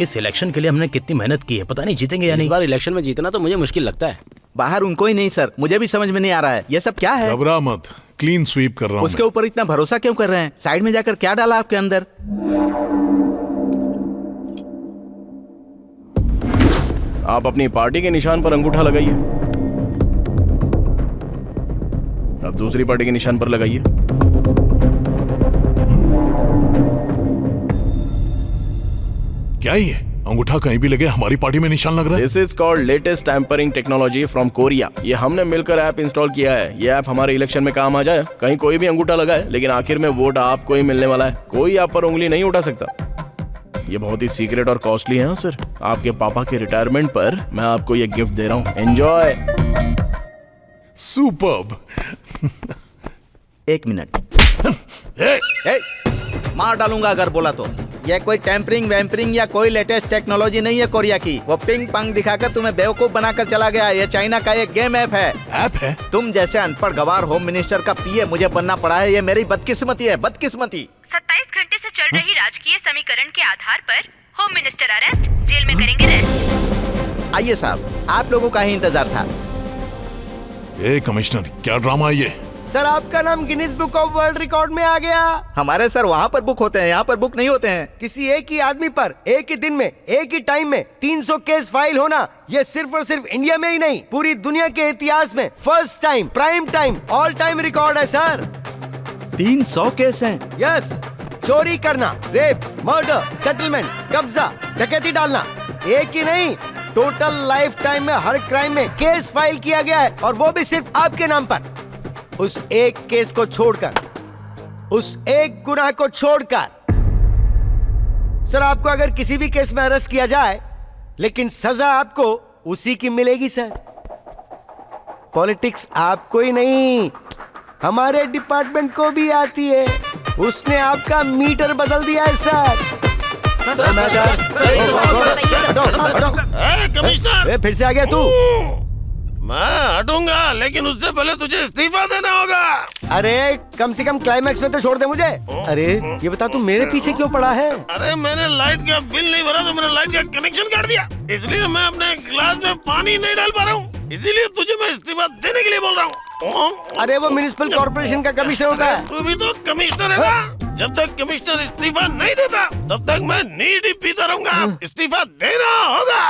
इस इलेक्शन के लिए हमने कितनी मेहनत की है, पता नहीं जीतेंगे या नहीं। इस बार इलेक्शन में जीतना तो मुझे मुश्किल लगता है। बाहर उनको ही नहीं सर, मुझे भी समझ में नहीं आ रहा है ये सब क्या है। घबरा मत, क्लीन स्वीप कर रहा हूं। उसके ऊपर इतना भरोसा क्यों कर रहे हैं? साइड में जाकर क्या डाला आपके अंदर? आप अपनी पार्टी के निशान पर अंगूठा लगाइए, अब दूसरी पार्टी के निशान पर लगाइए। क्या ये अंगूठा कहीं भी लगे हमारी पार्टी में निशान लग रहा है? This is called latest tampering technology from Korea. ये हमने मिलकर ऐप इंस्टॉल किया है। ये ऐप हमारे इलेक्शन में काम आ जाए। कहीं कोई भी अंगूठा लगाए, लेकिन आखिर में वोट आपको ही मिलने वाला है। कोई आप पर उंगली नहीं उठा सकता। ये बहुत ही सीक्रेट और कॉस्टली है सर। आपके पापा के रिटायरमेंट पर मैं आपको ये गिफ्ट दे रहा हूँ। एंजॉय। सुपर्ब। एक मिनट। मार डालूंगा अगर बोला तो। ये कोई टेम्परिंग वैम्परिंग या कोई लेटेस्ट टेक्नोलॉजी नहीं है कोरिया की। वो पिंग पंग दिखाकर तुम्हें बेवकूफ बनाकर चला गया। ये चाइना का एक गेम ऐप है। ऐप है? तुम जैसे अनपढ़ गवार होम मिनिस्टर का पीए मुझे बनना पड़ा है। ये मेरी बदकिस्मती है, बदकिस्मती। 27 घंटे से चल रही राजकीय समीकरण के आधार पर होम मिनिस्टर अरेस्ट, जेल में करेंगे रेस्ट। आइए साहब, आप लोगों का ही इंतजार था। ए कमिश्नर, क्या ड्रामा है ये? सर आपका नाम Guinness book of world record में आ गया। हमारे सर वहाँ पर बुक होते हैं, यहाँ पर बुक नहीं होते हैं। किसी एक ही आदमी पर एक ही दिन में एक ही टाइम में 300 केस फाइल होना, ये सिर्फ और सिर्फ इंडिया में ही नहीं पूरी दुनिया के इतिहास में first time, prime time, all time record है सर। 300 केस हैं? यस। चोरी करना, रेप, मर्डर, सेटलमेंट, कब्जा, डकैती डालना, एक ही नहीं टोटल लाइफ टाइम में हर क्राइम में केस फाइल किया गया है, और वो भी सिर्फ आपके नाम पर। उस एक केस को छोड़कर, उस एक गुनाह को छोड़कर। सर आपको अगर किसी भी केस में अरेस्ट किया जाए, लेकिन सजा आपको उसी की मिलेगी सर। पॉलिटिक्स आपको ही नहीं, हमारे डिपार्टमेंट को भी आती है। उसने आपका मीटर बदल दिया है सर। कमिश्नर, फिर से आ गया तू? मैं हटूंगा, लेकिन उससे पहले तुझे इस्तीफा देना होगा। अरे कम से कम क्लाइमैक्स में तो छोड़ दे मुझे। अरे ये बता तू मेरे पीछे क्यों पड़ा है? अरे मैंने लाइट का बिल नहीं भरा तो मैंने लाइट का कनेक्शन काट दिया, इसलिए मैं अपने गिलास में पानी नहीं डाल पा रहा हूँ, इसीलिए तुझे मैं इस्तीफा देने के लिए बोल रहा हूँ। अरे वो म्युनिसिपल कॉर्पोरेशन का कमिश्नर होता है। तू भी तो कमिश्नर है ना? जब तक कमिश्नर इस्तीफा नहीं देता तब तक मैं नीड ही पीता रहूंगा। इस्तीफा देना होगा।